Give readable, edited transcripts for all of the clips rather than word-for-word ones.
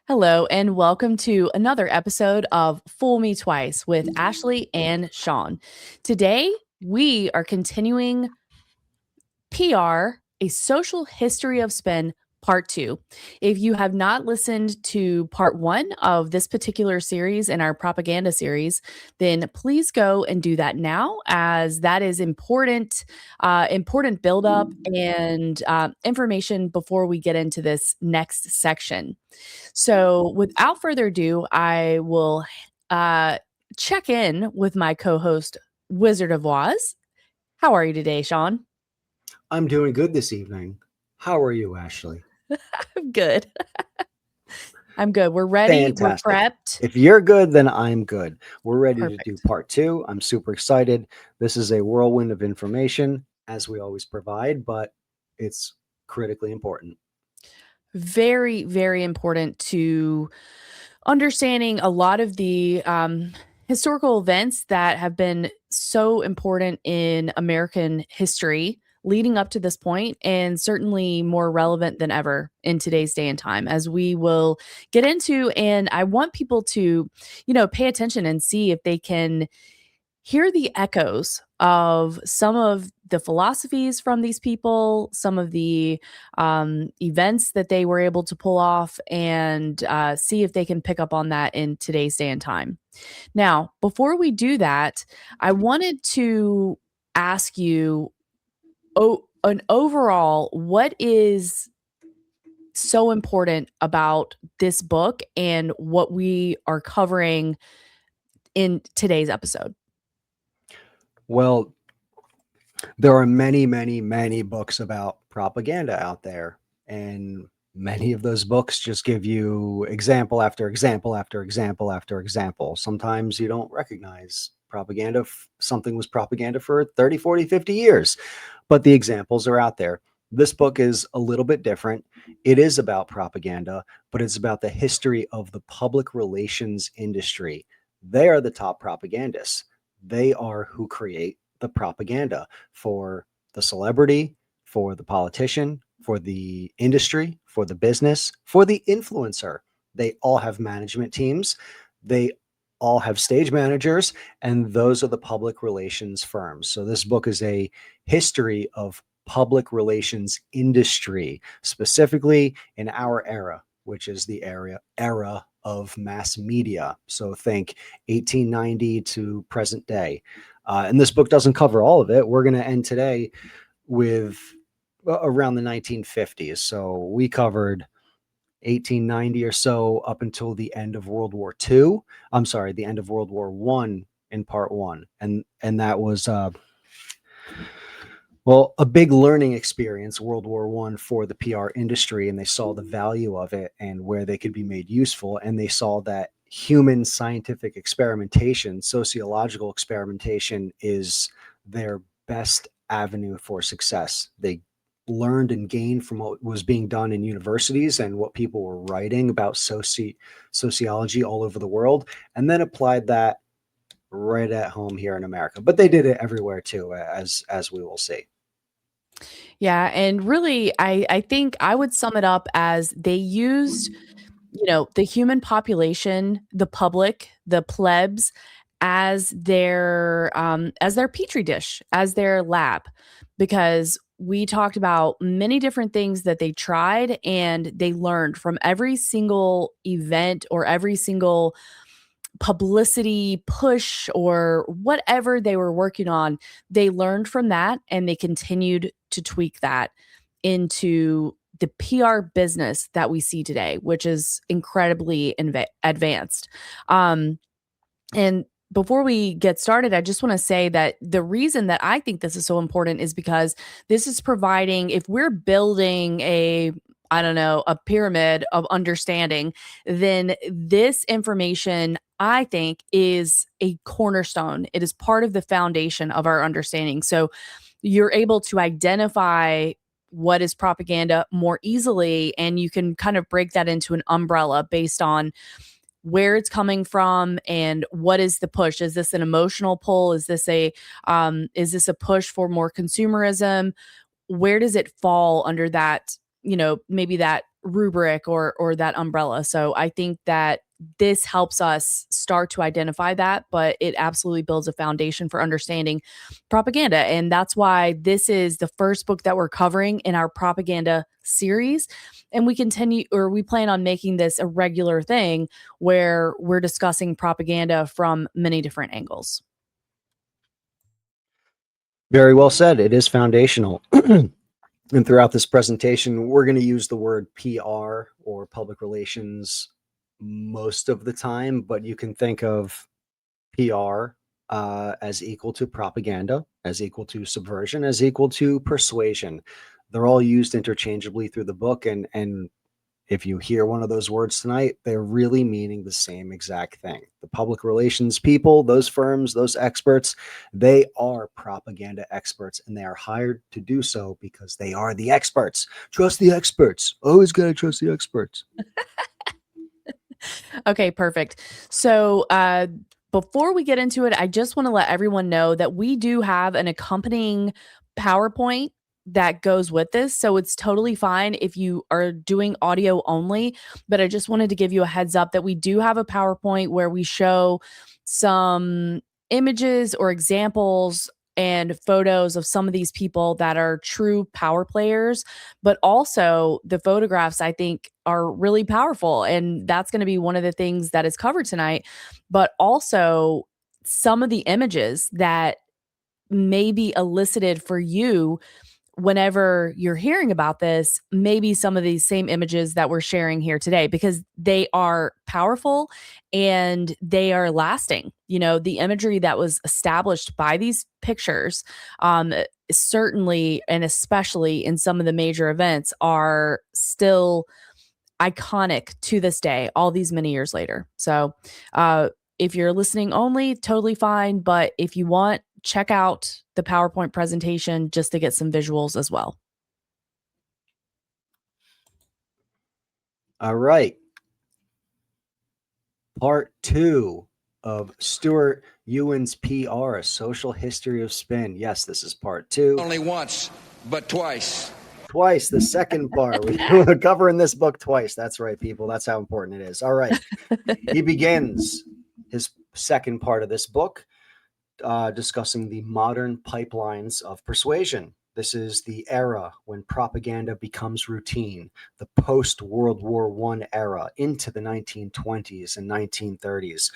Hello, and welcome to another episode of Fool Me Twice with Ashley and Sean. Today, we are continuing PR, A Social History of Spin, Part 2. If you have not listened to Part 1 of this particular series in our propaganda series, then please go and do that now, as that is important buildup and information before we get into this next section. So, without further ado, I will uh, check in with my co host, Wizard of Oz. How are you today, Sean? I'm doing good this evening. How are you, Ashley? I'm good. I'm good. We're ready. We're Fantastic. prepped. If you're good, then I'm good. We're ready to do Perfect. part two. I'm super excited. This is a whirlwind of information, as we always provide, but it's critically important. Very, very important to understanding a lot of the historical events that have been so important in American history leading up to this point, and certainly more relevant than ever in today's day and time, as we will get into. And I want people to, pay attention and see if they can hear the echoes of some of the philosophies from these people, some of the events that they were able to pull off, and see if they can pick up on that in today's day and time. Now, before we do that, I wanted to ask you an overall, what is so important about this book and what we are covering in today's episode? Well, there are many, many, many books about propaganda out there, and many of those books just give you example after example after example after example. Sometimes you don't recognize propaganda. Something was propaganda for 30, 40, 50 years, but the examples are out there. This book is a little bit different. It is about propaganda, but it's about the history of the public relations industry. They are the top propagandists. They are who create the propaganda for the celebrity, for the politician, for the industry, for the business, for the influencer. They all have management teams. They all have stage managers, and those are the public relations firms. So this book is a history of public relations industry, specifically in our era, which is the era of mass media. So think 1890 to present day. And this book doesn't cover all of it. We're going to end today with around the 1950s. So we covered 1890 or so up until the end of World War II. I'm sorry, the end of World War One in part one, and that was well, a big learning experience, World War One, for the PR industry, and they saw the value of it and where they could be made useful, and they saw that human scientific experimentation, sociological experimentation, is their best avenue for success. They learned and gained from what was being done in universities and what people were writing about sociology all over the world, and then applied that right at home here in America. But they did it everywhere too, as we will see. Yeah, and really, I think I would sum it up as they used, the human population, the public, the plebs, as their petri dish, as their lab, because we talked about many different things that they tried and they learned from every single event or every single publicity push or whatever they were working on. They learned from that and they continued to tweak that into the PR business that we see today, which is incredibly advanced. And before we get started, I just want to say that the reason that I think this is so important is because this is providing, if we're building I don't know, a pyramid of understanding, then this information, I think, is a cornerstone. It is part of the foundation of our understanding. So you're able to identify what is propaganda more easily, and you can kind of break that into an umbrella based on where it's coming from and what is the push. Is this an emotional pull? Is this a push for more consumerism? Where does it fall under that, maybe that rubric or that umbrella. So I think that this helps us start to identify that, but it absolutely builds a foundation for understanding propaganda. And that's why this is the first book that we're covering in our propaganda series. And we plan on making this a regular thing where we're discussing propaganda from many different angles. Very well said. It is foundational. And throughout this presentation, we're going to use the word PR or public relations most of the time, but you can think of PR as equal to propaganda, as equal to subversion, as equal to persuasion. They're all used interchangeably through the book, and if you hear one of those words tonight, they're really meaning the same exact thing. The public relations people, those firms, those experts, they are propaganda experts, and they are hired to do so because they are the experts. Trust the experts. Always got to trust the experts. Okay, perfect. So, before we get into it, I just want to let everyone know that we do have an accompanying PowerPoint that goes with this. So, it's totally fine if you are doing audio only. But I just wanted to give you a heads up that we do have a PowerPoint where we show some images or examples and photos of some of these people that are true power players, but also the photographs I think are really powerful. And that's going to be one of the things that is covered tonight. But also some of the images that may be elicited for you whenever you're hearing about this, maybe some of these same images that we're sharing here today, because they are powerful and they are lasting. You know, the imagery that was established by these pictures, certainly and especially in some of the major events, are still iconic to this day, all these many years later. So, if you're listening only, totally fine. But if you want, check out the PowerPoint presentation just to get some visuals as well. All right. Part 2 of Stuart Ewen's PR, A Social History of Spin. Yes, this is part 2. Only once, but twice. Twice, the second part. We're covering this book twice. That's right, people. That's how important it is. All right. He begins his second part of this book discussing the modern pipelines of persuasion. This is the era when propaganda becomes routine, the post-World War I era into the 1920s and 1930s,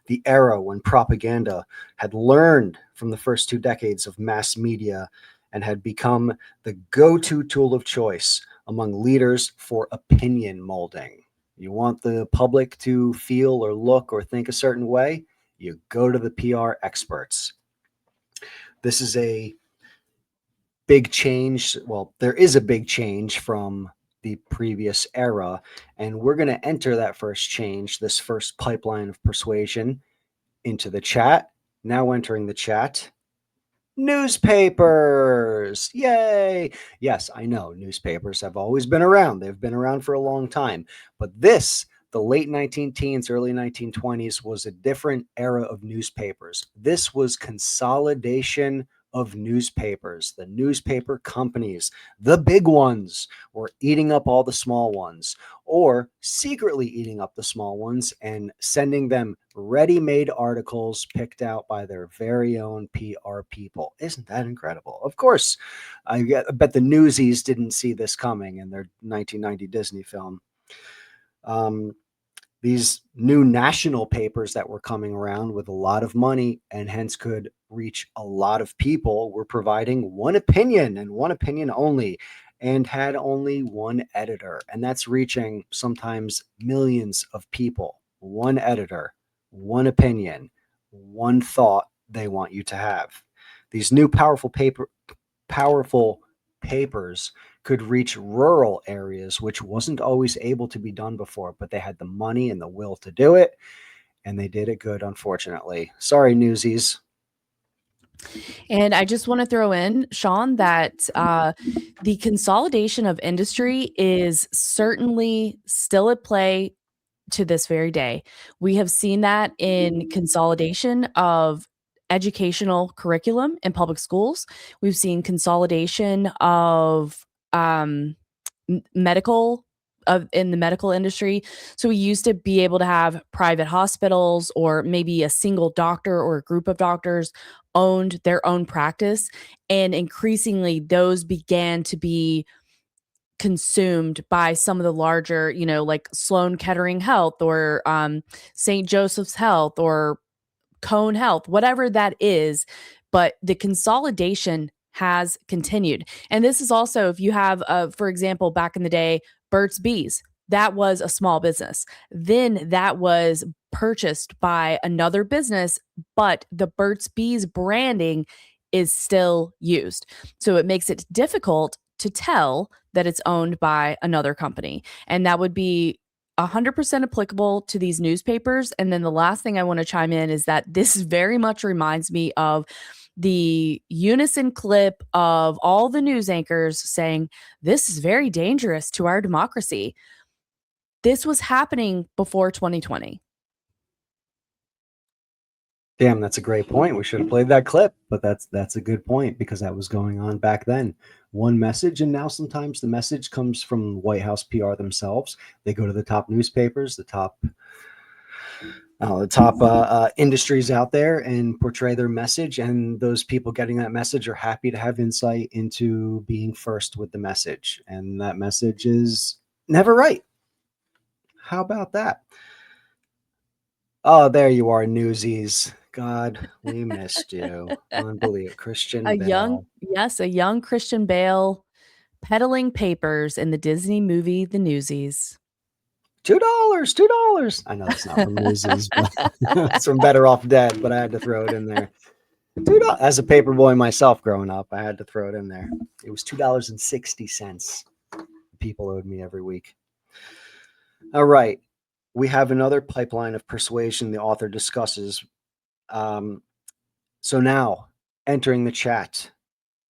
the era when propaganda had learned from the first 2 decades of mass media and had become the go-to tool of choice among leaders for opinion molding. You want the public to feel or look or think a certain way? You go to the PR experts. This is a big change. Well, there is a big change from the previous era, and we're going to enter that first change, this first pipeline of persuasion, into the chat. Now entering the chat. Newspapers. Yay. Yes, I know newspapers have always been around. They've been around for a long time. But this, the late 19 teens, early 1920s, was a different era of newspapers. This was consolidation of newspapers. The newspaper companies, the big ones, were eating up all the small ones, or secretly eating up the small ones and sending them ready-made articles picked out by their very own PR people. Isn't that incredible? Of course, I bet the Newsies didn't see this coming in their 1990 Disney film. These new national papers that were coming around with a lot of money and hence could reach a lot of people were providing one opinion and one opinion only, and had only one editor. And that's reaching sometimes millions of people. One editor, one opinion, one thought they want you to have. These new powerful papers could reach rural areas, which wasn't always able to be done before, but they had the money and the will to do it, and they did it good, unfortunately. Sorry, Newsies. And I just want to throw in, Sean, that the consolidation of industry is certainly still at play to this very day. We have seen that in consolidation of educational curriculum in public schools. We've seen consolidation of medical in the medical industry. So we used to be able to have private hospitals or maybe a single doctor or a group of doctors owned their own practice. And increasingly, those began to be consumed by some of the larger, like Sloan Kettering Health or St. Joseph's Health or Cone Health, whatever that is. But the consolidation has continued. And this is also, if you have, for example, back in the day, Burt's Bees, that was a small business. Then that was purchased by another business, but the Burt's Bees branding is still used. So it makes it difficult to tell that it's owned by another company. And that would be 100% applicable to these newspapers. And then the last thing I want to chime in is that this very much reminds me of the unison clip of all the news anchors saying, this is very dangerous to our democracy. This was happening before 2020. Damn, that's a great point. We should have played that clip, but that's a good point because that was going on back then. One message, and now sometimes the message comes from White House PR themselves. They go to the top newspapers, the top industries out there and portray their message, and those people getting that message are happy to have insight into being first with the message, and that message is never right. How about that? Oh, there you are, Newsies. God, we missed you. Unbelievable. Christian A Bale. young Christian Bale peddling papers in the Disney movie The Newsies. $2. I know it's not from Newsies, but it's from Better Off Dead, but I had to throw it in there. $2. As a paper boy myself growing up, I had to throw it in there. It was $2.60. People owed me every week. All right. We have another pipeline of persuasion the author discusses. So now, entering the chat,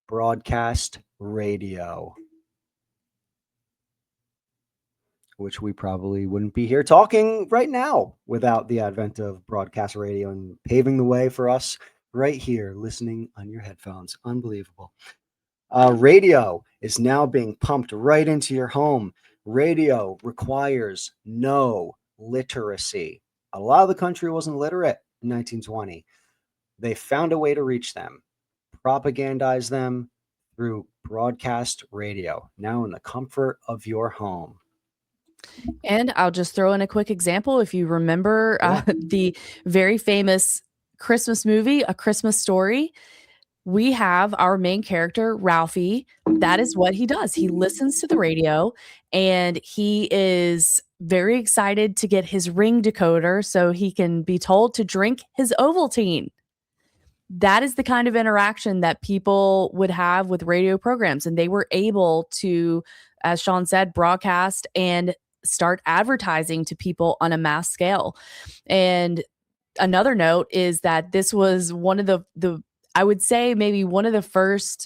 broadcast radio, which we probably wouldn't be here talking right now without the advent of broadcast radio and paving the way for us right here, listening on your headphones. Unbelievable. Radio is now being pumped right into your home. Radio requires no literacy. A lot of the country wasn't literate in 1920. They found a way to reach them, propagandize them through broadcast radio, now in the comfort of your home. And I'll just throw in a quick example. If you remember the very famous Christmas movie, A Christmas Story, we have our main character, Ralphie. That is what he does. He listens to the radio and he is very excited to get his ring decoder so he can be told to drink his Ovaltine. That is the kind of interaction that people would have with radio programs. And they were able to, as Sean said, broadcast and start advertising to people on a mass scale. And another note is that this was one of the I would say maybe one of the first,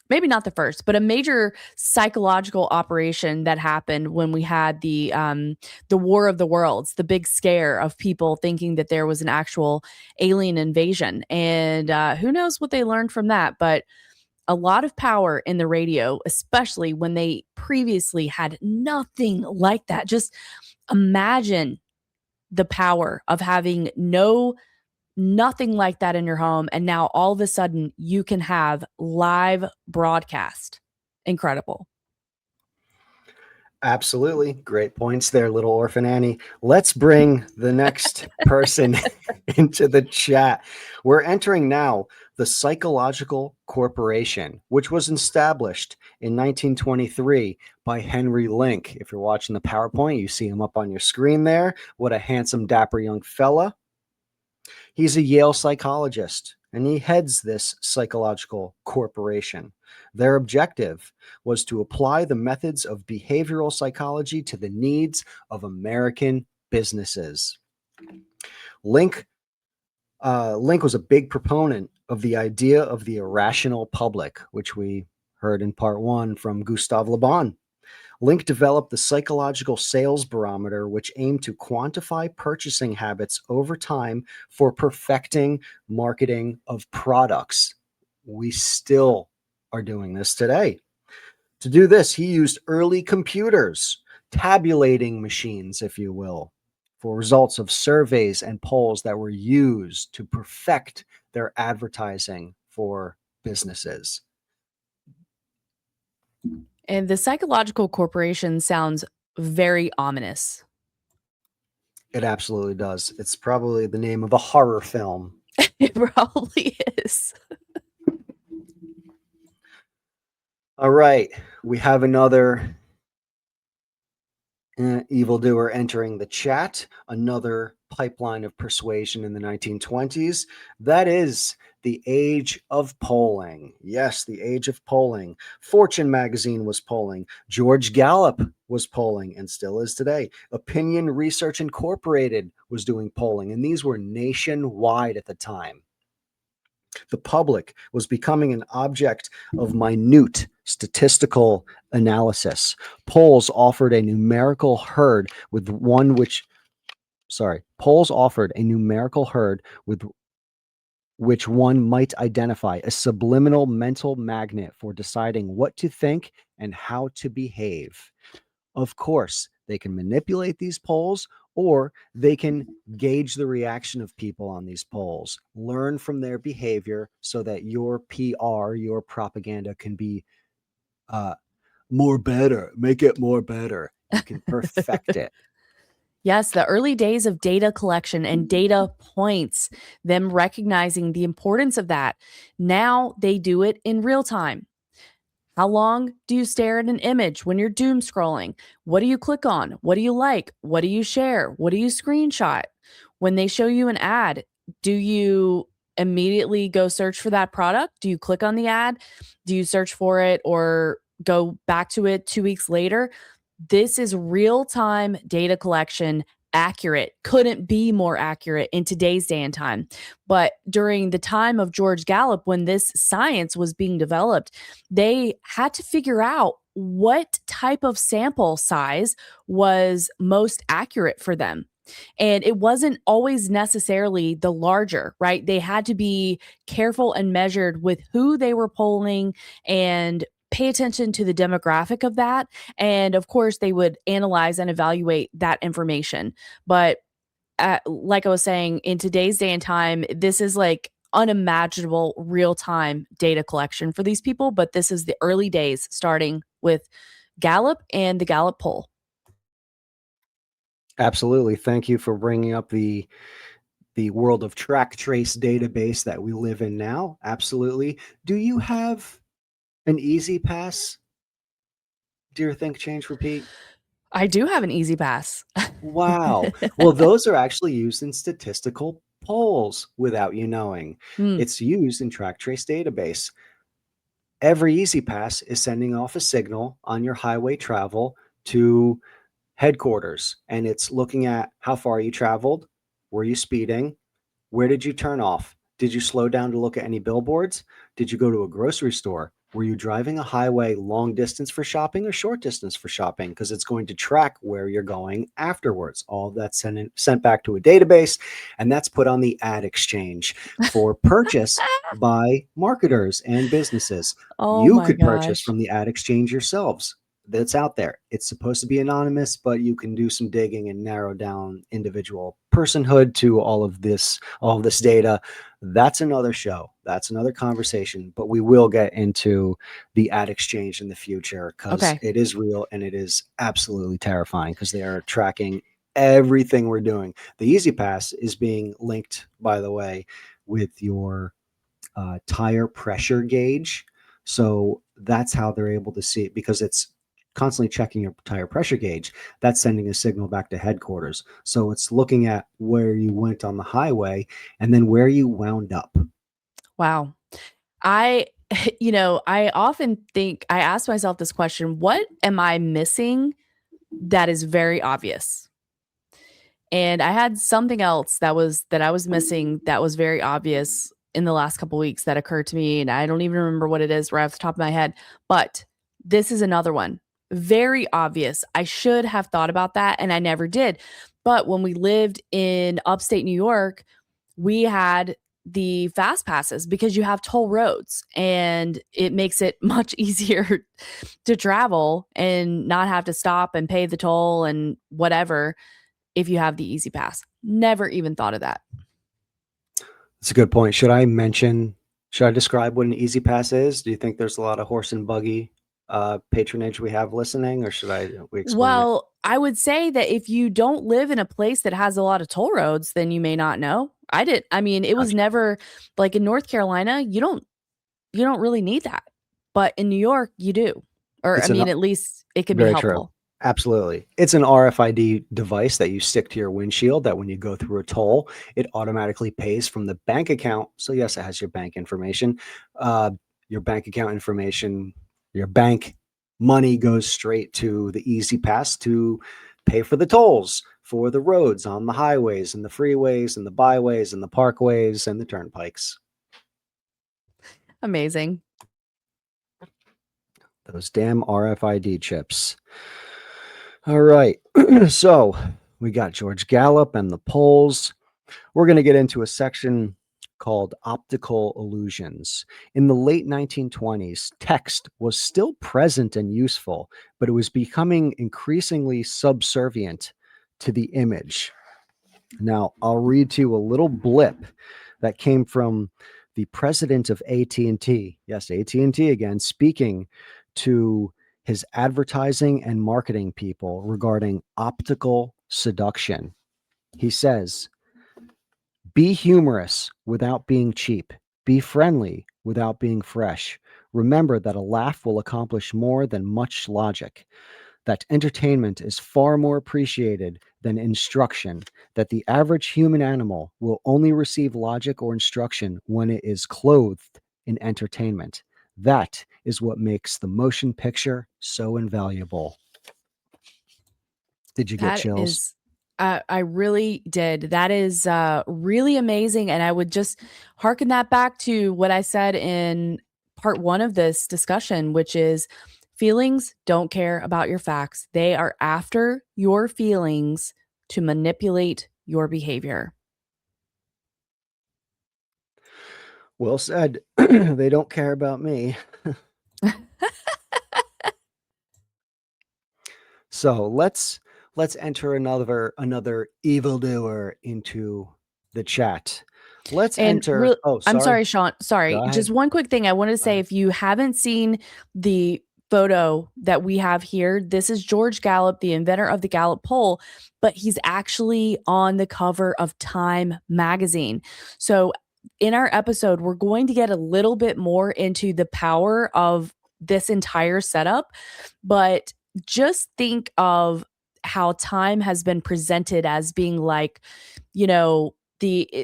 maybe not the first, but a major psychological operation that happened when we had the War of the Worlds, the big scare of people thinking that there was an actual alien invasion. And who knows what they learned from that, but a lot of power in the radio, especially when they previously had nothing like that. Just imagine the power of having nothing like that in your home. And now all of a sudden you can have live broadcast. Incredible. Absolutely. Great points there, little orphan Annie. Let's bring the next person into the chat. We're entering now the Psychological Corporation, which was established in 1923 by Henry Link. If you're watching the PowerPoint, you see him up on your screen there. What a handsome, dapper young fella. He's a Yale psychologist, and he heads this psychological corporation. Their objective was to apply the methods of behavioral psychology to the needs of American businesses. Link was a big proponent of the idea of the irrational public, which we heard in part 1 from Gustave Le Bon. Link developed the psychological sales barometer, which aimed to quantify purchasing habits over time for perfecting marketing of products. We still are doing this today. To do this, he used early computers tabulating machines, if you will, for results of surveys and polls that were used to perfect their advertising for businesses. And the psychological corporation sounds very ominous. It absolutely does. It's probably the name of a horror film. It probably is. All right, we have another evildoer entering the chat, another pipeline of persuasion in the 1920s. That is the age of polling. Yes, the age of polling. Fortune magazine was polling. George Gallup was polling and still is today. Opinion Research Incorporated was doing polling, and these were nationwide at the time. The public was becoming an object of minute statistical analysis. Polls offered a numerical herd with which one might identify a subliminal mental magnet for deciding what to think and how to behave. Of course, they can manipulate these polls, or they can gauge the reaction of people on these polls, learn from their behavior so that your PR, your propaganda can be more better, make it more better. You can perfect it. Yes, the early days of data collection and data points, them recognizing the importance of that. Now they do it in real time. How long do you stare at an image when you're doom scrolling? What do you click on? What do you like? What do you share? What do you screenshot? When they show you an ad, do you immediately go search for that product? Do you click on the ad? Do you search for it or go back to it 2 weeks later? This is real time data collection, accurate. Couldn't be more accurate in today's day and time. But during the time of George Gallup, when this science was being developed, they had to figure out what type of sample size was most accurate for them. And it wasn't always necessarily the larger, right? They had to be careful and measured with who they were polling and pay attention to the demographic of that. And of course, they would analyze and evaluate that information. But like I was saying, in today's day and time, this is like unimaginable real time data collection for these people. But this is the early days, starting with Gallup and the Gallup poll. Absolutely. Thank you for bringing up the world of track trace database that we live in now. Absolutely. Do you have an easy pass? Dear Think Change Repeat? I do have an easy pass. Wow. Well, those are actually used in statistical polls without you knowing. Hmm. It's used in track trace database. Every easy pass is sending off a signal on your highway travel to headquarters, and it's looking at how far you traveled, were you speeding, where did you turn off, did you slow down to look at any billboards, did you go to a grocery store, were you driving a highway long distance for shopping or short distance for shopping, because it's going to track where you're going afterwards. All of that's sent back to a database, and that's put on the ad exchange for purchase by marketers and businesses. Oh You my could purchase gosh. from the ad exchange yourselves. That's out there. It's supposed to be anonymous, but you can do some digging and narrow down individual personhood to all of this data. That's another show. That's another conversation, but we will get into the ad exchange in the future because Okay. it is real and it is absolutely terrifying because they are tracking everything we're doing. The Easy Pass is being linked, by the way, with your tire pressure gauge. So that's how they're able to see it, because it's constantly checking your tire pressure gauge. That's sending a signal back to headquarters. So it's looking at where you went on the highway and then where you wound up. Wow. I I often think, I ask myself this question: what am I missing that is very obvious? And I had something else that I was missing that was very obvious in the last couple weeks that occurred to me, and I don't even remember what it is right off the top of my head. But this is another one. Very obvious. I should have thought about that and I never did. But when we lived in upstate New York, we had the fast passes because you have toll roads, and it makes it much easier to travel and not have to stop and pay the toll and whatever if you have the easy pass. Never even thought of that. That's a good point. Should I describe what an easy pass is? Do you think there's a lot of horse and buggy patronage we have listening, or should we explain it? Well, I would say that if you don't live in a place that has a lot of toll roads, then you may not know. I mean, it was Gotcha. never like in North Carolina, you don't really need that. But in New York, you do. Or I It's an mean, at least it can be Very true. helpful. Absolutely. It's an RFID device that you stick to your windshield that when you go through a toll, it automatically pays from the bank account. So yes, it has your bank information. Your bank account information, your bank money goes straight to the Easy Pass to pay for the tolls for the roads on the highways and the freeways and the byways and the parkways and the turnpikes. Amazing. Those damn RFID chips. All right. So we got George Gallup and the polls. We're going to get into a section called optical illusions. In the late 1920s, text was still present and useful, but it was becoming increasingly subservient to the image. Now, I'll read to you a little blip that came from the president of AT&T. Yes, AT&T again, speaking to his advertising and marketing people regarding optical seduction. He says, "Be humorous without being cheap. Be friendly without being fresh. Remember that a laugh will accomplish more than much logic. That entertainment is far more appreciated than instruction. That the average human animal will only receive logic or instruction when it is clothed in entertainment. That is what makes the motion picture so invaluable." Did you get That chills? is, I really did. That is really amazing. And I would just harken that back to what I said in part one of this discussion, which is feelings don't care about your facts. They are after your feelings to manipulate your behavior. Well said. They don't care about me. So let's enter another evildoer into the chat. Let's And enter. Oh, I'm sorry. sorry, Sean. Sorry. Go Just ahead. one quick thing I wanted to Go say, ahead. if you haven't seen the photo that we have here, this is George Gallup, the inventor of the Gallup poll, but he's actually on the cover of Time magazine. So in our episode, we're going to get a little bit more into the power of this entire setup, but just think of how Time has been presented as being like, you know,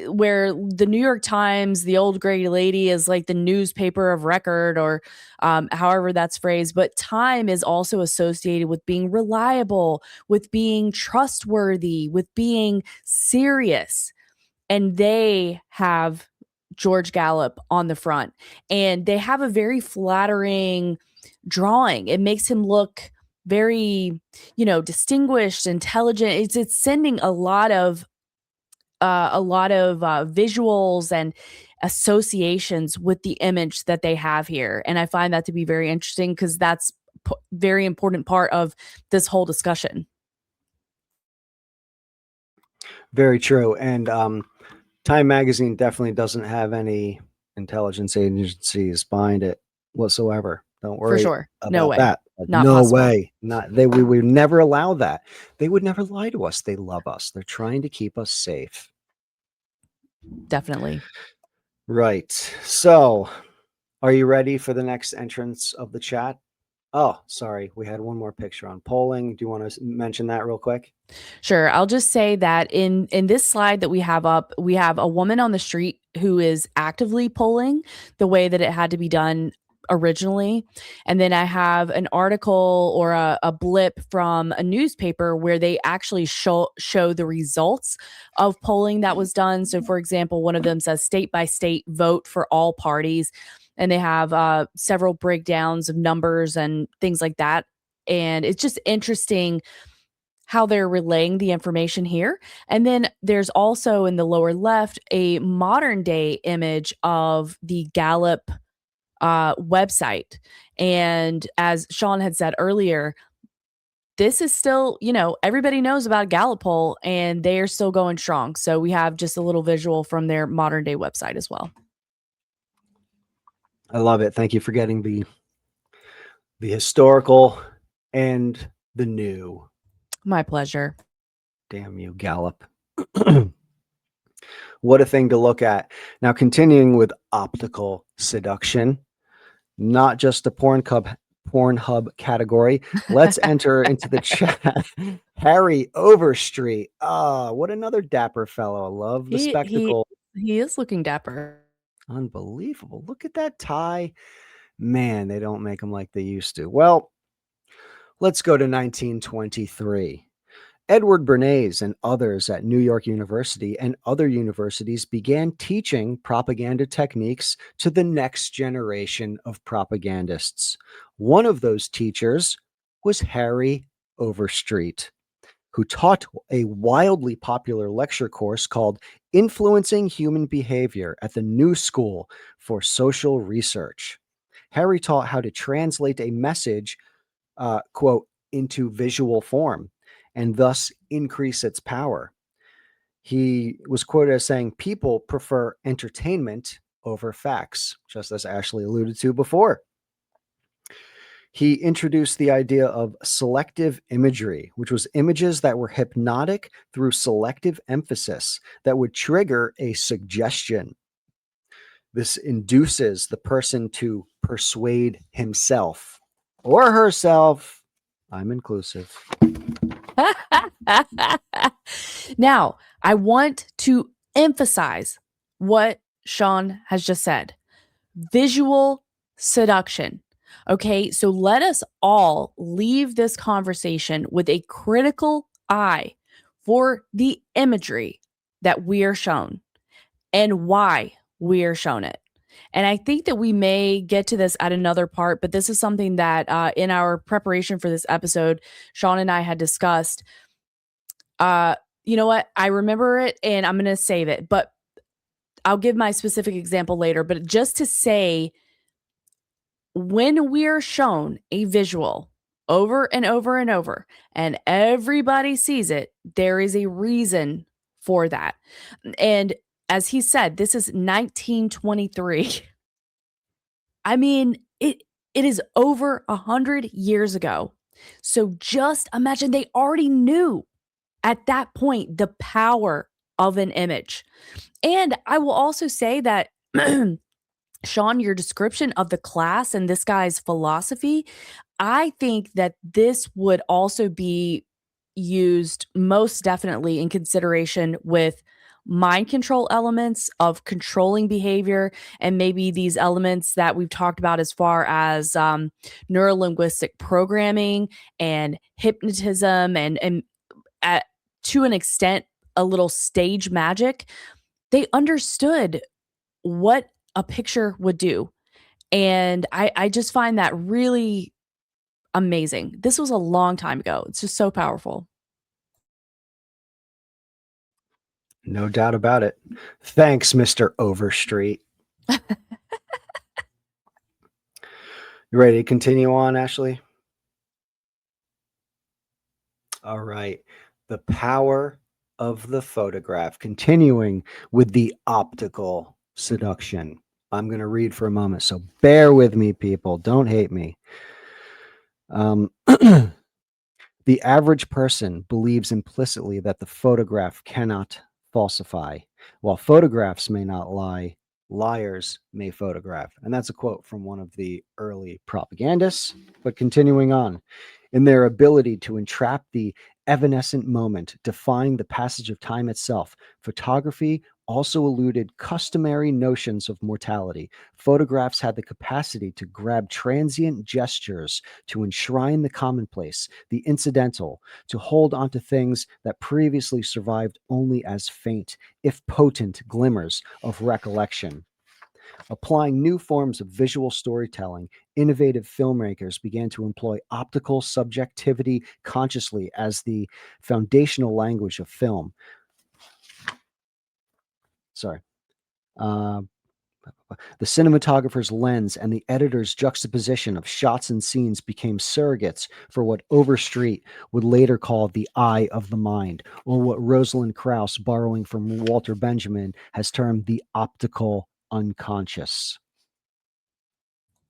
where the New York Times, the old gray lady, is like the newspaper of record, or however that's phrased. But Time is also associated with being reliable, with being trustworthy, with being serious. And they have George Gallup on the front, and they have a very flattering drawing. It makes him look very, distinguished, intelligent. It's sending a lot of visuals and associations with the image that they have here. And I find that to be very interesting because that's very important part of this whole discussion. Very true. And Time magazine definitely doesn't have any intelligence agencies behind it whatsoever. Don't For worry sure. No about way. that. Not No possible. way. We would never allow that. They would never lie to us. They love us. They're trying to keep us safe. Definitely. Right. So, are you ready for the next entrance of the chat? Oh, sorry. We had one more picture on polling. Do you want to mention that real quick? Sure. I'll just say that in this slide that we have up, we have a woman on the street who is actively polling the way that it had to be done originally. And then I have an article or a blip from a newspaper where they actually show the results of polling that was done. So for example, one of them says state by state vote for all parties. And they have several breakdowns of numbers and things like that. And it's just interesting how they're relaying the information here. And then there's also in the lower left a modern day image of the Gallup website. And as Sean had said earlier, this is still, everybody knows about Gallup poll and they are still going strong. So we have just a little visual from their modern day website as well. I love it. Thank you for getting the historical and the new. My pleasure. Damn you, Gallup. What a thing to look at. Now, continuing with optical seduction, not just a Pornhub category. Let's enter into the chat. Harry Overstreet. What another dapper fellow. I love the spectacle. He is looking dapper. Unbelievable. Look at that tie. Man, they don't make them like they used to. Well, let's go to 1923. Edward Bernays and others at New York University and other universities began teaching propaganda techniques to the next generation of propagandists. One of those teachers was Harry Overstreet, who taught a wildly popular lecture course called Influencing Human Behavior at the New School for Social Research. Harry taught how to translate a message, quote, into visual form, and thus increase its power. He was quoted as saying, people prefer entertainment over facts, just as Ashley alluded to before. He introduced the idea of selective imagery, which was images that were hypnotic through selective emphasis that would trigger a suggestion. This induces the person to persuade himself or herself. I'm inclusive. Now, I want to emphasize what Sean has just said. Visual seduction. Okay, so let us all leave this conversation with a critical eye for the imagery that we are shown and why we are shown it. And I think that we may get to this at another part, but this is something that in our preparation for this episode, Sean and I had discussed. You know what? I remember it and I'm going to save it, but I'll give my specific example later. But just to say, when we are shown a visual over and over and over, and everybody sees it, there is a reason for that. And as he said, this is 1923. I mean, it is over 100 years ago. So just imagine they already knew at that point the power of an image. And I will also say that Sean, your description of the class and this guy's philosophy, I think that this would also be used most definitely in consideration with mind control elements of controlling behavior, and maybe these elements that we've talked about as far as neurolinguistic programming and hypnotism and to an extent, a little stage magic. They understood what a picture would do. And I just find that really amazing. This was a long time ago. It's just so powerful. No doubt about it. Thanks, Mr. Overstreet. You ready to continue on, Ashley? All right. The power of the photograph. Continuing with the optical seduction. I'm going to read for a moment, so bear with me, people. Don't hate me. The average person believes implicitly that the photograph cannot falsify. While photographs may not lie, liars may photograph. And that's a quote from one of the early propagandists. But continuing on, in their ability to entrap the evanescent moment, defying the passage of time itself, photography also eluded customary notions of mortality. Photographs had the capacity to grab transient gestures, to enshrine the commonplace, the incidental, to hold onto things that previously survived only as faint, if potent, glimmers of recollection. Applying new forms of visual storytelling, innovative filmmakers began to employ optical subjectivity consciously as the foundational language of film. Sorry. Uh, The cinematographer's lens and the editor's juxtaposition of shots and scenes became surrogates for what Overstreet would later call the eye of the mind, or what Rosalind Krauss, borrowing from Walter Benjamin, has termed the optical unconscious.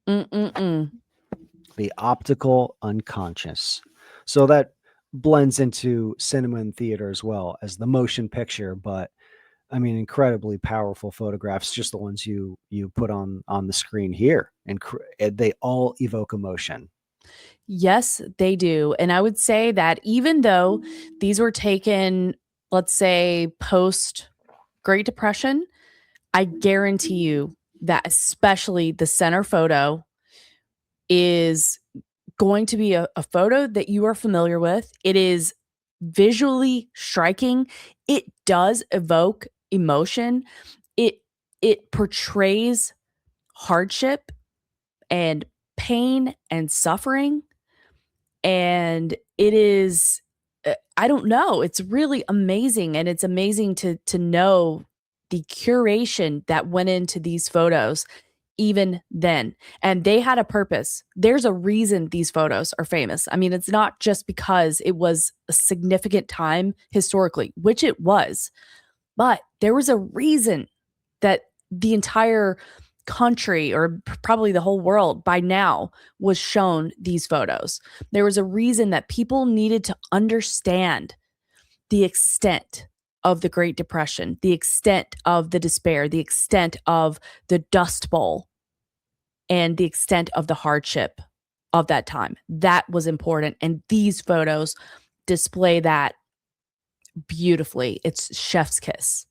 Mm-mm-mm. The optical unconscious. So that blends into cinema and theater as well as the motion picture, but I mean, incredibly powerful photographs, just the ones you put on the screen here, and they all evoke emotion. Yes, they do. And I would say that even though these were taken, let's say, post Great Depression, I guarantee you that especially the center photo is going to be a photo that you are familiar with. It is visually striking. It does evoke emotion. It it portrays hardship and pain and suffering, and it is I don't know, it's really amazing, and it's amazing to know the curation that went into these photos even then, and they had a purpose. There's a reason these photos are famous. I mean, it's not just because it was a significant time historically, which it was, but there was a reason that the entire country, or probably the whole world by now, was shown these photos. There was a reason that people needed to understand the extent of the Great Depression, the extent of the despair, the extent of the Dust Bowl, and the extent of the hardship of that time. That was important. And these photos display that beautifully. It's chef's kiss.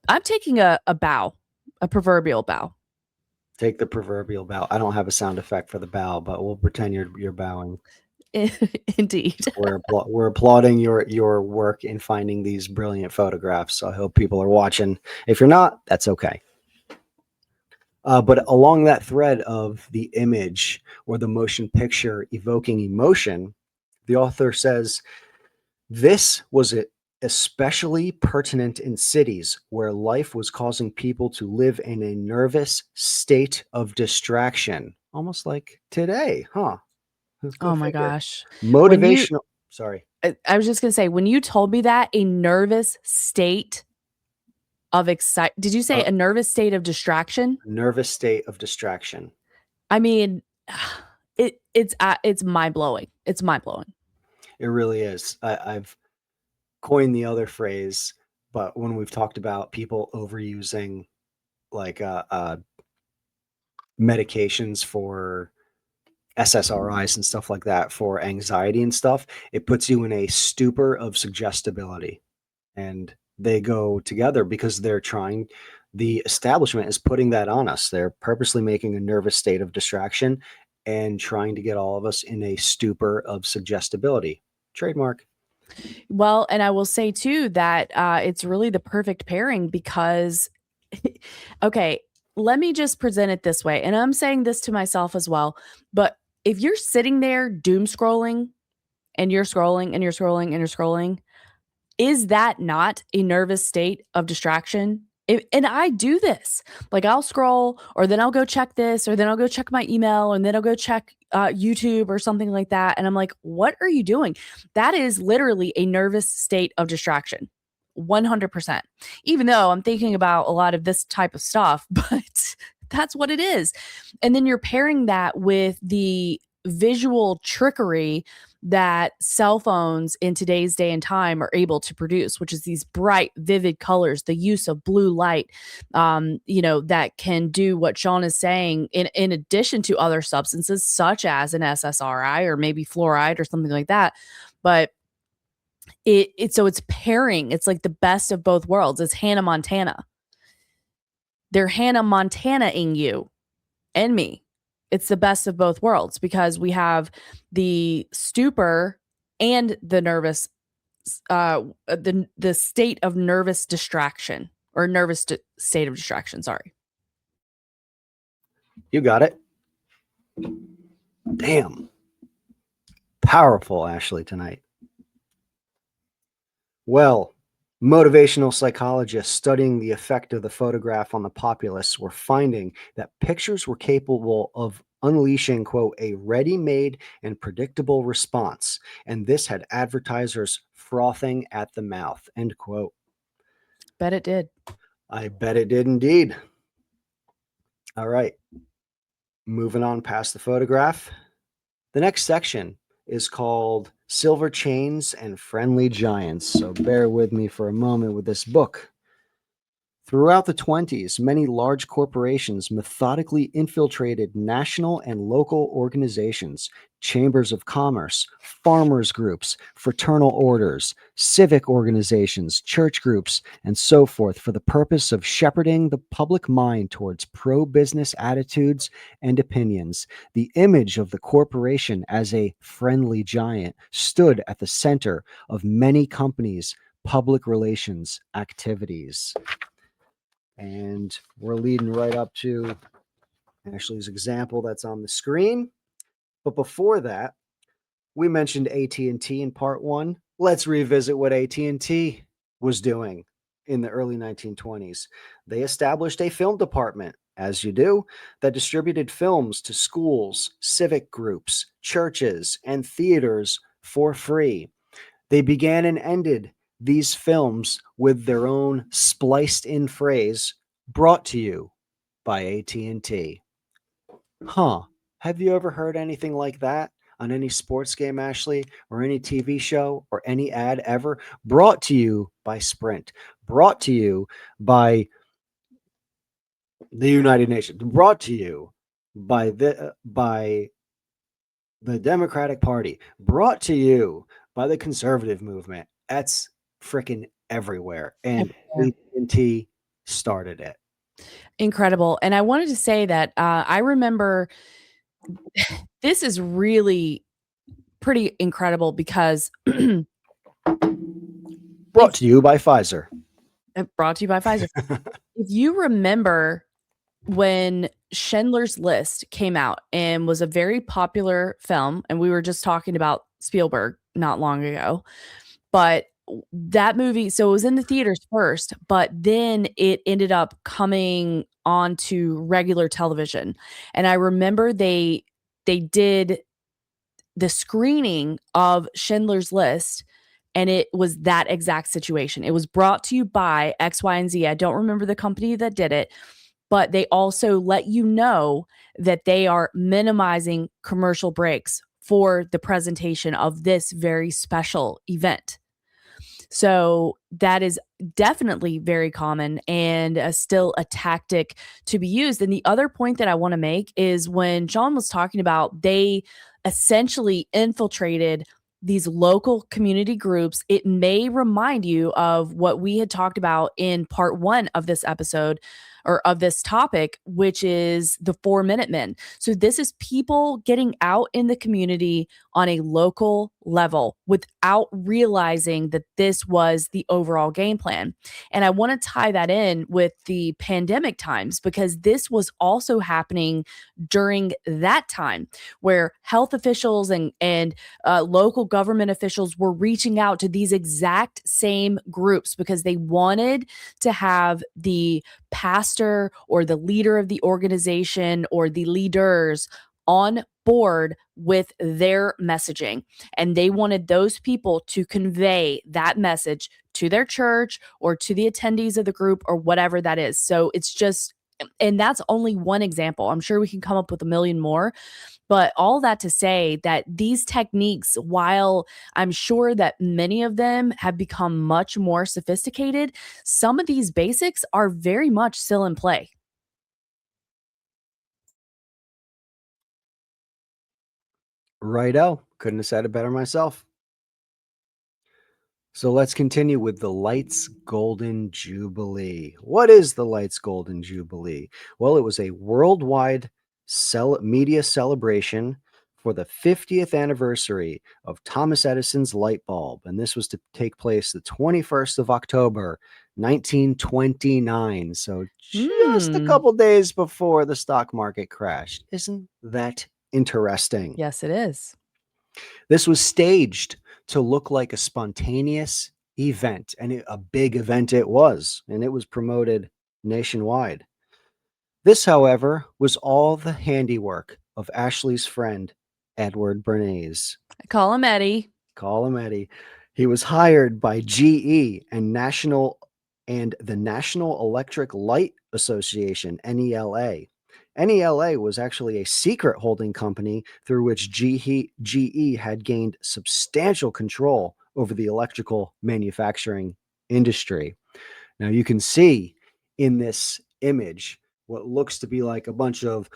I'm taking a bow, a proverbial bow. Take the proverbial bow. I don't have a sound effect for the bow, but we'll pretend you're bowing. Indeed. We're applauding your work in finding these brilliant photographs. So I hope people are watching. If you're not, that's okay. But along that thread of the image or the motion picture evoking emotion, the author says this was especially pertinent in cities where life was causing people to live in a nervous state of distraction, almost like today, huh? Go Oh my figure. gosh. Motivational. Sorry. I was just going to say, when you told me that, a nervous state of did you say a nervous state of distraction? Nervous state of distraction. I mean, it's mind blowing. It's mind blowing. It really is. I've coined the other phrase, but when we've talked about people overusing like medications for SSRIs and stuff like that for anxiety and stuff, it puts you in a stupor of suggestibility. And they go together because the establishment is putting that on us. They're purposely making a nervous state of distraction and trying to get all of us in a stupor of suggestibility. Trademark. Well, and I will say too that it's really the perfect pairing because, okay, let me just present it this way. And I'm saying this to myself as well. But if you're sitting there doom scrolling and you're scrolling and you're scrolling and you're scrolling, is that not a nervous state of distraction? And I do this. Like I'll scroll, or then I'll go check this, or then I'll go check my email, and then I'll go check YouTube or something like that. And I'm like, what are you doing? That is literally a nervous state of distraction. 100%. Even though I'm thinking about a lot of this type of stuff, but that's what it is. And then you're pairing that with the visual trickery that cell phones in today's day and time are able to produce, which is these bright, vivid colors, the use of blue light, that can do what Sean is saying in addition to other substances such as an SSRI or maybe fluoride or something like that. But so it's pairing. It's like the best of both worlds. It's Hannah Montana. They're Hannah Montana-ing you and me. It's the best of both worlds because we have the stupor and the nervous the state of nervous distraction or state of distraction. Sorry. You got it. Damn. Powerful, Ashley, tonight. Well, motivational psychologists studying the effect of the photograph on the populace were finding that pictures were capable of unleashing, quote, a ready-made and predictable response. And this had advertisers frothing at the mouth, end quote. Bet it did. I bet it did indeed. All right. Moving on past the photograph. The next section is called Silver Chains and Friendly Giants. So bear with me for a moment with this book. Throughout the 1920s, many large corporations methodically infiltrated national and local organizations, chambers of commerce, farmers groups, fraternal orders, civic organizations, church groups, and so forth for the purpose of shepherding the public mind towards pro-business attitudes and opinions. The image of the corporation as a friendly giant stood at the center of many companies' public relations activities. And we're leading right up to Ashley's example that's on the screen. But before that, we mentioned AT&T in part 1. Let's revisit what AT&T was doing in the early 1920s. They established a film department, as you do, that distributed films to schools, civic groups, churches, and theaters for free. They began and ended these films with their own spliced-in phrase, brought to you by AT&T. Huh. Have you ever heard anything like that on any sports game, Ashley, or any TV show, or any ad ever? Brought to you by Sprint. Brought to you by the United Nations. Brought to you by the Democratic Party. Brought to you by the conservative movement. That's freaking everywhere. And AT&T started it. Incredible. And I wanted to say that I remember this is really pretty incredible because Brought to you by Pfizer. Brought to you by Pfizer. If you remember when Schindler's List came out and was a very popular film, and we were just talking about Spielberg not long ago, but that movie, so it was in the theaters first, but then it ended up coming onto regular television. And I remember they did the screening of Schindler's List, and it was that exact situation. It was brought to you by X, Y, and Z. I don't remember the company that did it, but they also let you know that they are minimizing commercial breaks for the presentation of this very special event. So that is definitely very common and still a tactic to be used. And the other point that I want to make is when John was talking about they essentially infiltrated these local community groups, it may remind you of what we had talked about in part 1 of this episode or of this topic, which is the 4-Minute Men. So this is people getting out in the community on a local level without realizing that this was the overall game plan. And I want to tie that in with the pandemic times because this was also happening during that time where health officials and local government officials were reaching out to these exact same groups because they wanted to have the pastor or the leader of the organization or the leaders on board with their messaging. And they wanted those people to convey that message to their church or to the attendees of the group or whatever that is. So it's just, and that's only one example. I'm sure we can come up with a million more. But all that to say that these techniques, while I'm sure that many of them have become much more sophisticated, some of these basics are very much still in play. Righto. Couldn't have said it better myself. So let's continue with the Lights Golden Jubilee. What is the Lights Golden Jubilee? Well, it was a worldwide media celebration for the 50th anniversary of Thomas Edison's light bulb, and this was to take place the 21st of October, 1929. So just a couple days before the stock market crashed. Isn't that interesting? Yes, it is. This was staged to look like a spontaneous event, and a big event it was, and it was promoted nationwide. This, however, was all the handiwork of Ashley's friend, Edward Bernays. I call him Eddie. Call him Eddie. He was hired by GE and the National Electric Light Association, NELA. NELA was actually a secret holding company through which GE had gained substantial control over the electrical manufacturing industry. Now you can see in this image what looks to be like a bunch of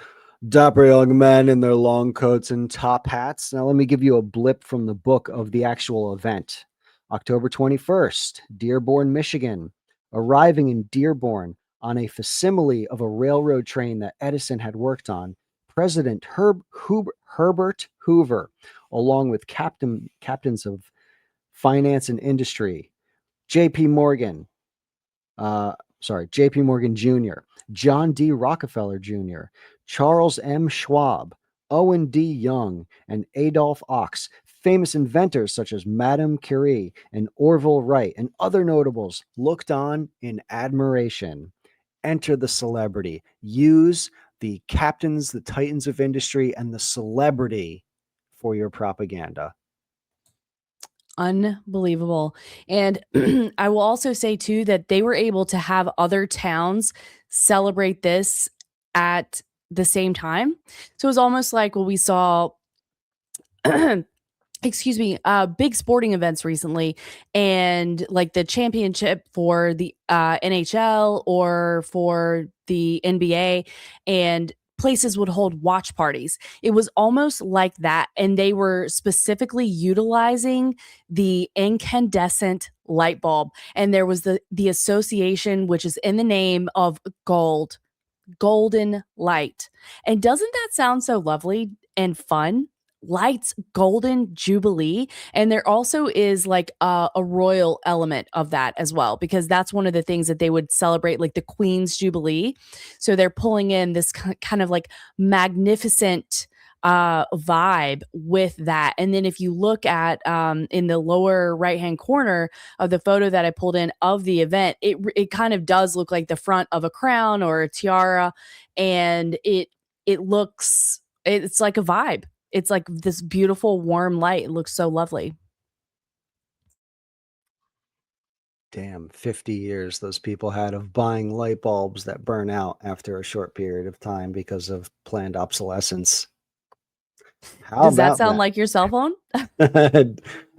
dapper young men in their long coats and top hats. Now let me give you a blip from the book of the actual event. October 21st, Dearborn, Michigan. Arriving in Dearborn on a facsimile of a railroad train that Edison had worked on, President Herbert Hoover, along with captains of finance and industry, J.P. Morgan Jr., John D. Rockefeller Jr., Charles M. Schwab, Owen D. Young, and Adolph Ox, famous inventors such as Madame Curie and Orville Wright, and other notables looked on in admiration. Enter the celebrity. Use the captains, the titans of industry, and the celebrity for your propaganda. Unbelievable. And I will also say too that they were able to have other towns celebrate this at the same time. So it was almost like what we saw excuse me, big sporting events recently, and like the championship for the NHL or for the NBA, and places would hold watch parties. It was almost like that, and they were specifically utilizing the incandescent light bulb, and there was the association, which is in the name of gold, golden light. And doesn't that sound so lovely and fun? Lights, golden jubilee. And there also is like a royal element of that as well, because that's one of the things that they would celebrate, like the Queen's Jubilee. So they're pulling in this kind of like magnificent vibe with that. And then if you look at in the lower right hand corner of the photo that I pulled in of the event, it kind of does look like the front of a crown or a tiara, and it's like a vibe. It's like this beautiful warm light. It looks so lovely. Damn, 50 years those people had of buying light bulbs that burn out after a short period of time because of planned obsolescence. Does that sound like your cell phone?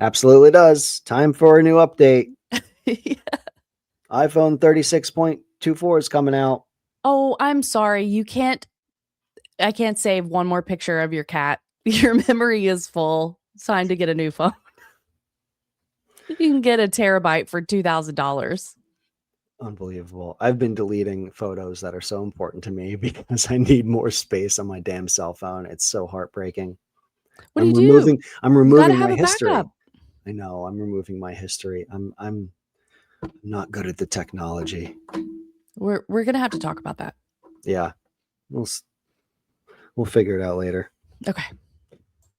Absolutely does. Time for a new update. Yeah. iPhone 36.24 is coming out. Oh, I'm sorry. I can't save one more picture of your cat. Your memory is full. It's time to get a new phone. You can get a terabyte for $2,000. Unbelievable. I've been deleting photos that are so important to me because I need more space on my damn cell phone. It's so heartbreaking. What do you do? I'm removing my have a history. backup. I know. I'm removing my history. I'm not good at the technology. We're gonna have to talk about that. Yeah. We'll figure it out later. Okay.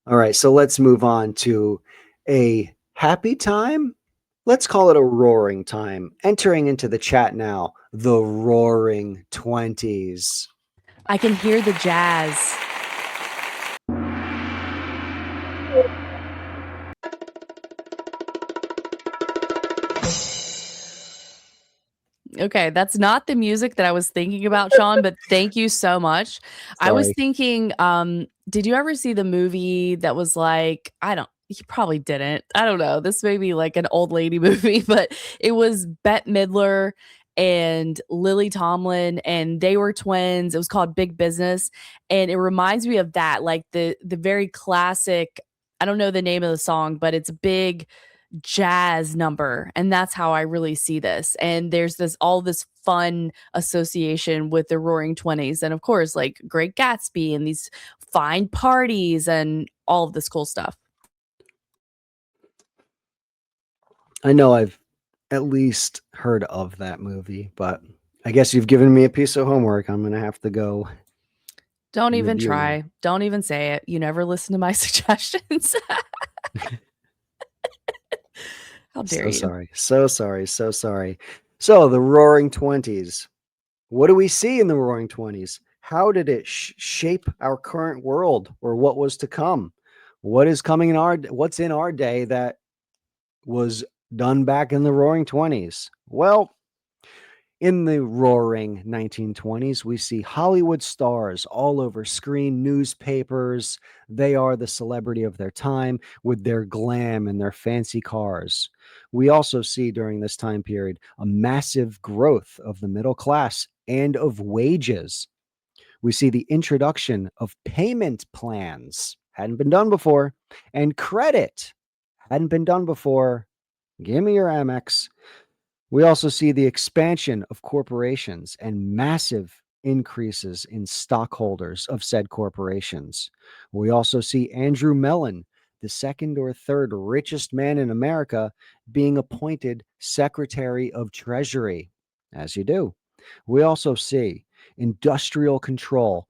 All right, so let's move on to a happy time. Let's call it a roaring time. Entering into the chat now, the roaring 20s. I can hear the jazz. Okay, that's not the music that I was thinking about, Sean, but thank you so much. I was thinking, did you ever see the movie that was like, you probably didn't. I don't know. This may be like an old lady movie, but it was Bette Midler and Lily Tomlin, and they were twins. It was called Big Business, and it reminds me of that, like the very classic, I don't know the name of the song, but it's big jazz number. And that's how I really see this. And there's all this fun association with the Roaring 20s. And of course, like Great Gatsby and these fine parties and all of this cool stuff. I know I've at least heard of that movie, but I guess you've given me a piece of homework. I'm going to have to go. Don't even review it. try. Don't even say it. You never listen to my suggestions. How dare So you? sorry. So sorry. So sorry. So the Roaring 20s. What do we see in the Roaring 20s? How did it shape our current world, or what was to come? What is coming in what's in our day that was done back in the Roaring 20s? Well, in the Roaring 1920s, we see Hollywood stars all over screen, newspapers. They are the celebrity of their time with their glam and their fancy cars. We also see during this time period a massive growth of the middle class and of wages. We see the introduction of payment plans, hadn't been done before, and credit, hadn't been done before. Give me your Amex. We also see the expansion of corporations and massive increases in stockholders of said corporations. We also see Andrew Mellon, the second or third richest man in America, being appointed Secretary of Treasury, as you do. We also see industrial control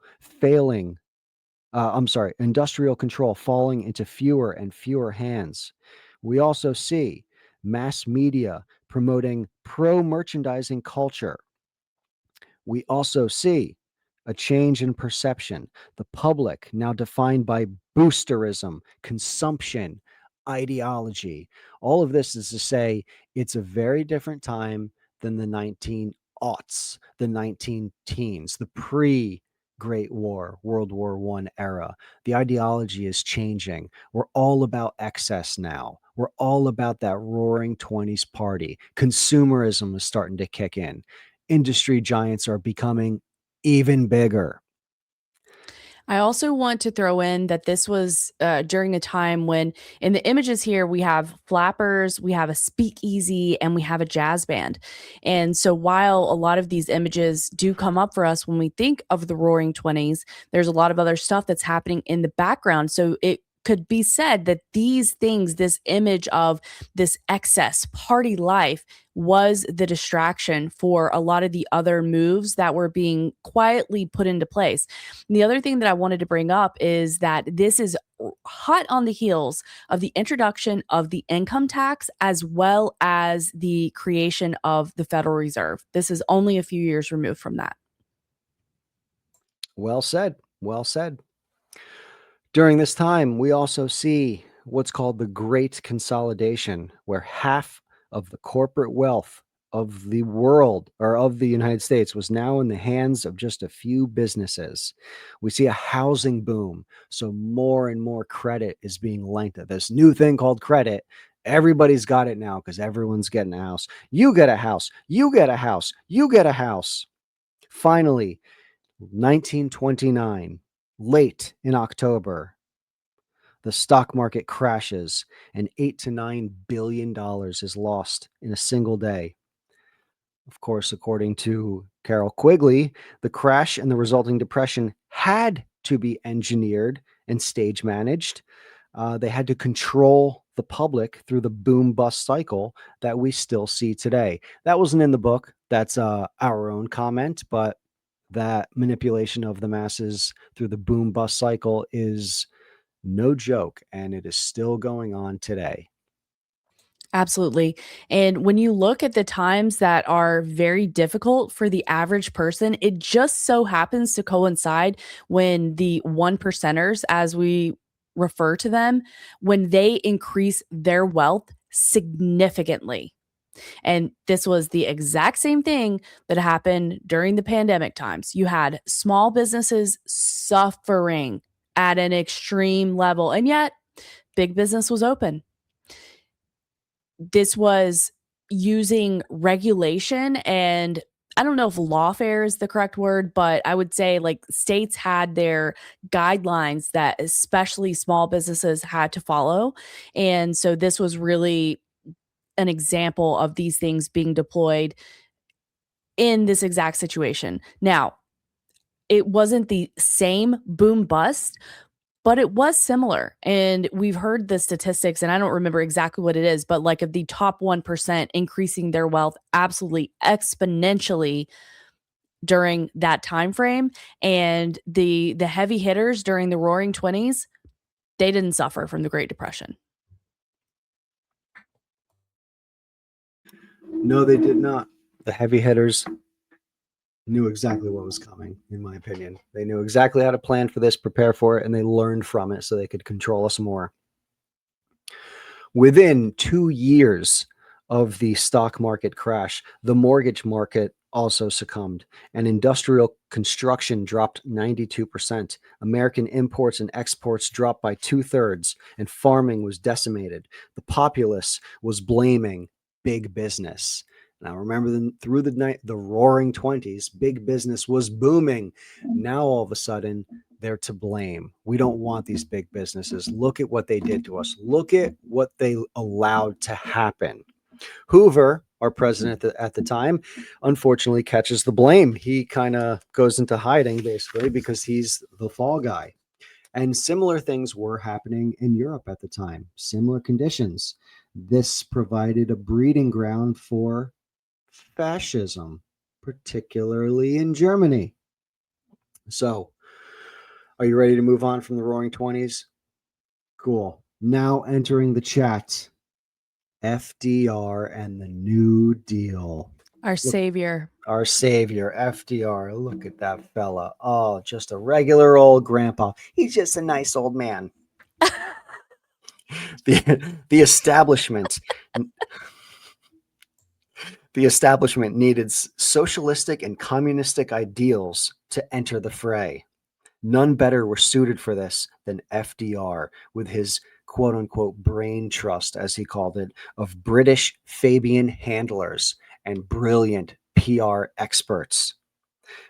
industrial control falling into fewer and fewer hands. We also see mass media promoting pro-merchandising culture. We also see a change in perception. The public now defined by boosterism, consumption, ideology. All of this is to say it's a very different time than the 1900s, the 19 teens, the pre-Great War, World War I era. The ideology is changing. We're all about excess now. We're all about that Roaring 20s party. Consumerism is starting to kick in. Industry giants are becoming even bigger. I also want to throw in that this was during a time when, in the images here, we have flappers, we have a speakeasy, and we have a jazz band. And so while a lot of these images do come up for us when we think of the Roaring 20s, there's a lot of other stuff that's happening in the background. So it could be said that these things, this image of this excess party life, was the distraction for a lot of the other moves that were being quietly put into place. And the other thing that I wanted to bring up is that this is hot on the heels of the introduction of the income tax as well as the creation of the Federal Reserve. This is only a few years removed from that. Well said. Well said. During this time, we also see what's called the Great Consolidation, where half of the corporate wealth of the world, or of the United States, was now in the hands of just a few businesses. We see a housing boom. So more and more credit is being lent. This new thing called credit. Everybody's got it now because everyone's getting a house. You get a house. You get a house. You get a house. Finally, 1929, late in October, the stock market crashes and $8 to $9 billion is lost in a single day. Of course, according to Carol Quigley, the crash and the resulting depression had to be engineered and stage managed. They had to control the public through the boom bust cycle that we still see today. That wasn't in the book. That's our own comment, but that manipulation of the masses through the boom bust cycle is no joke, and it is still going on today. Absolutely. And when you look at the times that are very difficult for the average person, it just so happens to coincide when the one percenters, as we refer to them, when they increase their wealth significantly. And this was the exact same thing that happened during the pandemic times. You had small businesses suffering at an extreme level, and yet big business was open. This was using regulation, and I don't know if lawfare is the correct word, but I would say like states had their guidelines that especially small businesses had to follow. And so this was really an example of these things being deployed in this exact situation. Now, it wasn't the same boom bust, but it was similar. And we've heard the statistics, and I don't remember exactly what it is, but like of the top 1% increasing their wealth absolutely exponentially during that time frame. And the heavy hitters during the Roaring 20s, they didn't suffer from the Great Depression. No, they did not. The heavy hitters knew exactly what was coming, in my opinion. They knew exactly how to plan for this, prepare for it, and they learned from it so they could control us more. Within 2 years of the stock market crash, the mortgage market also succumbed, and industrial construction dropped 92%. American imports and exports dropped by 2/3, and farming was decimated. The populace was blaming big business. Now, remember, through the Roaring 20s, big business was booming. Now, all of a sudden, they're to blame. We don't want these big businesses. Look at what they did to us. Look at what they allowed to happen. Hoover, our president at the time, unfortunately catches the blame. He kind of goes into hiding, basically, because he's the fall guy. And similar things were happening in Europe at the time, similar conditions. This provided a breeding ground for fascism, particularly in Germany. So, are you ready to move on from the Roaring 20s? Cool. Now entering the chat, FDR and the New Deal. Our savior. Our savior, FDR. Look at that fella. Oh, just a regular old grandpa. He's just a nice old man. The establishment needed socialistic and communistic ideals to enter the fray. None better were suited for this than FDR, with his quote unquote brain trust, as he called it, of British Fabian handlers and brilliant PR experts.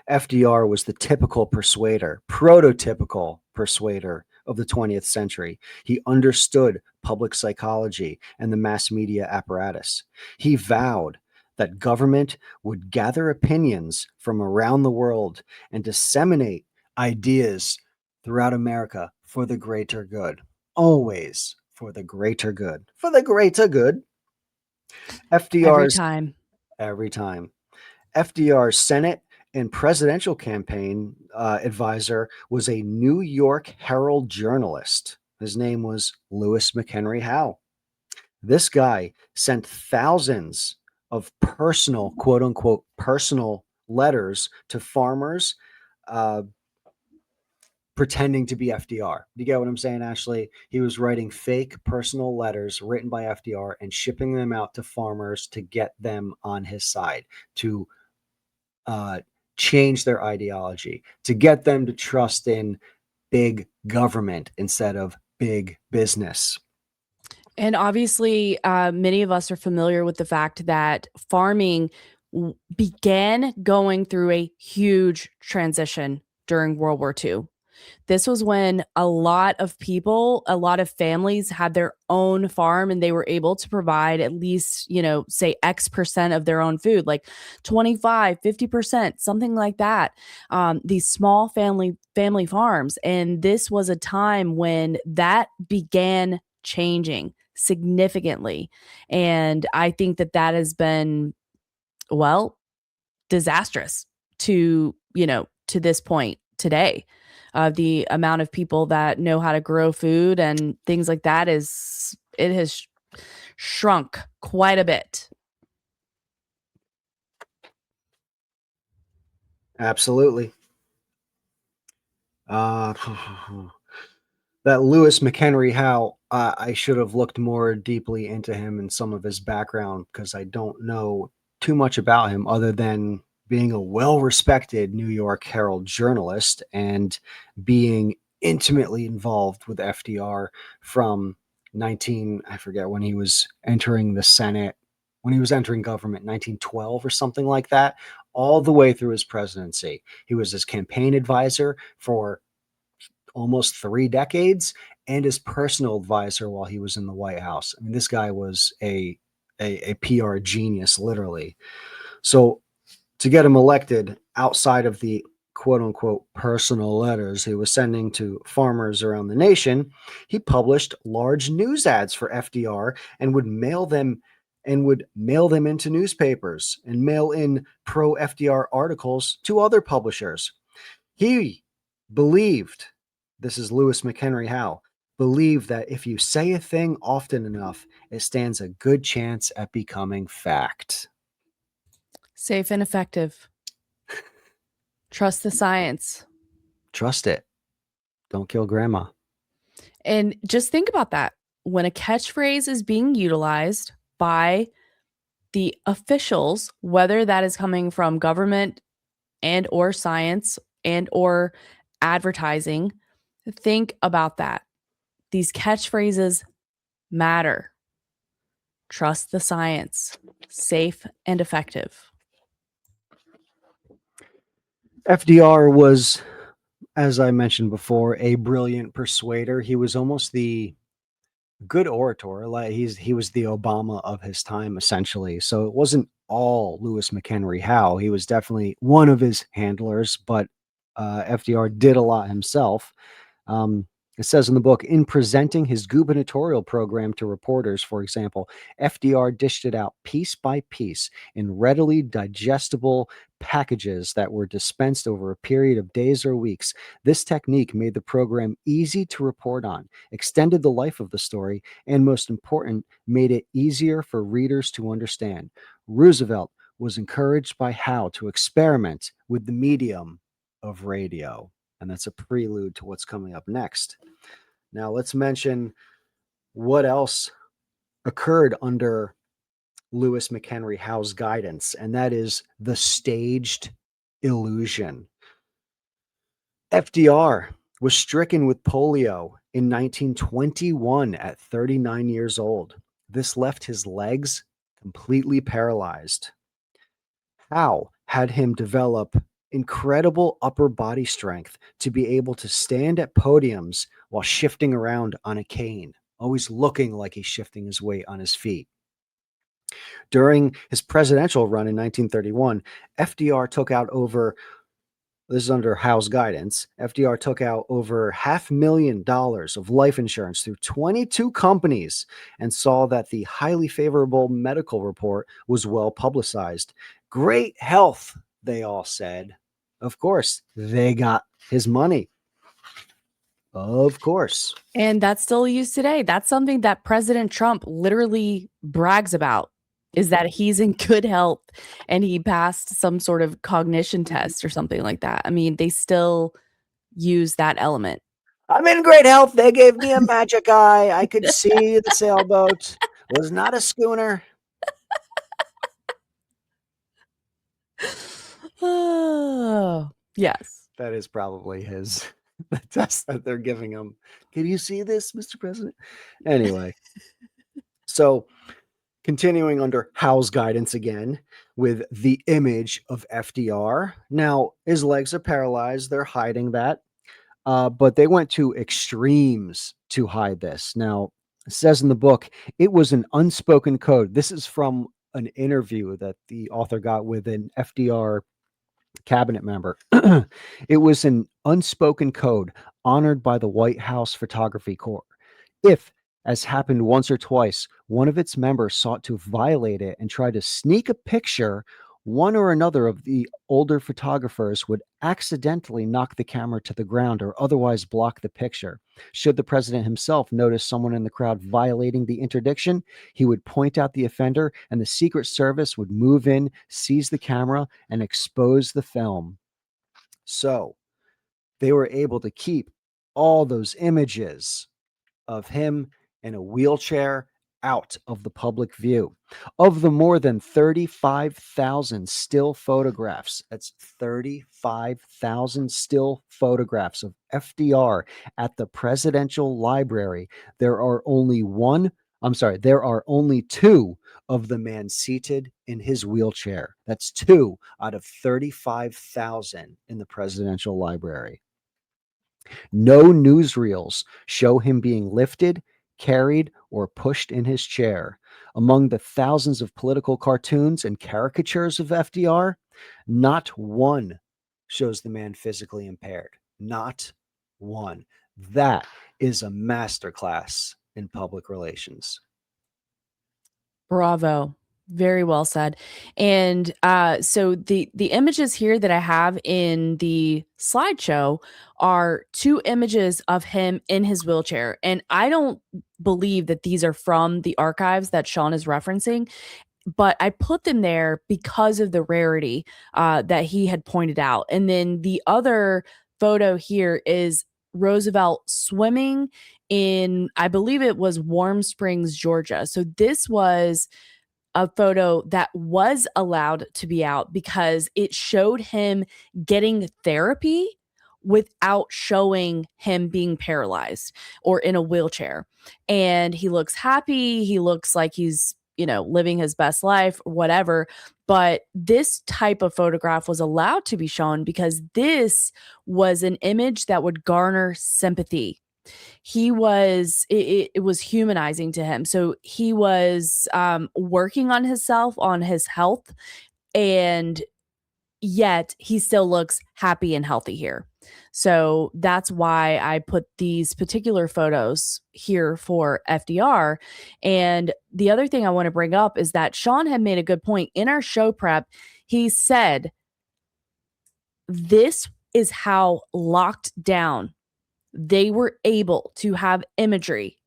FDR was the typical persuader, prototypical persuader of the 20th century. He understood public psychology and the mass media apparatus. He vowed that government would gather opinions from around the world and disseminate ideas throughout America for the greater good. Always for the greater good. For the greater good. FDR's every time. FDR's Senate and presidential campaign advisor was a New York Herald journalist. His name was Lewis McHenry Howe. This guy sent thousands of personal, quote unquote, personal letters to farmers pretending to be FDR. Do you get what I'm saying, Ashley? He was writing fake personal letters written by FDR and shipping them out to farmers to get them on his side, to change their ideology, to get them to trust in big government instead of big business. And obviously, many of us are familiar with the fact that farming began going through a huge transition during World War II. This was when a lot of people, a lot of families had their own farm and they were able to provide at least, say X% of their own food, like 25, 50%, something like that. These small family farms. And this was a time when that began changing significantly. And I think that has been, well, disastrous to this point today. The amount of people that know how to grow food and things like that has shrunk quite a bit. Absolutely. That Lewis McHenry Howe, I should have looked more deeply into him and some of his background, because I don't know too much about him other than being a well-respected New York Herald journalist and being intimately involved with FDR from I forget when he was entering the Senate, when he was entering government, 1912 or something like that, all the way through his presidency. He was his campaign advisor for almost 3 decades and his personal advisor while he was in the White House. I mean, this guy was a a PR genius, literally. So to get him elected, outside of the quote unquote personal letters he was sending to farmers around the nation, he published large news ads for FDR and would mail them into newspapers and mail in pro FDR articles to other publishers. He believed, this is Lewis McHenry Howe, believed that if you say a thing often enough, it stands a good chance at becoming fact. Safe and effective. Trust the science. Trust it. Don't kill grandma. And just think about that. When a catchphrase is being utilized by the officials, whether that is coming from government and or science and or advertising, think about that. These catchphrases matter. Trust the science. Safe and effective. FDR was, as I mentioned before, a brilliant persuader. He was almost the good orator. Like he was the Obama of his time, essentially. So it wasn't all Lewis McHenry Howe. He was definitely one of his handlers, but FDR did a lot himself. It says in the book, in presenting his gubernatorial program to reporters, for example, FDR dished it out piece by piece in readily digestible packages that were dispensed over a period of days or weeks. This technique made the program easy to report on, extended the life of the story, and most important, made it easier for readers to understand. Roosevelt was encouraged by Howe to experiment with the medium of radio. And that's a prelude to what's coming up next. Now, let's mention what else occurred under Lewis McHenry Howe's guidance, and that is the staged illusion. FDR was stricken with polio in 1921 at 39 years old. This left his legs completely paralyzed. Howe had him develop incredible upper body strength to be able to stand at podiums while shifting around on a cane, always looking like he's shifting his weight on his feet. During his presidential run in 1931, FDR took out over, this is under Howe's guidance, FDR took out over $500,000 of life insurance through 22 companies and saw that the highly favorable medical report was well publicized. Great health, they all said. Of course, they got his money. Of course. And that's still used today. That's something that President Trump literally brags about, is that he's in good health and he passed some sort of cognition test or something like that. I mean, they still use that element. I'm in great health. They gave me a magic eye. I could see the sailboat. It was not a schooner. Oh, yes. That is probably the test that they're giving him. Can you see this, Mr. President? Anyway, so continuing under Howe's guidance again with the image of FDR. Now, his legs are paralyzed. They're hiding that. But they went to extremes to hide this. Now, it says in the book, it was an unspoken code. This is from an interview that the author got with an FDR cabinet member. It was an unspoken code honored by the White House Photography Corps. If, as happened once or twice, one of its members sought to violate it and try to sneak a picture, one or another of the older photographers would accidentally knock the camera to the ground or otherwise block the picture. Should the president himself notice someone in the crowd violating the interdiction, he would point out the offender and the Secret Service would move in, seize the camera, and expose the film. So they were able to keep all those images of him in a wheelchair out of the public view. Of the more than 35,000 still photographs, that's 35,000 still photographs of FDR at the Presidential Library, there are only two of the man seated in his wheelchair. That's 2 out of 35,000 in the Presidential Library. No newsreels show him being lifted, carried, or pushed in his chair. Among the thousands of political cartoons and caricatures of FDR, not one shows the man physically impaired. Not one. That is a masterclass in public relations. Bravo. Very well said. And so the images here that I have in the slideshow are two images of him in his wheelchair. And I don't believe that these are from the archives that Sean is referencing, but I put them there because of the rarity that he had pointed out. And then the other photo here is Roosevelt swimming in, I believe it was Warm Springs, Georgia. So this was a photo that was allowed to be out because it showed him getting therapy without showing him being paralyzed or in a wheelchair. And he looks happy. He looks like he's, living his best life or whatever. But this type of photograph was allowed to be shown because this was an image that would garner sympathy. It was humanizing to him. So he was working on himself, on his health, and yet he still looks happy and healthy here. So that's why I put these particular photos here for FDR. And the other thing I want to bring up is that Sean had made a good point in our show prep. He said, this is how locked down they were able to have imagery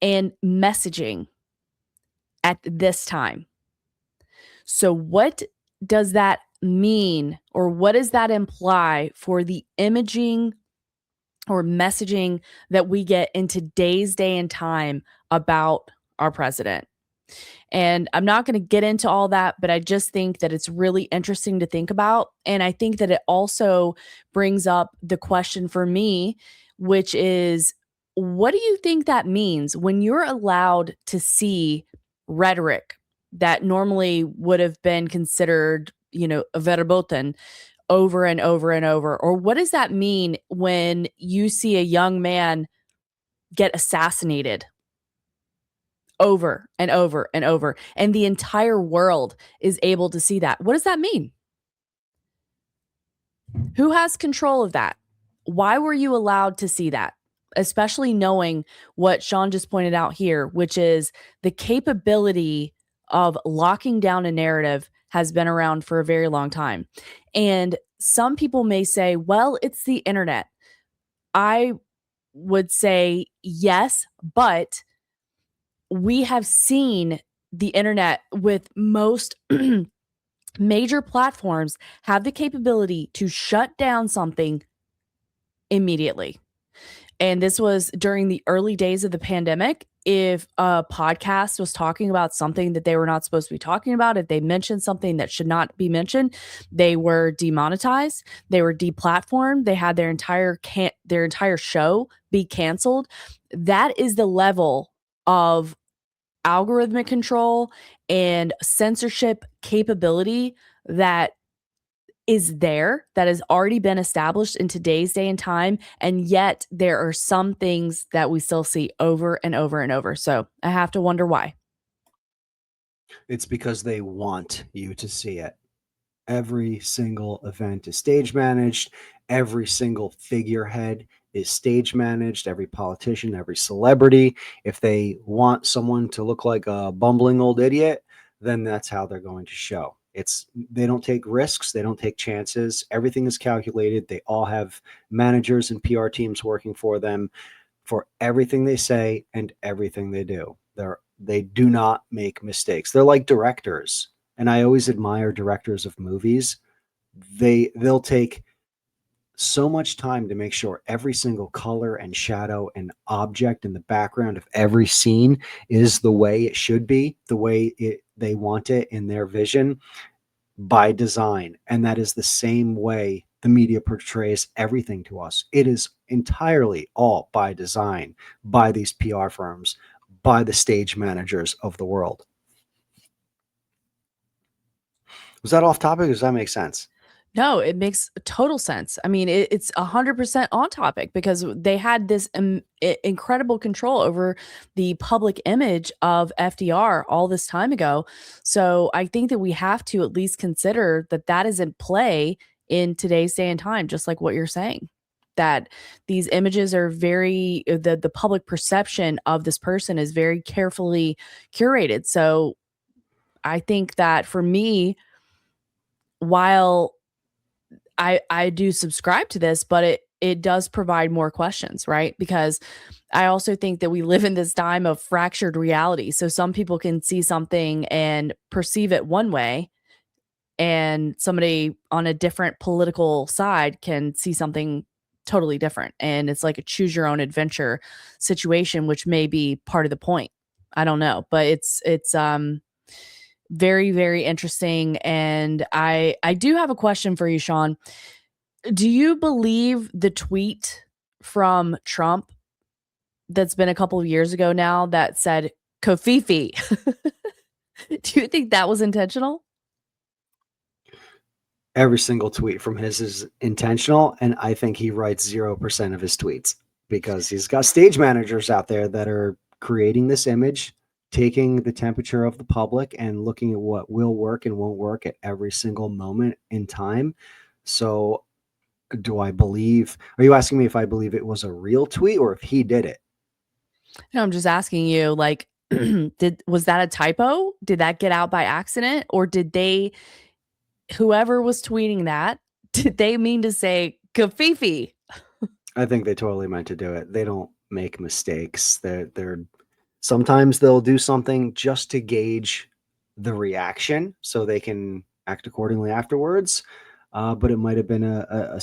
and messaging at this time. So what does that mean, or what does that imply for the imaging or messaging that we get in today's day and time about our president? And I'm not going to get into all that, but I just think that it's really interesting to think about. And I think that it also brings up the question for me, which is, what do you think that means when you're allowed to see rhetoric that normally would have been considered, verboten over and over and over? Or what does that mean when you see a young man get assassinated over and over and over, and the entire world is able to see that? What does that mean? Who has control of that? Why were you allowed to see that? Especially knowing what Sean just pointed out here, which is the capability of locking down a narrative has been around for a very long time. And some people may say, well, it's the internet. I would say yes, but we have seen the internet with most major platforms have the capability to shut down something immediately. And this was during the early days of the pandemic. If a podcast was talking about something that they were not supposed to be talking about, if they mentioned something that should not be mentioned, they were demonetized, they were deplatformed, they had their entire show be canceled. That is the level of algorithmic control and censorship capability that is there, that has already been established in today's day and time. And yet there are some things that we still see over and over and over. So I have to wonder why. It's because they want you to see it. Every single event is stage managed. Every single figurehead is stage managed. Every politician, every celebrity. If they want someone to look like a bumbling old idiot, then that's how they're going to show. They don't take risks. They don't take chances. Everything is calculated. They all have managers and PR teams working for them for everything they say and everything they do. They do not make mistakes. They're like directors. And I always admire directors of movies. They'll take so much time to make sure every single color and shadow and object in the background of every scene is the way it should be, the way they want it in their vision by design. And that is the same way the media portrays everything to us. It is entirely all by design, by these PR firms, by the stage managers of the world. Was that off topic, or does that make sense? No, it makes total sense. I mean, it's 100% on topic because they had this incredible control over the public image of FDR all this time ago. So I think that we have to at least consider that that is in play in today's day and time, just like what you're saying. That these images are very the public perception of this person is very carefully curated. So I think that for me, while I do subscribe to this, but it does provide more questions, right? Because I also think that we live in this time of fractured reality. So some people can see something and perceive it one way, and somebody on a different political side can see something totally different. And it's like a choose your own adventure situation, which may be part of the point. I don't know, but it's very, very interesting. And I do have a question for you, Sean. Do you believe the tweet from Trump that's been a couple of years ago now that said Kofifi? Do you think that was intentional? Every single tweet from his is intentional, and I think he writes 0% of his tweets because he's got stage managers out there that are creating this image, taking the temperature of the public and looking at what will work and won't work at every single moment in time. So do I believe, are you asking me if I believe it was a real tweet or if he did it? No, I'm just asking you, like, was that a typo? Did that get out by accident? Or did they, whoever was tweeting that, did they mean to say Kafifi? I think they totally meant to do it. They don't make mistakes. They're sometimes they'll do something just to gauge the reaction so they can act accordingly afterwards. But it might have been a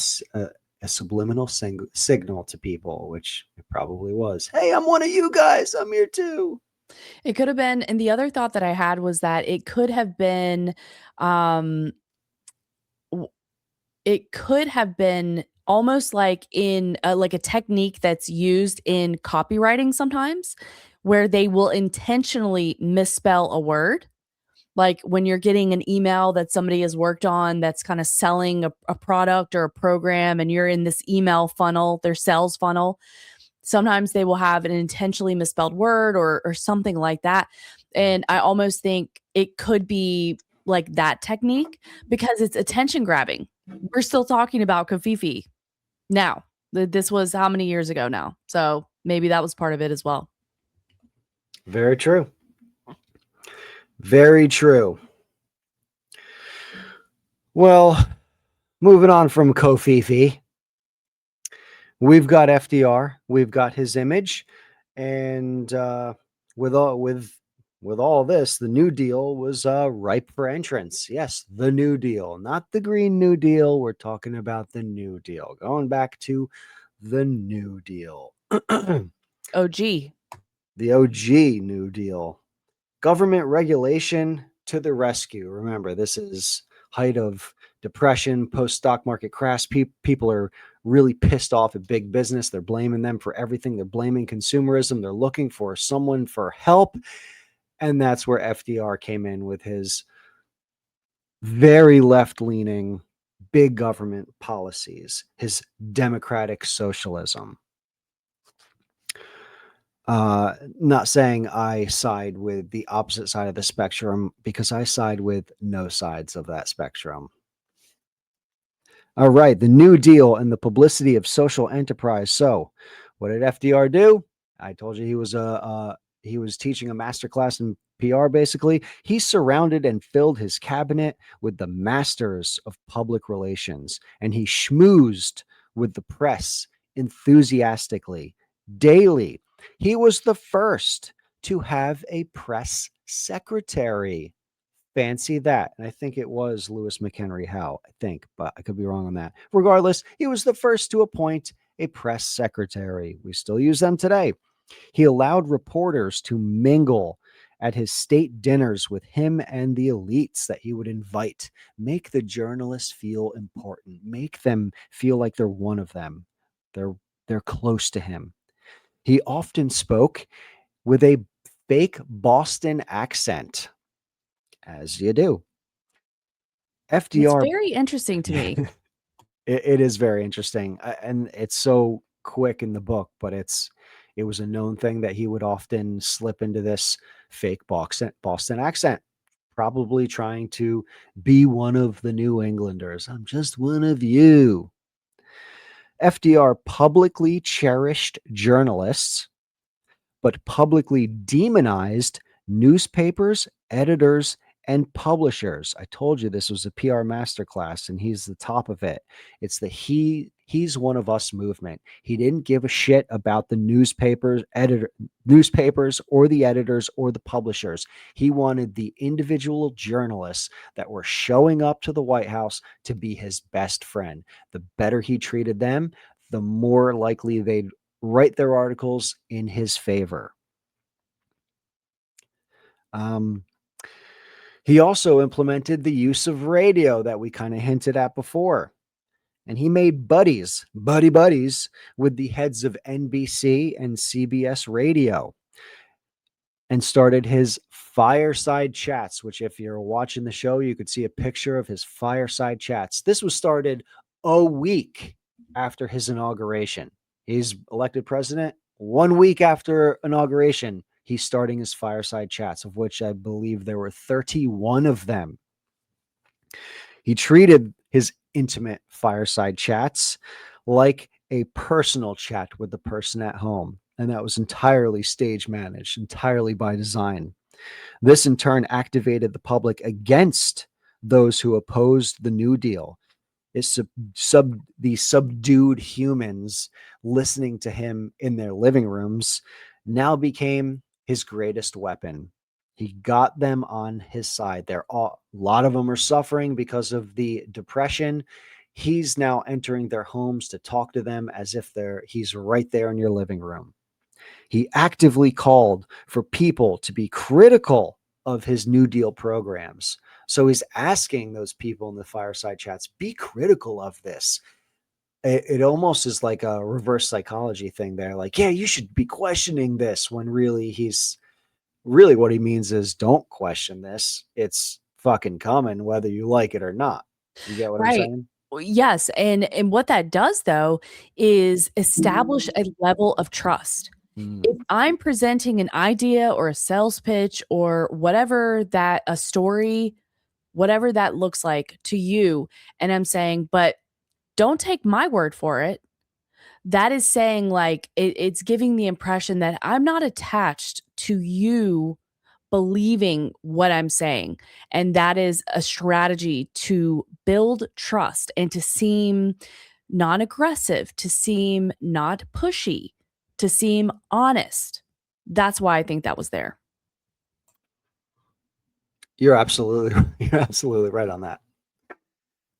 subliminal signal to people, which it probably was. Hey, I'm one of you guys. I'm here too. It could have been, and the other thought that I had was that it could have been, um, it could have been almost like in like a technique that's used in copywriting sometimes, where they will intentionally misspell a word. Like when you're getting an email that somebody has worked on that's kind of selling a product or a program, and you're in this email funnel, their sales funnel. Sometimes they will have an intentionally misspelled word or something like that. And I almost think it could be like that technique because it's attention grabbing. We're still talking about Kofifi now. This was how many years ago now? So maybe that was part of it as well. Very true. Very true. Well, moving on from Kofifi, we've got FDR, we've got his image, and with all this, the New Deal was ripe for entrance. Yes, the New Deal, not the Green New Deal. We're talking about the New Deal, going back to the New Deal. OG. The OG New Deal. Government regulation to the rescue. Remember, this is height of depression, post stock market crash. People are really pissed off at big business. They're blaming them for everything. They're blaming consumerism. They're looking for someone for help. And that's where FDR came in with his very left-leaning big government policies, his democratic socialism. Not saying I side with the opposite side of the spectrum, because I side with no sides of that spectrum. All right, the New Deal and the publicity of social enterprise. So, what did FDR do? I told you he was teaching a masterclass in PR. Basically, he surrounded and filled his cabinet with the masters of public relations, and he schmoozed with the press enthusiastically, daily. He was the first to have a press secretary. Fancy that. And I think it was Lewis McHenry Howe, I think, but I could be wrong on that. Regardless, he was the first to appoint a press secretary. We still use them today. He allowed reporters to mingle at his state dinners with him and the elites that he would invite. Make the journalists feel important. Make them feel like they're one of them. They're close to him. He often spoke with a fake Boston accent, as you do. It's FDR, very interesting to me. it is very interesting, and it's so quick in the book, but it was a known thing that he would often slip into this fake Boston accent, probably trying to be one of the New Englanders. I'm just one of you. FDR publicly cherished journalists, but publicly demonized newspapers, editors, and publishers. I told you this was a PR masterclass, and he's the top of it. It's the he's one of us movement. He didn't give a shit about the newspapers or the editors or the publishers. He wanted the individual journalists that were showing up to the White House to be his best friend. The better he treated them, the more likely they'd write their articles in his favor. He also implemented the use of radio that we kind of hinted at before. And he made buddies with the heads of NBC and CBS radio, and started his fireside chats, which if you're watching the show, you could see a picture of his fireside chats. This was started a week after his inauguration. He's elected president. 1 week after inauguration, he's starting his fireside chats, of which I believe there were 31 of them. He treated his intimate fireside chats like a personal chat with the person at home, and that was entirely stage managed, entirely by design. This in turn activated the public against those who opposed the New Deal. It's the subdued humans listening to him in their living rooms now became his greatest weapon. He got them on his side. A lot of them are suffering because of the depression. He's now entering their homes to talk to them as if he's right there in your living room. He actively called for people to be critical of his New Deal programs. So he's asking those people in the fireside chats, be critical of this. It almost is like a reverse psychology thing there. Like, yeah, you should be questioning this, when really what he means is don't question this. It's fucking coming whether you like it or not. You get what I'm Right. saying? Yes, and what that does though is establish a level of trust. If I'm presenting an idea or a sales pitch or whatever that a story, whatever that looks like to you, and I'm saying, but don't take my word for it. That is saying like it's giving the impression that I'm not attached to you believing what I'm saying. And that is a strategy to build trust and to seem non aggressive, to seem not pushy, to seem honest. That's why I think that was there. You're absolutely right on that.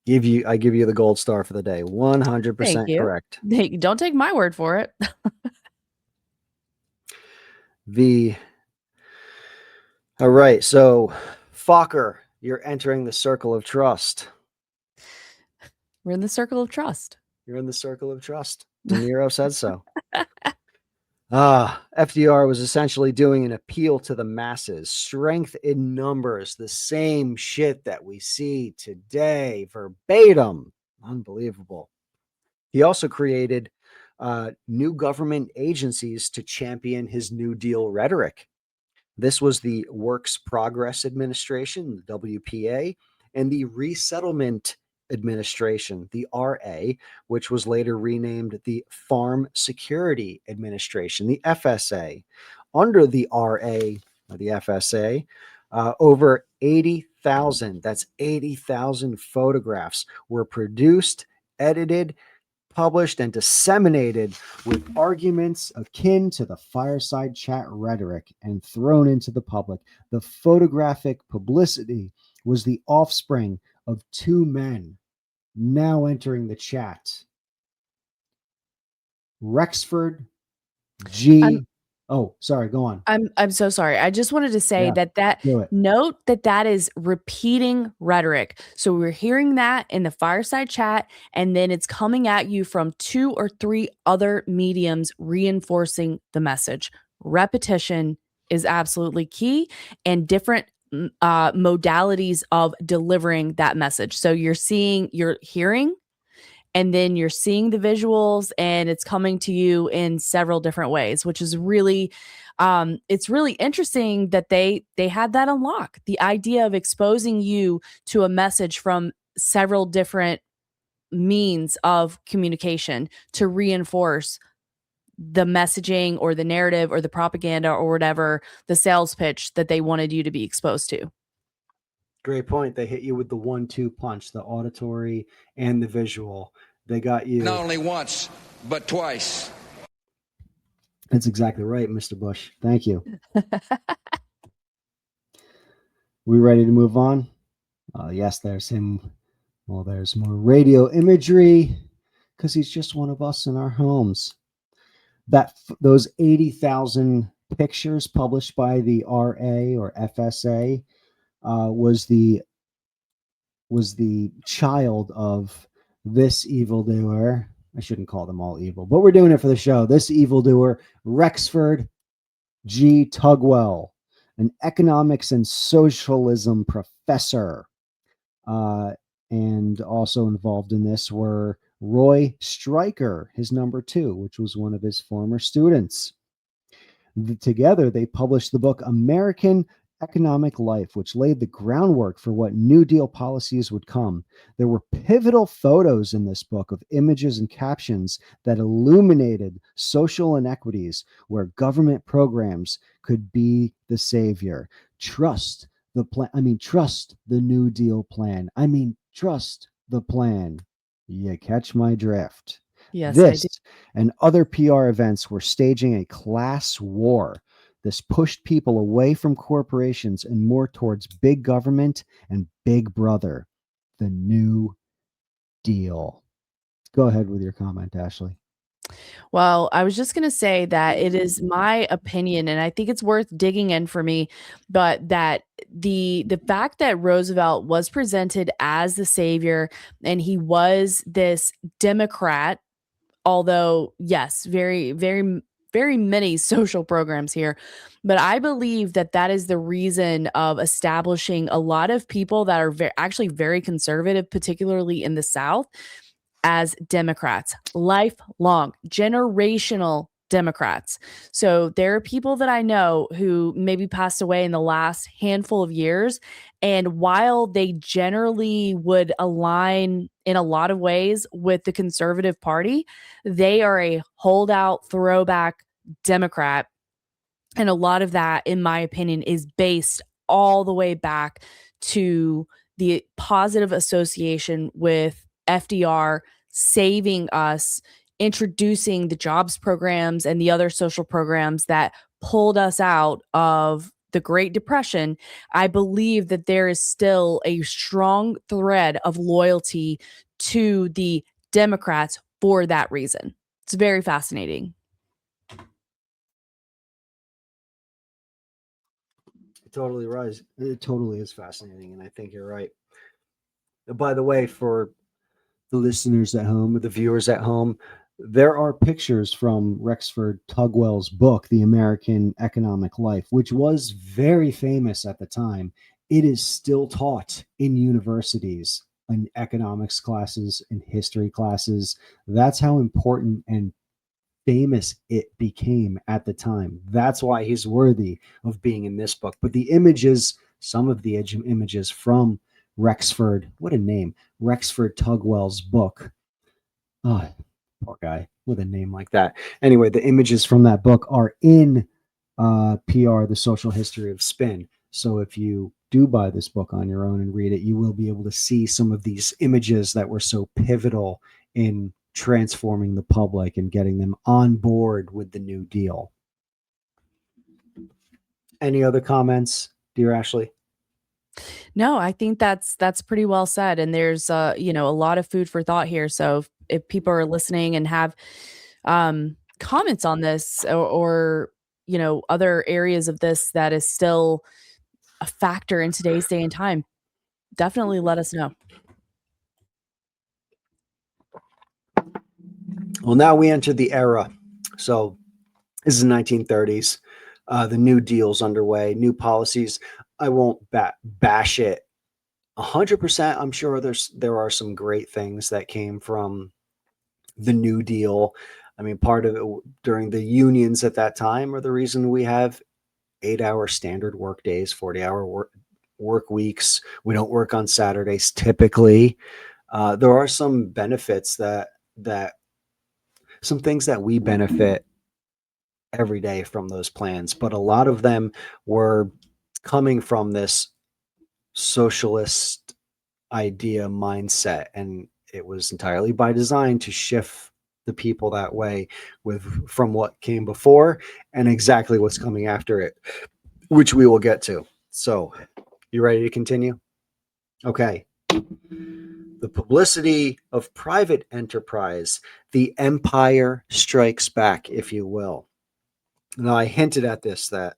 I give you the gold star for the day. 100% Thank you. correct. Hey, don't take my word for it. All right. So, Fokker, you're entering the circle of trust. We're in the circle of trust. You're in the circle of trust. De Niro said so. FDR was essentially doing an appeal to the masses. Strength in numbers, the same shit that we see today, verbatim. Unbelievable. He also created new government agencies to champion his New Deal rhetoric. This was the Works Progress Administration, the WPA, and the Resettlement Administration, the RA, which was later renamed the Farm Security Administration, the FSA. Under the RA, or the FSA, over 80,000, that's 80,000 photographs were produced, edited, published, and disseminated with arguments akin to the fireside chat rhetoric and thrown into the public. The photographic publicity was the offspring of two men now entering the chat. Rexford G. Oh, sorry, go on. I'm so sorry. I just wanted to say do it. note that is repeating rhetoric. So we're hearing that in the fireside chat, and then it's coming at you from 2 or 3 other mediums reinforcing the message. Repetition is absolutely key, and different modalities of delivering that message. So you're hearing, and then you're seeing the visuals, and it's coming to you in several different ways, which is really it's really interesting that they had that unlock, the idea of exposing you to a message from several different means of communication to reinforce the messaging or the narrative or the propaganda or whatever the sales pitch that they wanted you to be exposed to. Great point. They hit you with the 1-2 punch, the auditory and the visual. They got you. Not only once, but twice. That's exactly right, Mr. Bush. Thank you. We ready to move on? Yes, there's him. Well, there's more radio imagery because he's just one of us in our homes. Those 80,000 pictures published by the RA or FSA was the child of this evildoer. I shouldn't call them all evil, but we're doing it for the show. This evildoer, Rexford G. Tugwell, an economics and socialism professor. And also involved in this were Roy Stryker, his number 2, which was one of his former students. Together, they published the book American Economic Life, which laid the groundwork for what New Deal policies would come. There were pivotal photos in this book of images and captions that illuminated social inequities where government programs could be the savior. Trust the plan. Trust the New Deal plan. Trust the plan. You catch my drift. Yes, This and other PR events were staging a class war. This pushed people away from corporations and more towards big government and big brother, the New Deal. Go ahead with your comment, Ashley. Well, I was just going to say that it is my opinion, and I think it's worth digging in for me, but that the fact that Roosevelt was presented as the savior and he was this Democrat, although yes, very, very, very many social programs here, but I believe that that is the reason of establishing a lot of people that are actually very conservative, particularly in the South, as Democrats, lifelong, generational Democrats. So there are people that I know who maybe passed away in the last handful of years. And while they generally would align in a lot of ways with the conservative party, they are a holdout, throwback Democrat. And a lot of that, in my opinion, is based all the way back to the positive association with FDR saving us, introducing the jobs programs and the other social programs that pulled us out of the Great Depression. I believe that there is still a strong thread of loyalty to the Democrats for that reason. It's very fascinating. Totally right. It totally is fascinating, and I think you're right. By the way, for the listeners at home, or the viewers at home, there are pictures from Rexford Tugwell's book, The American Economic Life, which was very famous at the time. It is still taught in universities, in economics classes, in history classes. That's how important and famous it became at the time. That's why he's worthy of being in this book. But the images, some of the images from Rexford, what a name, Rexford Tugwell's book. Oh, poor guy with a name like that. Anyway, the images from that book are in PR, The Social History of Spin. So if you do buy this book on your own and read it, you will be able to see some of these images that were so pivotal in transforming the public and getting them on board with the New Deal. Any other comments, dear Ashley? No, I think that's pretty well said. And there's a lot of food for thought here. So if people are listening and have comments on this or other areas of this that is still a factor in today's day and time, definitely let us know. Well, now we enter the era. So this is the 1930s. The New Deal's underway, new policies. I won't bash it 100%. I'm sure there are some great things that came from the New Deal. I mean, part of it during the unions at that time are the reason we have 8-hour standard work days, 40-hour work weeks. We don't work on Saturdays typically. There are some benefits that some things that we benefit every day from those plans, but a lot of them were coming from this socialist idea mindset, and it was entirely by design to shift the people that way from what came before and exactly what's coming after it, which we will get to. So, you ready to continue? Okay. The publicity of private enterprise, the empire strikes back, if you will. Now, I hinted at this, that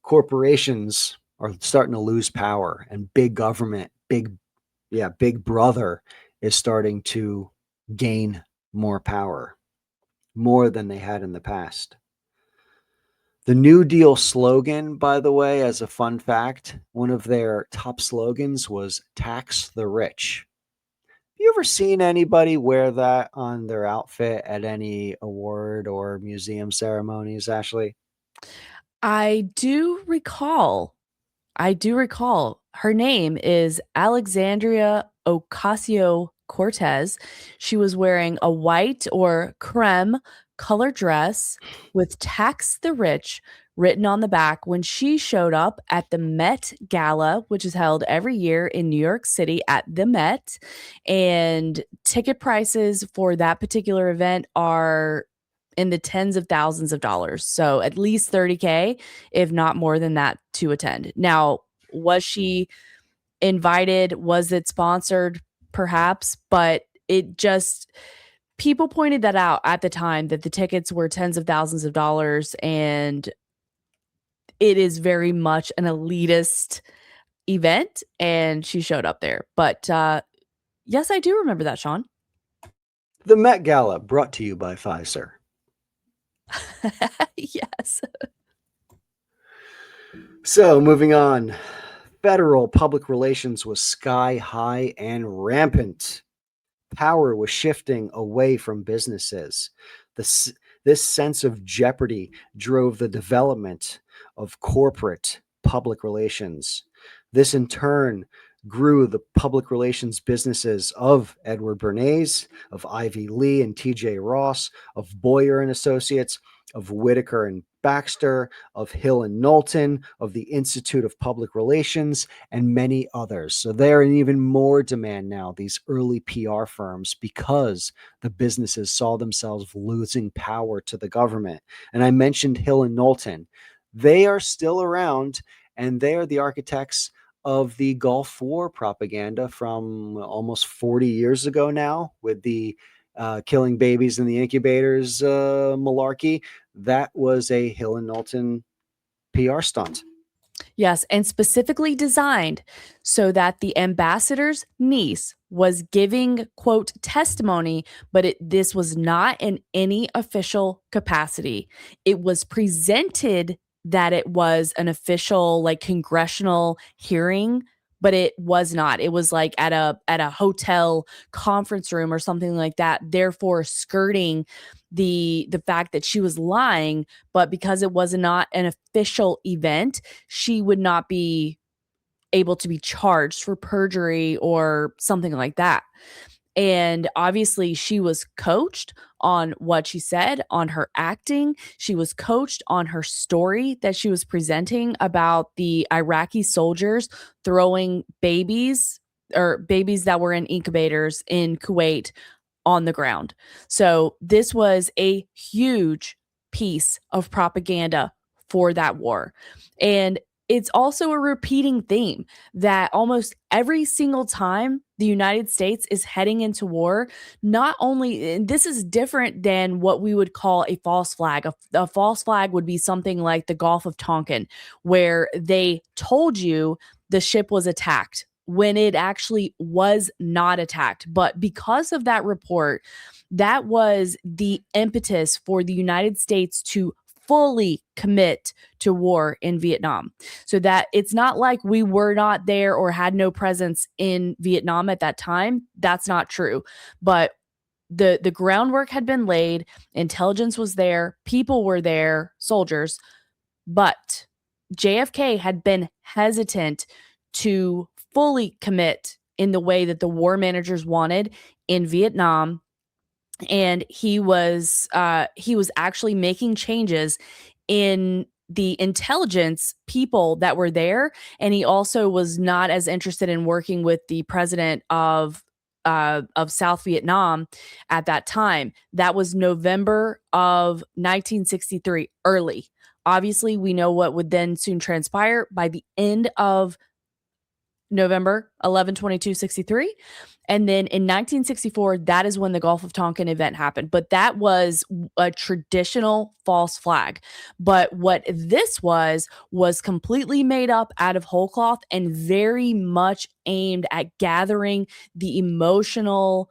corporations are starting to lose power, and big government, big brother is starting to gain more power, more than they had in the past. The New Deal slogan, by the way, as a fun fact, one of their top slogans was tax the rich. Have you ever seen anybody wear that on their outfit at any award or museum ceremonies, Ashley? I do recall. Her name is Alexandria Ocasio-Cortez. She was wearing a white or creme color dress with "Tax the Rich" written on the back when she showed up at the Met Gala, which is held every year in New York City at the Met. And ticket prices for that particular event are in the tens of thousands of dollars. So at least 30K, if not more than that, to attend. Now, was she invited? Was it sponsored? Perhaps, but it just, people pointed that out at the time, that the tickets were tens of thousands of dollars, and it is very much an elitist event, and she showed up there. But yes, I do remember that, Sean. The Met Gala, brought to you by Pfizer. Yes. So, moving on. Federal public relations was sky high and rampant. Power was shifting away from businesses. This sense of jeopardy drove the development of corporate public relations. This, in turn, grew the public relations businesses of Edward Bernays, of Ivy Lee and T.J. Ross, of Boyer and Associates, of Whitaker and Baxter, of Hill and Knowlton, of the Institute of Public Relations, and many others. So they're in even more demand now, these early PR firms, because the businesses saw themselves losing power to the government. And I mentioned Hill and Knowlton. They are still around, and they are the architects of the Gulf War propaganda from almost 40 years ago now, with the killing babies in the incubators malarkey. That was a Hill and Knowlton PR stunt. Yes, and specifically designed so that the ambassador's niece was giving, quote, testimony, but this was not in any official capacity. It was presented that it was an official, like, congressional hearing, but it was not. It was like at a hotel conference room or something like that, therefore skirting the fact that she was lying. But because it was not an official event, she would not be able to be charged for perjury or something like that. And obviously, she was coached on what she said, on her acting. She was coached on her story that she was presenting about the Iraqi soldiers throwing babies, or babies that were in incubators in Kuwait, on the ground. So this was a huge piece of propaganda for that war. And it's also a repeating theme that almost every single time the United States is heading into war, not only, and this is different than what we would call a false flag. A false flag would be something like the Gulf of Tonkin, where they told you the ship was attacked when it actually was not attacked. But because of that report, that was the impetus for the United States to fully commit to war in Vietnam. So that it's not like we were not there or had no presence in Vietnam at that time. That's not true. But the groundwork had been laid, intelligence was there, people were there, soldiers, but JFK had been hesitant to fully commit in the way that the war managers wanted in Vietnam, and he was actually making changes in the intelligence people that were there, and he also was not as interested in working with the president of South Vietnam at that time. That was November of 1963, early. Obviously, we know what would then soon transpire by the end of November 11/22/63. And then in 1964, that is when the Gulf of Tonkin event happened. But that was a traditional false flag. But what this was completely made up out of whole cloth and very much aimed at gathering the emotional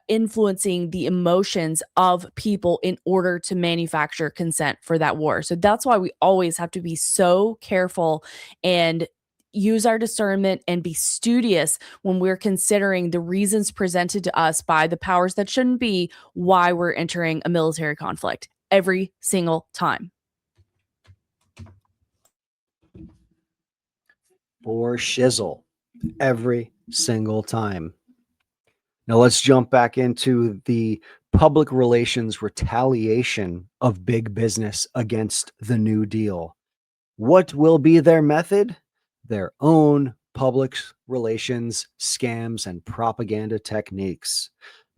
influencing the emotions of people in order to manufacture consent for that war. So that's why we always have to be so careful and use our discernment and be studious when we're considering the reasons presented to us by the powers that shouldn't be why we're entering a military conflict every single time. For shizzle, every single time. Now let's jump back into the public relations retaliation of big business against the New Deal. What will be their method? Their own public relations scams and propaganda techniques.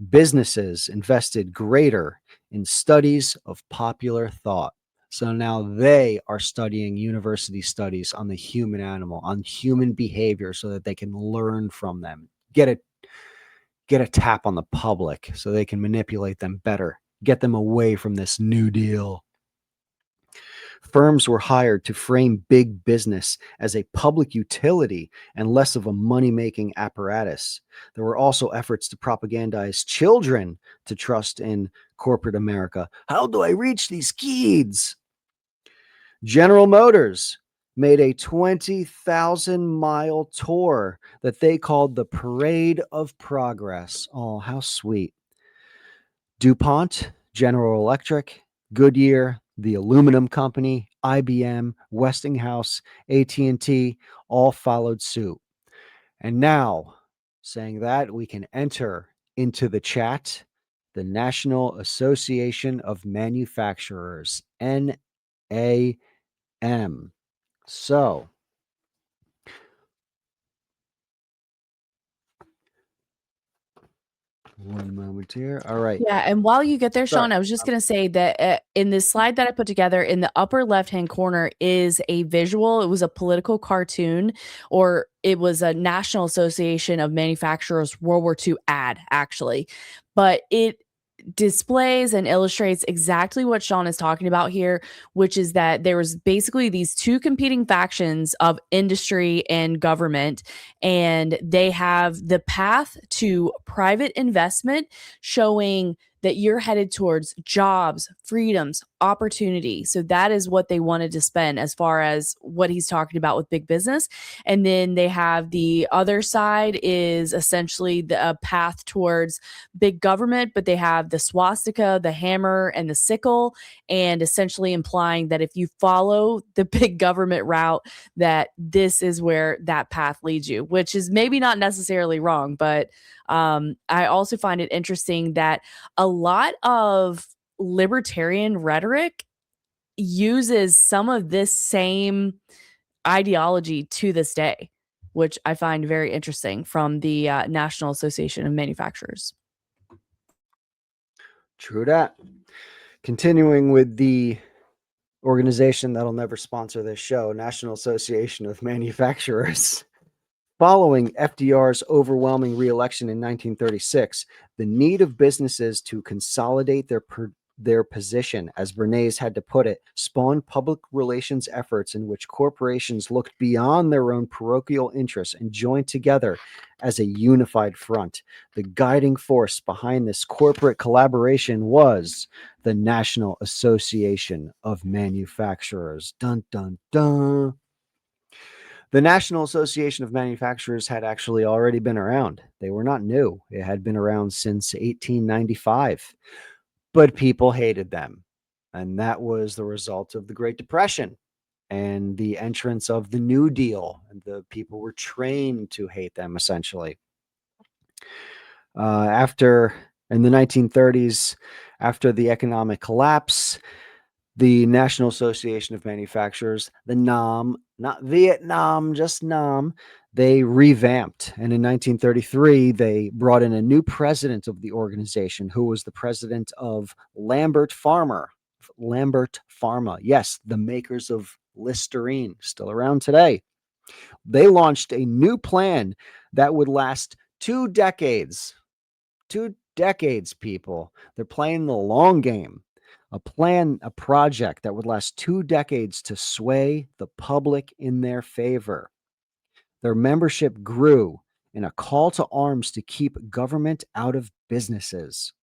Businesses invested greater in studies of popular thought. So now they are studying university studies on the human animal, on human behavior, so that they can learn from them, get a tap on the public so they can manipulate them better, get them away from this New Deal. Firms were hired to frame big business as a public utility and less of a money-making apparatus. There were also efforts to propagandize children to trust in corporate America. How do I reach these kids? General Motors made a 20,000-mile tour that they called the Parade of Progress. Oh, how sweet. DuPont, General Electric, Goodyear, the Aluminum Company, IBM, Westinghouse, AT&T all followed suit. And now, saying that, we can enter into the chat, the National Association of Manufacturers, NAM. So, one moment here. All right. Yeah, and while you get there, Sorry. Sean, I was just going to say that in this slide that I put together, in the upper left-hand corner is a visual. It was a political cartoon, or it was a National Association of Manufacturers World War II ad, actually. But it displays and illustrates exactly what Sean is talking about here, which is that there was basically these two competing factions of industry and government, and they have the path to private investment showing that you're headed towards jobs, freedoms, opportunity. So that is what they wanted to spend as far as what he's talking about with big business. And then they have the other side is essentially the path towards big government, but they have the swastika, the hammer, and the sickle, and essentially implying that if you follow the big government route, that this is where that path leads you, which is maybe not necessarily wrong, but I also find it interesting that a lot of libertarian rhetoric uses some of this same ideology to this day, which I find very interesting from the National Association of Manufacturers. True that. Continuing with the organization that'll never sponsor this show, National Association of Manufacturers. Following FDR's overwhelming re-election in 1936, the need of businesses to consolidate their their position, as Bernays had to put it, spawned public relations efforts in which corporations looked beyond their own parochial interests and joined together as a unified front. The guiding force behind this corporate collaboration was the National Association of Manufacturers. Dun, dun, dun. The National Association of Manufacturers had actually already been around. They were not new. It had been around since 1895, but people hated them. And that was the result of the Great Depression and the entrance of the New Deal. And the people were trained to hate them, essentially. After, in the 1930s, after the economic collapse, the National Association of Manufacturers, the NAM, not Vietnam, just NAM, they revamped. And in 1933, they brought in a new president of the organization, who was the president of Lambert Pharma. Yes, the makers of Listerine, still around today. They launched a new plan that would last 2 decades. 2 decades, people. They're playing the long game. A plan, a project that would last 2 decades to sway the public in their favor. Their membership grew in a call to arms to keep government out of businesses.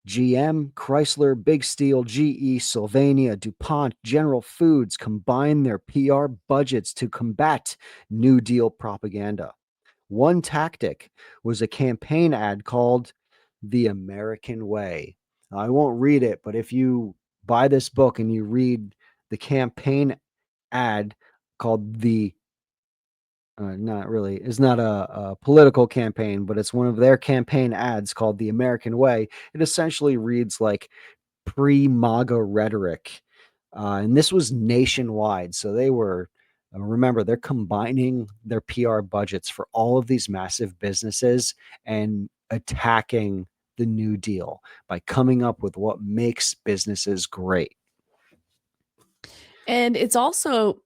GM, Chrysler, Big Steel, GE, Sylvania, DuPont, General Foods combined their PR budgets to combat New Deal propaganda. One tactic was a campaign ad called The American Way. Now, I won't read it, but if you buy this book and you read the campaign ad called not really, it's not a political campaign, but it's one of their campaign ads called The American Way. It essentially reads like pre-MAGA rhetoric. And this was nationwide. So they were, remember, they're combining their PR budgets for all of these massive businesses and attacking the New Deal by coming up with what makes businesses great. And it's also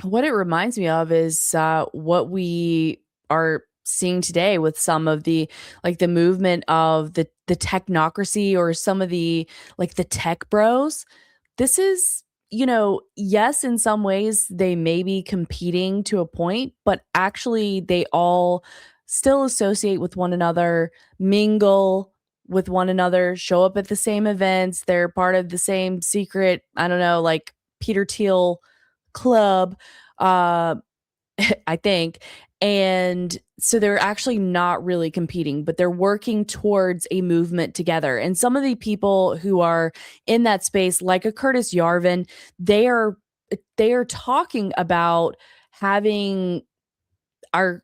what it reminds me of is what we are seeing today with some of the like the movement of the technocracy, or some of the like the tech bros. This is, yes, in some ways they may be competing to a point, but actually they all still associate with one another, mingle with one another, show up at the same events. They're part of the same secret, I don't know, like Peter Thiel club, uh, I think. And so they're actually not really competing, but they're working towards a movement together. And some of the people who are in that space, like a Curtis Yarvin, they are talking about having our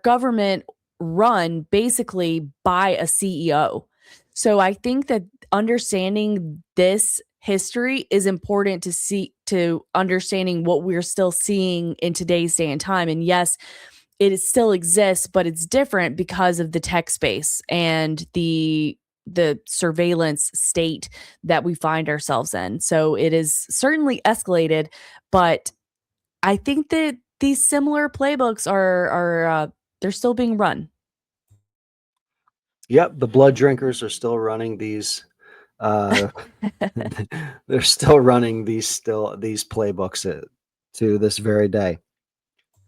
government run basically by a CEO. So I think that understanding this history is important to understanding what we're still seeing in today's day and time. And yes, still exists, but it's different because of the tech space and the surveillance state that we find ourselves in. So it is certainly escalated, but I think that these similar playbooks are they're still being run. Yep, the blood drinkers are still running these. They're still running these playbooks to this very day.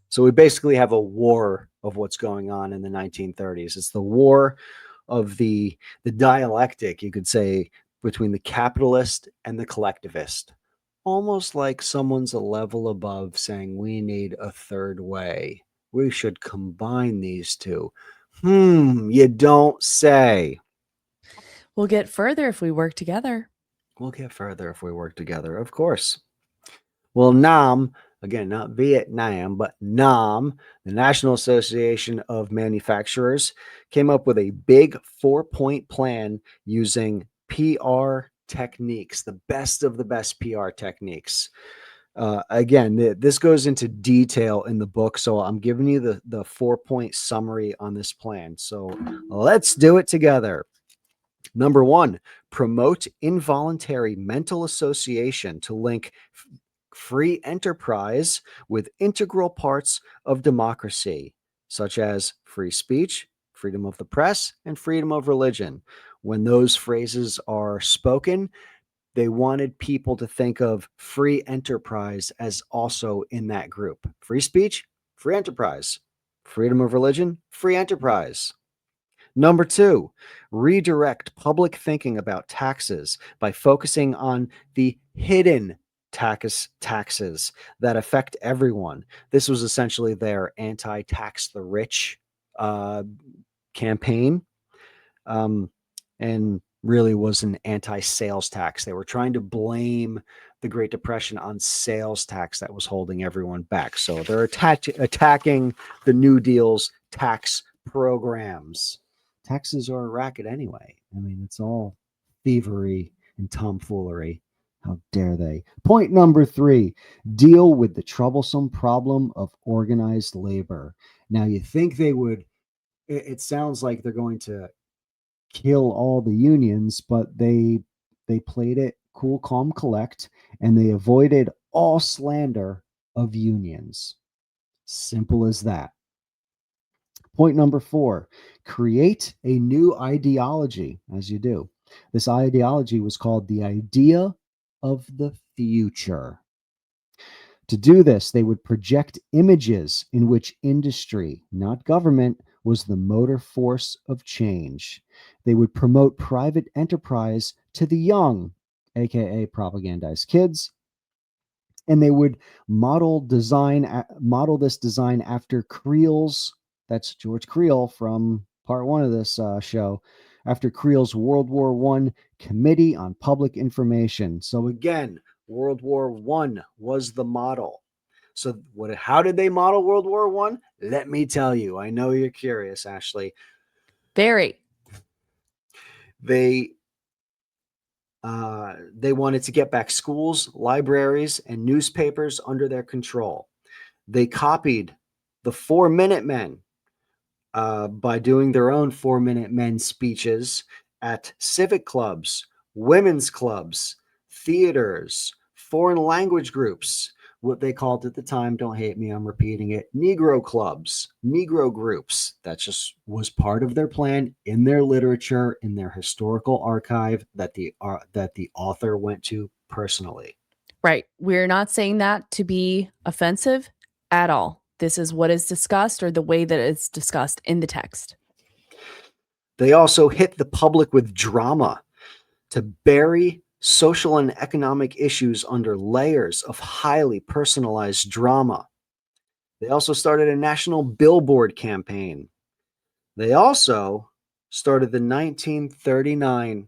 So we basically have a war of what's going on in the 1930s. It's the war of the dialectic, you could say, between the capitalist and the collectivist. Almost like someone's a level above saying we need a third way. We should combine these two. You don't say. We'll get further if we work together. We'll get further if we work together, of course. Well, NAM, again, not Vietnam, but NAM, the National Association of Manufacturers, came up with a big 4-point plan using PR techniques, the best of the best PR techniques. Again, this goes into detail in the book, so I'm giving you the 4-point summary on this plan. So let's do it together. Number 1, promote involuntary mental association to link free enterprise with integral parts of democracy, such as free speech, freedom of the press, and freedom of religion. When those phrases are spoken, they wanted people to think of free enterprise as also in that group. Free speech, free enterprise. Freedom of religion, free enterprise. Number two, redirect public thinking about taxes by focusing on the hidden taxes that affect everyone. This was essentially their anti-tax the rich campaign, and really was an anti-sales tax. They were trying to blame the Great Depression on sales tax that was holding everyone back. So they're attacking the New Deal's tax programs. Taxes are a racket anyway. I mean, it's all thievery and tomfoolery. How dare they? Point number three, deal with the troublesome problem of organized labor. Now, you think they would, it sounds like they're going to kill all the unions, but they played it cool, calm, collect, and they avoided all slander of unions. Simple as that. Point number four, create a new ideology as you do. This ideology was called the idea of the future. To do this, they would project images in which industry, not government, was the motor force of change. They would promote private enterprise to the young, aka propagandized kids, and they would model this design after Creel's, that's George Creel from part one of this show, after Creel's World War I Committee on Public Information. So again, World War I was the model. So how did they model World War I? Let me tell you. I know you're curious, Ashley. Very. They wanted to get back schools, libraries, and newspapers under their control. They copied the 4-Minute Men by doing their own 4-Minute Men speeches at civic clubs, women's clubs, theaters, foreign language groups, what they called at the time, don't hate me, I'm repeating it, Negro clubs, Negro groups. That just was part of their plan in their literature, in their historical archive that the author went to personally. Right. We're not saying that to be offensive at all. This is what is discussed, or the way that it's discussed in the text. They also hit the public with drama to bury social and economic issues under layers of highly personalized drama. They also started a national billboard campaign. They also started the 1939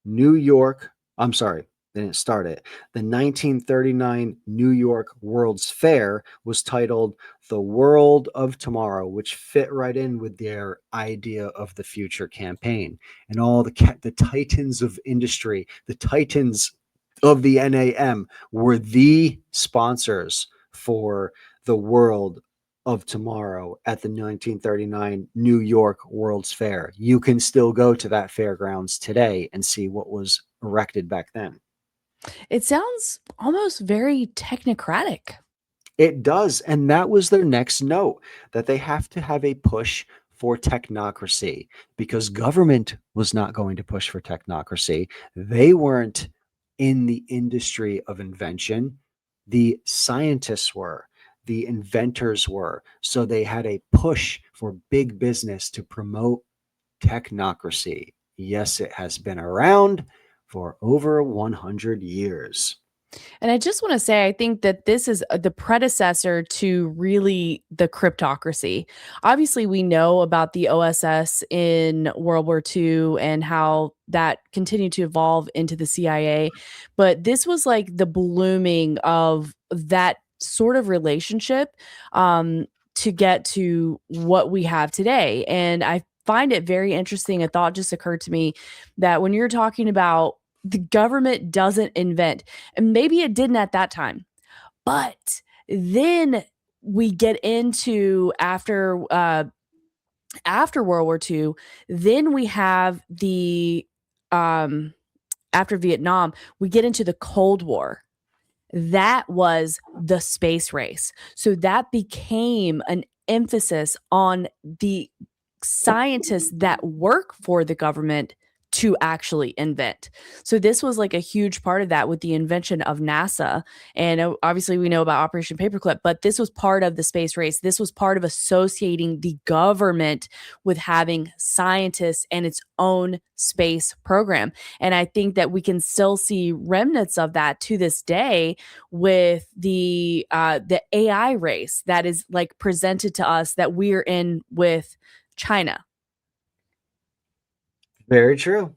New York, I'm sorry, they didn't start it. The 1939 New York World's Fair was titled The World of Tomorrow, which fit right in with their idea of the future campaign. And all the titans of industry, the titans of the NAM were the sponsors for the World of Tomorrow at the 1939 New York World's Fair. You can still go to that fairgrounds today and see what was erected back then. It sounds almost very technocratic. It does. And that was their next note, that they have to have a push for technocracy, because government was not going to push for technocracy. They weren't in the industry of invention. The scientists were, the inventors were. So they had a push for big business to promote technocracy. Yes, it has been around for over 100 years. And I just want to say, I think that this is the predecessor to really the cryptocracy. Obviously, we know about the OSS in World War II and how that continued to evolve into the CIA. But this was like the blooming of that sort of relationship to get to what we have today. And I find it very interesting. A thought just occurred to me that when you're talking about the government doesn't invent, and maybe it didn't at that time, but then we get into after World War II, then we have the after Vietnam, we get into the Cold War. That was the space race. So that became an emphasis on the scientists that work for the government to actually invent. So this was like a huge part of that with the invention of NASA. And obviously we know about Operation Paperclip, but this was part of the space race. This was part of associating the government with having scientists and its own space program. And I think that we can still see remnants of that to this day with the AI race that is like presented to us that we're in with China. Very true.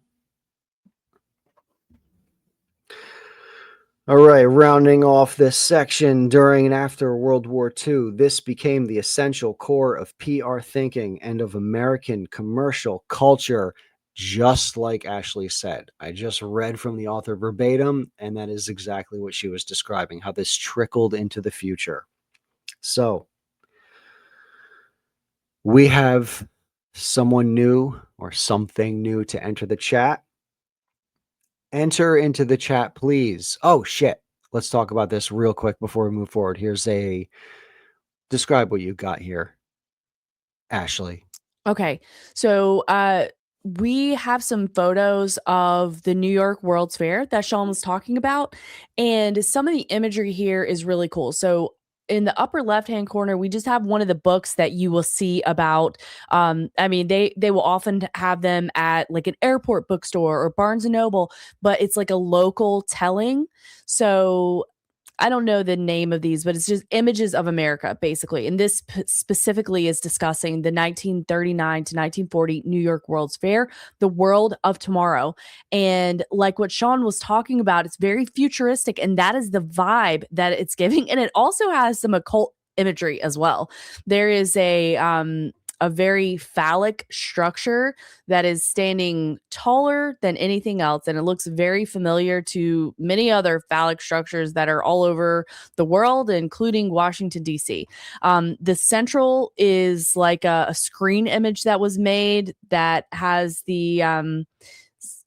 All right, rounding off this section, during and after World War II, this became the essential core of PR thinking and of American commercial culture, just like Ashley said. I just read from the author verbatim, and that is exactly what she was describing, how this trickled into the future. So, we have someone new or something new to enter the chat. Enter into the chat, please. Oh, shit. Let's talk about this real quick before we move forward. Describe what you got here, Ashley. Okay. So we have some photos of the New York World's Fair that Sean was talking about. And some of the imagery here is really cool. So in the upper left-hand corner, we just have one of the books that you will see about. I mean, they will often have them at like an airport bookstore or Barnes and Noble, but it's like a local telling. So I don't know the name of these, but it's just images of America, basically. And this specifically is discussing the 1939 to 1940 New York World's Fair, the world of tomorrow. And like what Sean was talking about, it's very futuristic, and that is the vibe that it's giving. And it also has some occult imagery as well. There is a very phallic structure that is standing taller than anything else. And it looks very familiar to many other phallic structures that are all over the world, including Washington, D.C. The central is like a screen image that was made that has the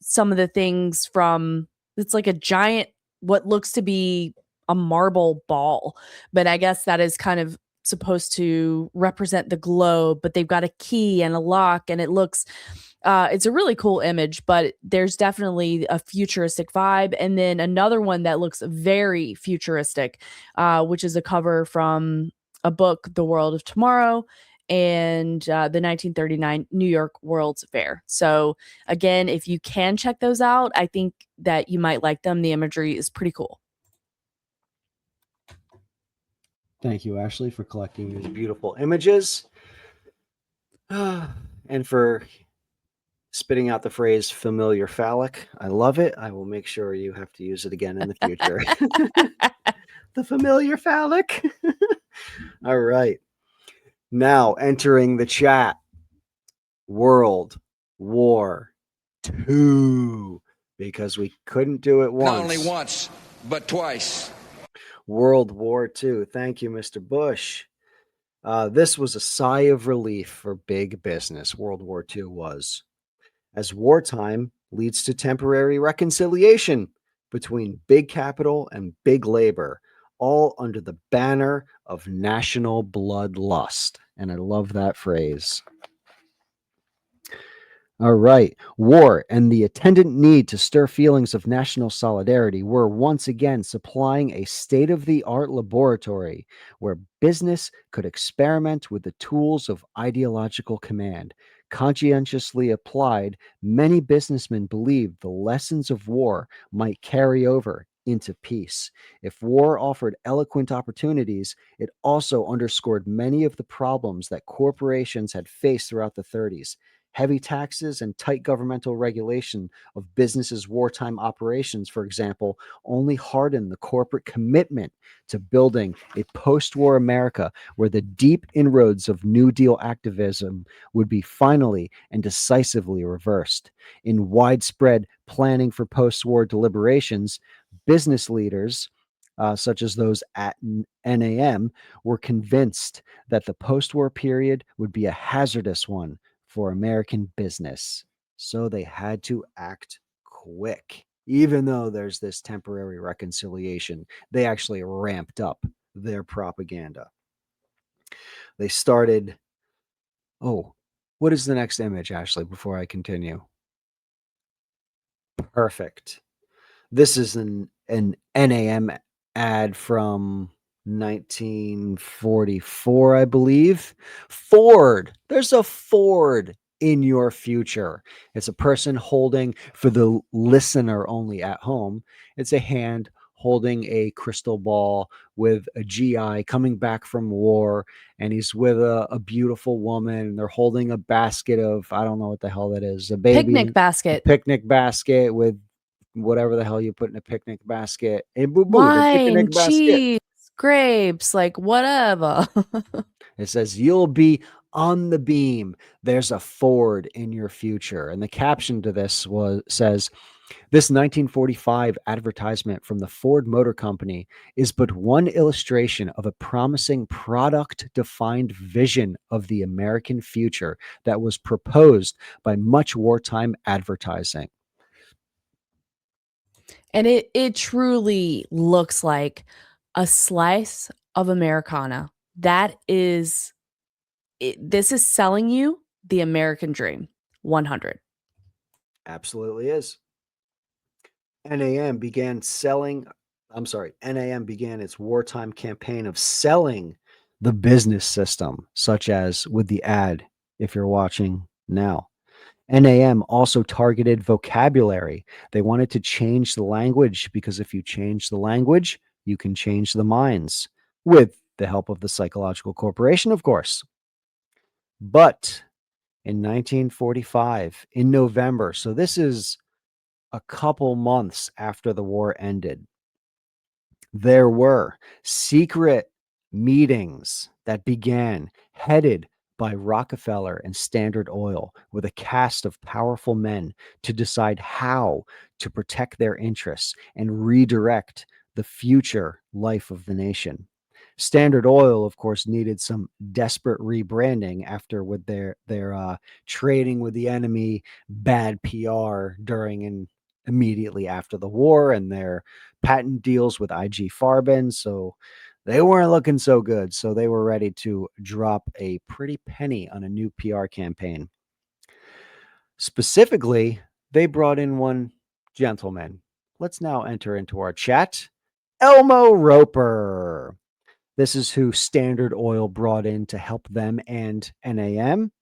some of the things from, it's like a giant, what looks to be a marble ball. But I guess that is kind of supposed to represent the globe, but they've got a key and a lock, and it looks it's a really cool image, but there's definitely a futuristic vibe. And then another one that looks very futuristic, which is a cover from a book, The World of Tomorrow, and the 1939 New York World's Fair. So again, if you can check those out, I think that you might like them. The imagery is pretty cool. Thank you, Ashley, for collecting these beautiful images. And for spitting out the phrase familiar phallic. I love it. I will make sure you have to use it again in the future. The familiar phallic. All right. Now entering the chat. World War II. Because we couldn't do it once. Not only once, but twice. World War II. Thank you, Mr. Bush. This was a sigh of relief for big business. World War II was, as wartime leads to temporary reconciliation between big capital and big labor, all under the banner of national bloodlust. And I love that phrase. All right. War and the attendant need to stir feelings of national solidarity were once again supplying a state of the art laboratory where business could experiment with the tools of ideological command. Conscientiously applied, many businessmen believed the lessons of war might carry over into peace. If war offered eloquent opportunities, it also underscored many of the problems that corporations had faced throughout the 30s. Heavy taxes and tight governmental regulation of businesses' wartime operations, for example, only hardened the corporate commitment to building a post-war America where the deep inroads of New Deal activism would be finally and decisively reversed. In widespread planning for post-war deliberations, business leaders, such as those at NAM, were convinced that the post-war period would be a hazardous one for American business. So they had to act quick. Even though there's this temporary reconciliation, they actually ramped up their propaganda. They started. Oh, what is the next image, Ashley, before I continue? Perfect. This is an NAM ad from 1944, I believe. Ford. There's a Ford in your future. It's a person holding, for the listener only at home, it's a hand holding a crystal ball with a GI coming back from war, and he's with a beautiful woman, and they're holding a basket of, I don't know what the hell that is, a baby, Picnic a basket. picnic basket with whatever the hell you put in a picnic basket. A boo boo, the Wine, picnic basket. cheese, grapes, like whatever. It says, "You'll be on the beam. There's a Ford in your future." And the caption to this says, "This 1945 advertisement from the Ford Motor Company is but one illustration of a promising product-defined vision of the American future that was proposed by much wartime advertising." And it truly looks like a slice of Americana. That is this is selling you the American dream. 100. Absolutely is. NAM began selling, NAM began its wartime campaign of selling the business system, such as with the ad, if you're watching now. NAM also targeted vocabulary. They wanted to change the language because if you change the language, you can change the minds with the help of the Psychological Corporation, of course. But in 1945, in November, so this is a couple months after the war ended, there were secret meetings that began, headed by Rockefeller and Standard Oil, with a cast of powerful men to decide how to protect their interests and redirect the future life of the nation. Standard Oil, of course, needed some desperate rebranding after with their trading with the enemy, bad PR during and immediately after the war, and their patent deals with IG Farben. So they weren't looking so good. So they were ready to drop a pretty penny on a new PR campaign. Specifically, they brought in one gentleman. Let's now enter into our chat. Elmo Roper. This is who Standard Oil brought in to help them and NAM.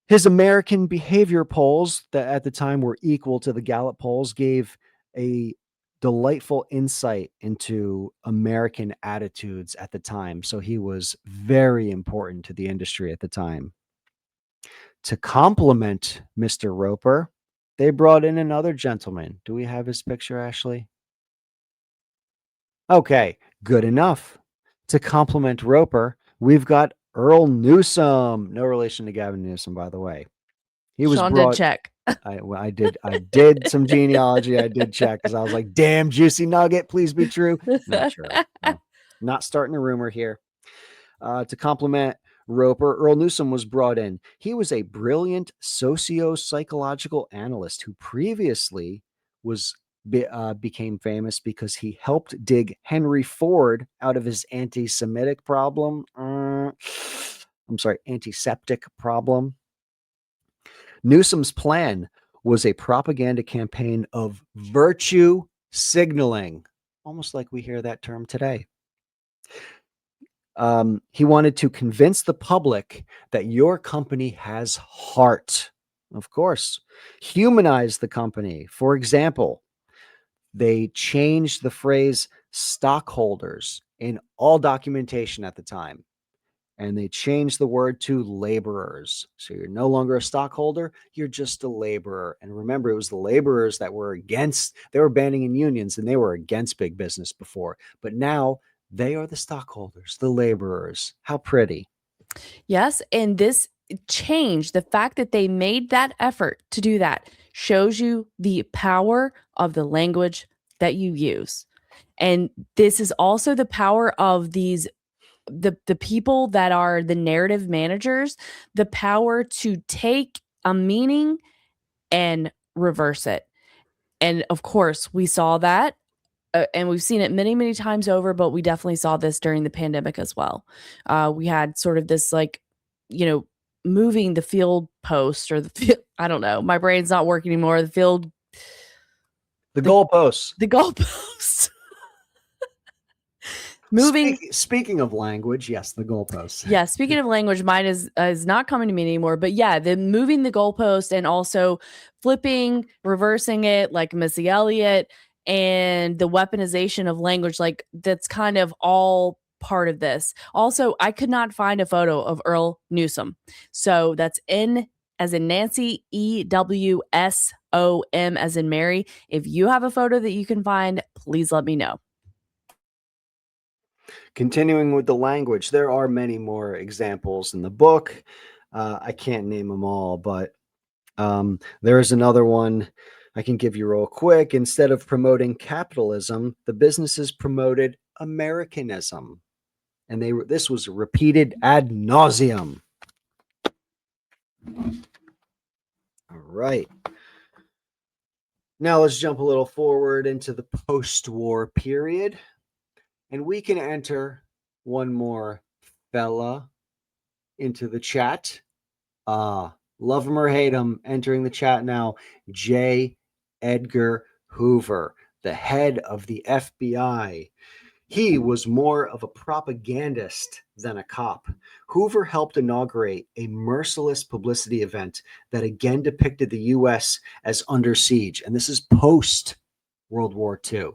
His American behavior polls that at the time were equal to the Gallup polls gave a delightful insight into American attitudes at the time. So he was very important to the industry at the time. To complement Mr. Roper, they brought in another gentleman. Do we have his picture, Ashley? Okay, good enough. To complement Roper, we've got Earl Newsom. No relation to Gavin Newsom, by the way. He was Sean did brought. check. I did some genealogy. I did check because I was like, damn, juicy nugget, please be true. Not true. No, not starting a rumor here. To complement Roper, Earl Newsom was brought in. He was a brilliant socio-psychological analyst who previously became famous because he helped dig Henry Ford out of his anti-Semitic problem. Antiseptic problem. Newsom's plan was a propaganda campaign of virtue signaling, almost like we hear that term today. He wanted to convince the public that your company has heart, of course, humanize the company. For example, they changed the phrase stockholders in all documentation at the time, and they changed the word to laborers. So you're no longer a stockholder, you're just a laborer. And remember, it was the laborers that were they were banding in unions and they were against big business before. But now they are the stockholders, the laborers. How pretty. Yes, and this change, the fact that they made that effort to do that shows you the power of the language that you use. And this is also the power of the people that are the narrative managers, the power to take a meaning and reverse it. And of course, we saw that and we've seen it many, many times over, but we definitely saw this during the pandemic as well. We had sort of this, like, you know, moving the field post or the field, I don't know. My brain's not working anymore. The goalposts. The goalpost. Moving. Speaking of language, yes, the goalposts. Yeah, speaking of language, mine is not coming to me anymore. But yeah, the moving the goalpost and also flipping, reversing it like Missy Elliott, and the weaponization of language, like that's kind of all part of this. Also, I could not find a photo of Earl Newsom. So that's N as in Nancy, EWSOM as in Mary. If you have a photo that you can find, please let me know. Continuing with the language, there are many more examples in the book. I can't name them all, but there is another one I can give you real quick. Instead of promoting capitalism, the businesses promoted Americanism. And this was repeated ad nauseum. All right. Now let's jump a little forward into the post-war period. And we can enter one more fella into the chat. Love him or hate him, entering the chat now. J. Edgar Hoover, the head of the FBI. He was more of a propagandist than a cop. Hoover helped inaugurate a merciless publicity event that again depicted the U.S. as under siege. And this is post World War II.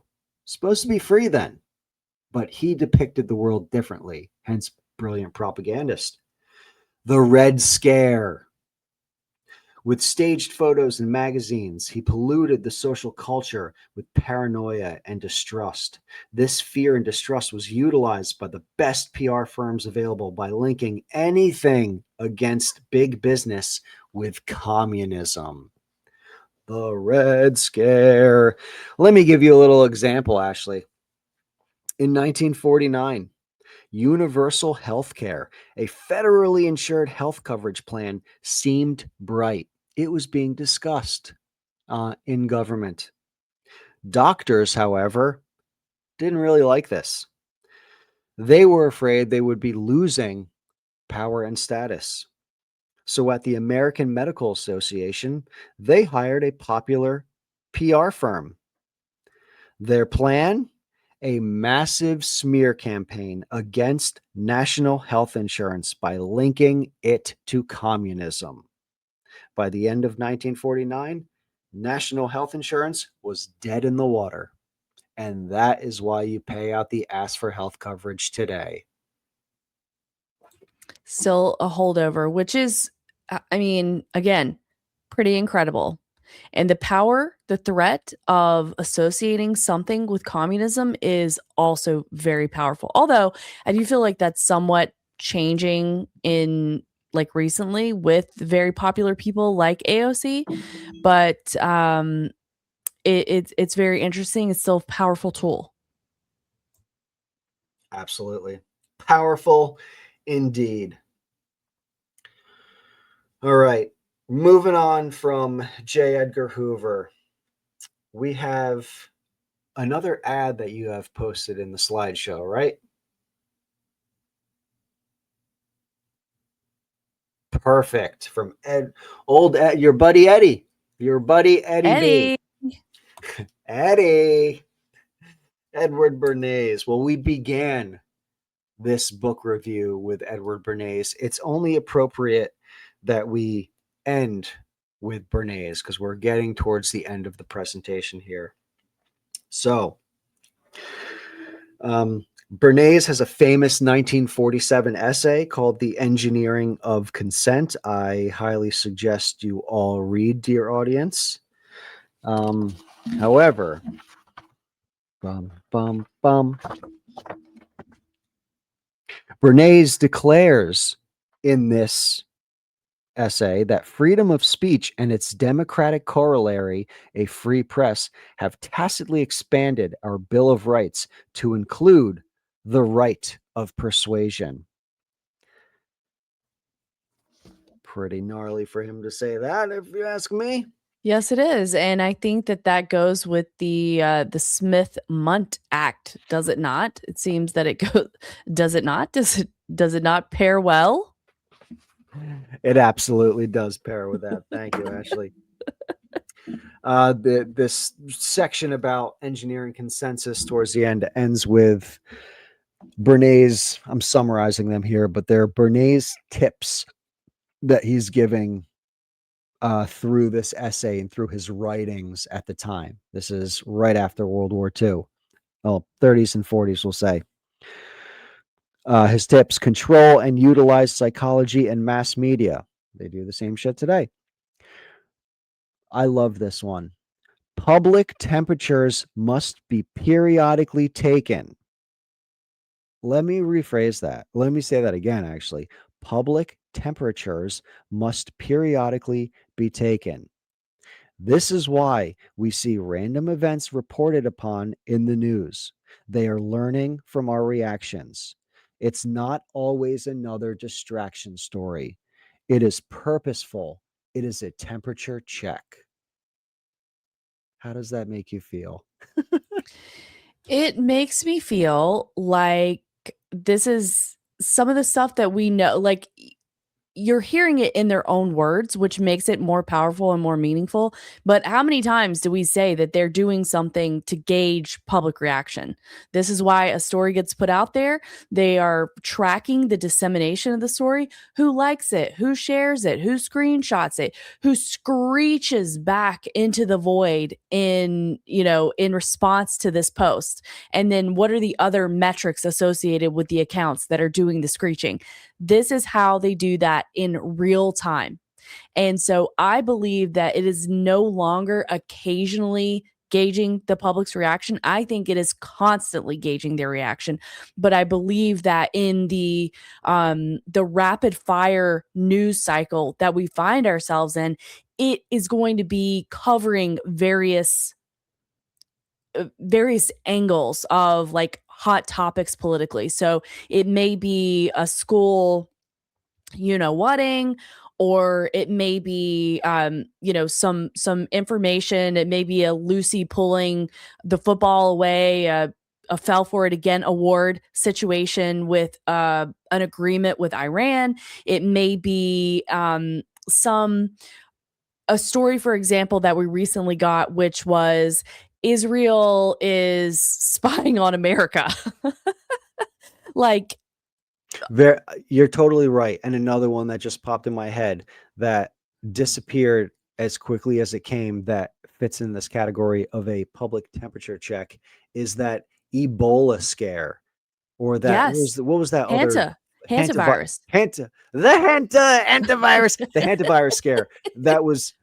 Supposed to be free then, but he depicted the world differently, hence brilliant propagandist. The Red Scare. With staged photos and magazines, he polluted the social culture with paranoia and distrust. This fear and distrust was utilized by the best PR firms available by linking anything against big business with communism. The Red Scare. Let me give you a little example, Ashley. In 1949, universal health care, a federally insured health coverage plan, seemed bright. It was being discussed in government. Doctors, however, didn't really like this. They were afraid they would be losing power and status. So at the American Medical Association, they hired a popular PR firm. Their plan? A massive smear campaign against national health insurance by linking it to communism. By the end of 1949, national health insurance was dead in the water. And that is why you pay out the ass for health coverage today. Still a holdover, which is, I mean, again, pretty incredible. And the power, the threat of associating something with communism is also very powerful. Although I do feel like that's somewhat changing in like recently with very popular people like AOC, but it's very interesting. It's still a powerful tool. Absolutely. Powerful indeed. All right. Moving on from J. Edgar Hoover, we have another ad that you have posted in the slideshow, right? Perfect. From your buddy Eddie. Your buddy Eddie. Eddie. Edward Bernays. Well, we began this book review with Edward Bernays. It's only appropriate that we end with Bernays because we're getting towards the end of the presentation here. So, Bernays has a famous 1947 essay called The Engineering of Consent. I highly suggest you all read, dear audience. However, Bernays declares in this essay that freedom of speech and its democratic corollary, a free press, have tacitly expanded our Bill of Rights to include the right of persuasion. Pretty gnarly for him to say that, if you ask me. Yes, it is, and I think that goes with the Smith-Mundt Act, does it not? It seems that it goes. Does it not? Does it not pair well? It absolutely does pair with that. Thank you, Ashley. This section about engineering consensus towards the end ends with bernays. I'm summarizing them here, but they're bernays tips that he's giving through this essay and through his writings at the time. This is right after World War II. Well, 30s and 40s, we'll say. His tips: control and utilize psychology and mass media. They do the same shit today. I love this one. Public temperatures must be periodically taken. Let me rephrase that. Let me say that again, actually. Public temperatures must periodically be taken. This is why we see random events reported upon in the news. They are learning from our reactions. It's not always another distraction story. It is purposeful. It is a temperature check. How does that make you feel? It makes me feel like this is some of the stuff that we know, like you're hearing it in their own words, which makes it more powerful and more meaningful. But how many times do we say that they're doing something to gauge public reaction? This is why a story gets put out there. They are tracking the dissemination of the story. Who likes it? Who shares it? Who screenshots it? Who screeches back into the void in response to this post? And then what are the other metrics associated with the accounts that are doing the screeching? This is how they do that in real time. And so I believe that it is no longer occasionally gauging the public's reaction. I think it is constantly gauging their reaction. But I believe that in the rapid fire news cycle that we find ourselves in, it is going to be covering various angles of like hot topics politically. So it may be a school whating, or it may be some information. It may be a Lucy pulling the football away, a fell for it again award situation with an agreement with Iran. It may be a story, for example, that we recently got, which was Israel is spying on America. Like, you're totally right. And another one that just popped in my head that disappeared as quickly as it came, that fits in this category of a public temperature check, is that Ebola scare, or that yes, what was that other hantavirus. the hantavirus scare that was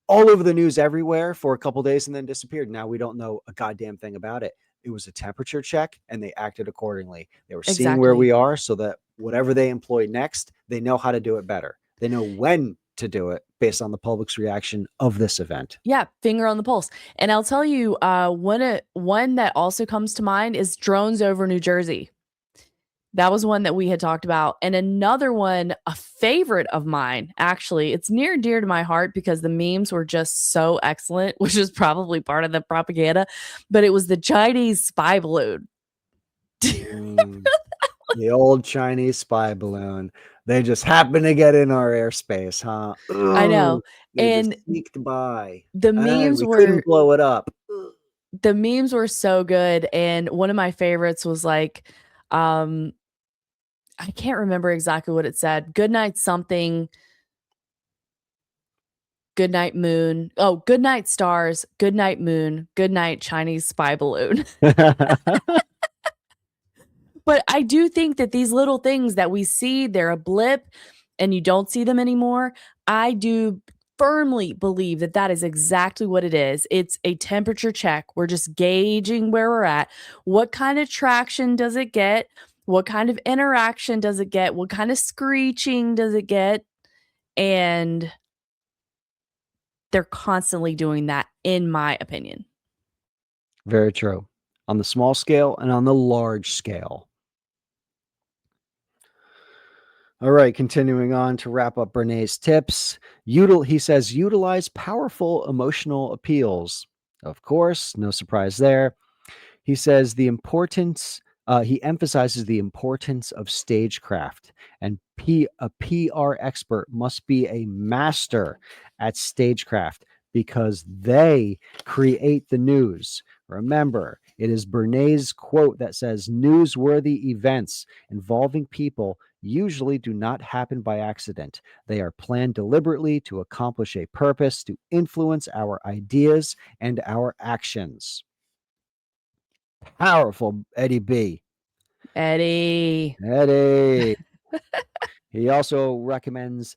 all over the news everywhere for a couple days and then disappeared. Now we don't know a goddamn thing about it. It was a temperature check and they acted accordingly. They were seeing where we are so that whatever they employ next, they know how to do it better. They know when to do it based on the public's reaction of this event. Yeah, finger on the pulse. And I'll tell you, one that also comes to mind is drones over New Jersey. That was one that we had talked about. And another one, a favorite of mine, actually, it's near and dear to my heart because the memes were just so excellent, which is probably part of the propaganda, but it was the Chinese spy balloon. The old Chinese spy balloon. They just happened to get in our airspace, huh? Ugh, I know. They And just sneaked by. the memes we couldn't blow it up. The memes were so good. And one of my favorites was like, I can't remember exactly what it said. Good night something. Good night moon. Oh, good night stars. Good night moon. Good night Chinese spy balloon. But I do think that these little things that we see, they're a blip and you don't see them anymore. I do firmly believe that that is exactly what it is. It's a temperature check. We're just gauging where we're at. What kind of traction does it get? What kind of interaction does it get? What kind of screeching does it get? And they're constantly doing that, in my opinion. Very true. On the small scale and on the large scale. All right, continuing on to wrap up Bernays' tips. He says, utilize powerful emotional appeals. Of course, no surprise there. He says the importance He emphasizes the importance of stagecraft, and a PR expert must be a master at stagecraft because they create the news. Remember, it is Bernays' quote that says, "Newsworthy events involving people usually do not happen by accident. They are planned deliberately to accomplish a purpose, to influence our ideas and our actions." Powerful, Eddie B. Eddie. Eddie. He also recommends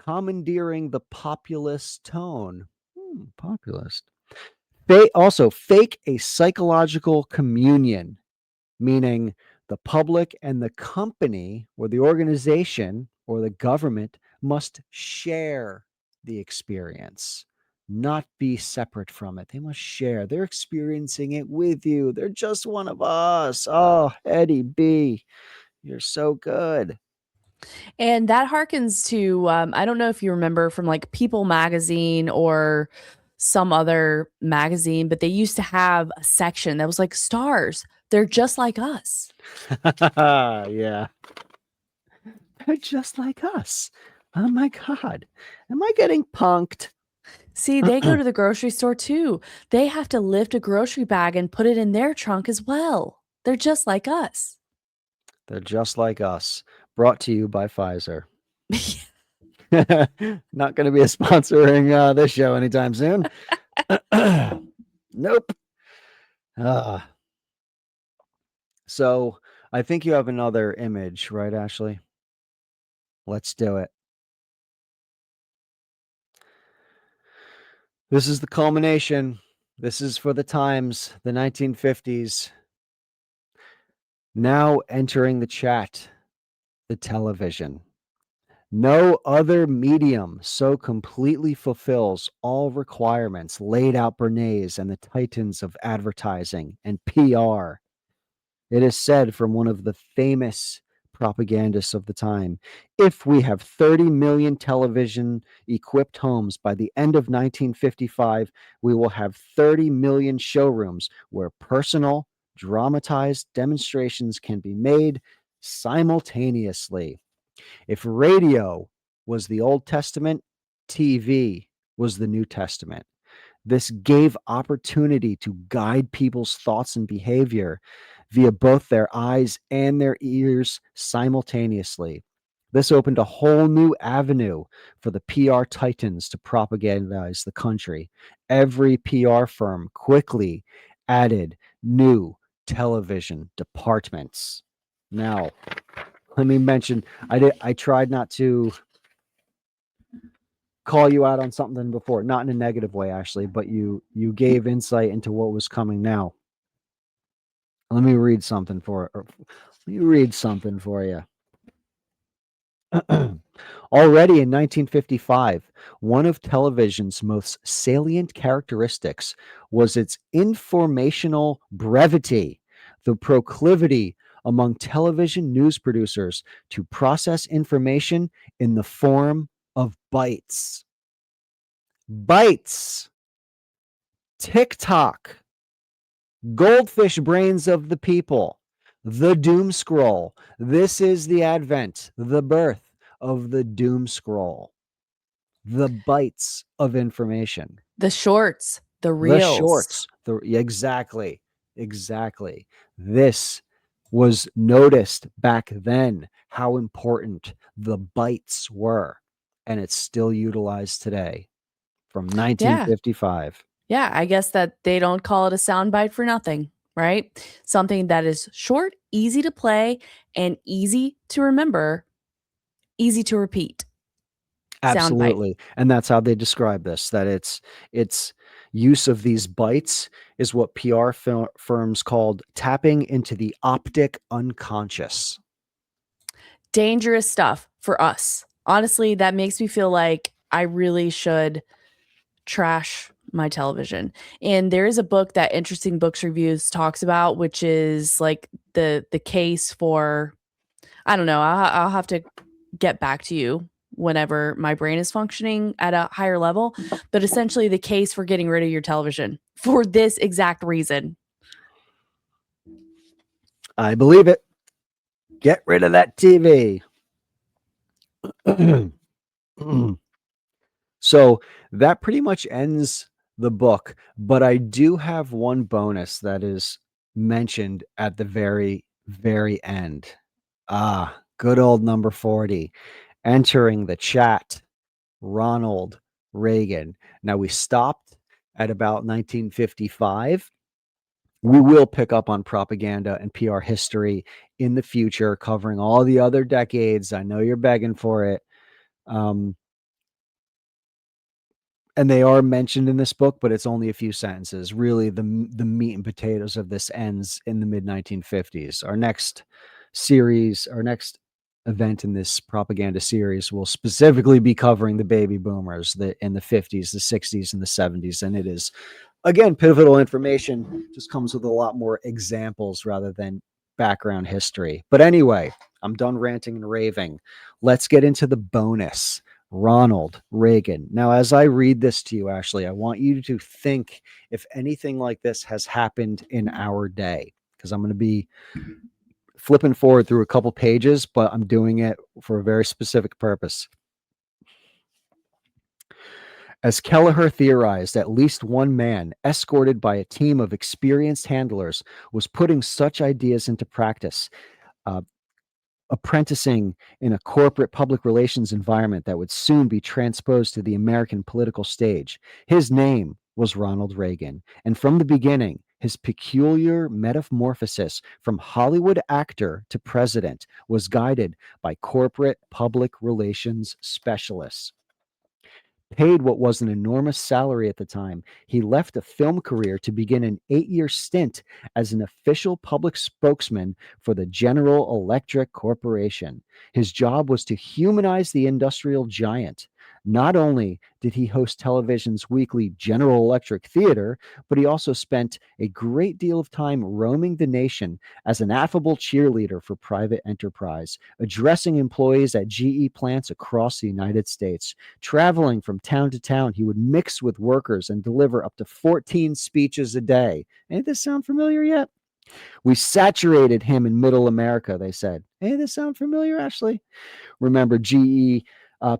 commandeering the populist tone. Populist. They also fake a psychological communion, meaning the public and the company or the organization or the government must share the experience, not be separate from it. They must share. They're experiencing it with you. They're just one of us. Oh, Eddie B, you're so good. And that harkens to, I don't know if you remember from like People magazine or some other magazine, but they used to have a section that was like stars. They're just like us. Yeah. They're just like us. Oh my God. Am I getting punked? See, they go to the grocery store too. They have to lift a grocery bag and put it in their trunk as well. They're just like us. They're just like us. Brought to you by Pfizer. Not going to be sponsoring this show anytime soon. Nope. So I think you have another image, right, Ashley? Let's do it. This is the culmination. This is for the times, the 1950s. Now entering the chat, the television. No other medium so completely fulfills all requirements laid out Bernays and the titans of advertising and PR. It is said from one of the famous propagandists of the time, if we have 30 million television equipped homes by the end of 1955, we will have 30 million showrooms where personal, dramatized demonstrations can be made simultaneously. If radio was the Old Testament, TV was the New Testament. This gave opportunity to guide people's thoughts and behavior via both their eyes and their ears simultaneously. This opened a whole new avenue for the PR titans to propagandize the country. Every PR firm quickly added new television departments. Now, let me mention, I tried not to call you out on something before, not in a negative way, Ashley, but you gave insight into what was coming now. Let me read something for you. Already in 1955, one of television's most salient characteristics was its informational brevity, the proclivity among television news producers to process information in the form of bytes. Bytes. TikTok. Goldfish brains of the people. The doom scroll. This is the advent, the birth of the doom scroll. The bytes of information. The shorts, the The reels. shorts. Exactly. This was noticed back then, how important the bytes were. And it's still utilized today from 1955. Yeah, I guess that they don't call it a soundbite for nothing, right? Something that is short, easy to play, and easy to remember, easy to repeat. Soundbite. Absolutely. And that's how they describe this, that it's use of these bytes is what PR firms called tapping into the optic unconscious. Dangerous stuff for us. Honestly, that makes me feel like I really should trash my television. And there is a book that Interesting Books Reviews talks about, which is like the case for, I don't know, I'll have to get back to you whenever my brain is functioning at a higher level, but essentially the case for getting rid of your television for this exact reason. I believe it. Get rid of that TV. So that pretty much ends the book, but I do have one bonus that is mentioned at the very, very end. Good old number 40. Entering the chat, Ronald Reagan. Now we stopped at about 1955. We will pick up on propaganda and PR history in the future, covering all the other decades. I know you're begging for it. And they are mentioned in this book, but it's only a few sentences. Really, the meat and potatoes of this ends in the mid 1950s. Our next event in this propaganda series will specifically be covering the baby boomers in the 50s, the 60s, and the 70s. And it is, again, pivotal information. Just comes with a lot more examples rather than background history. But anyway, I'm done ranting and raving. Let's get into the bonus. Ronald Reagan. Now, as I read this to you, Ashley, I want you to think if anything like this has happened in our day, because I'm going to be flipping forward through a couple pages, but I'm doing it for a very specific purpose. As Kelleher theorized, at least one man, escorted by a team of experienced handlers, was putting such ideas into practice. Apprenticing in a corporate public relations environment that would soon be transposed to the American political stage. His name was Ronald Reagan, and from the beginning, his peculiar metamorphosis from Hollywood actor to president was guided by corporate public relations specialists. Paid what was an enormous salary at the time, he left a film career to begin an 8-year stint as an official public spokesman for the General Electric Corporation. His job was to humanize the industrial giant. Not only did he host television's weekly General Electric Theater, but he also spent a great deal of time roaming the nation as an affable cheerleader for private enterprise, addressing employees at GE plants across the United States. Traveling from town to town, he would mix with workers and deliver up to 14 speeches a day. Any of this sound familiar yet? We saturated him in middle America, they said. Any of this sound familiar, Ashley? Remember GE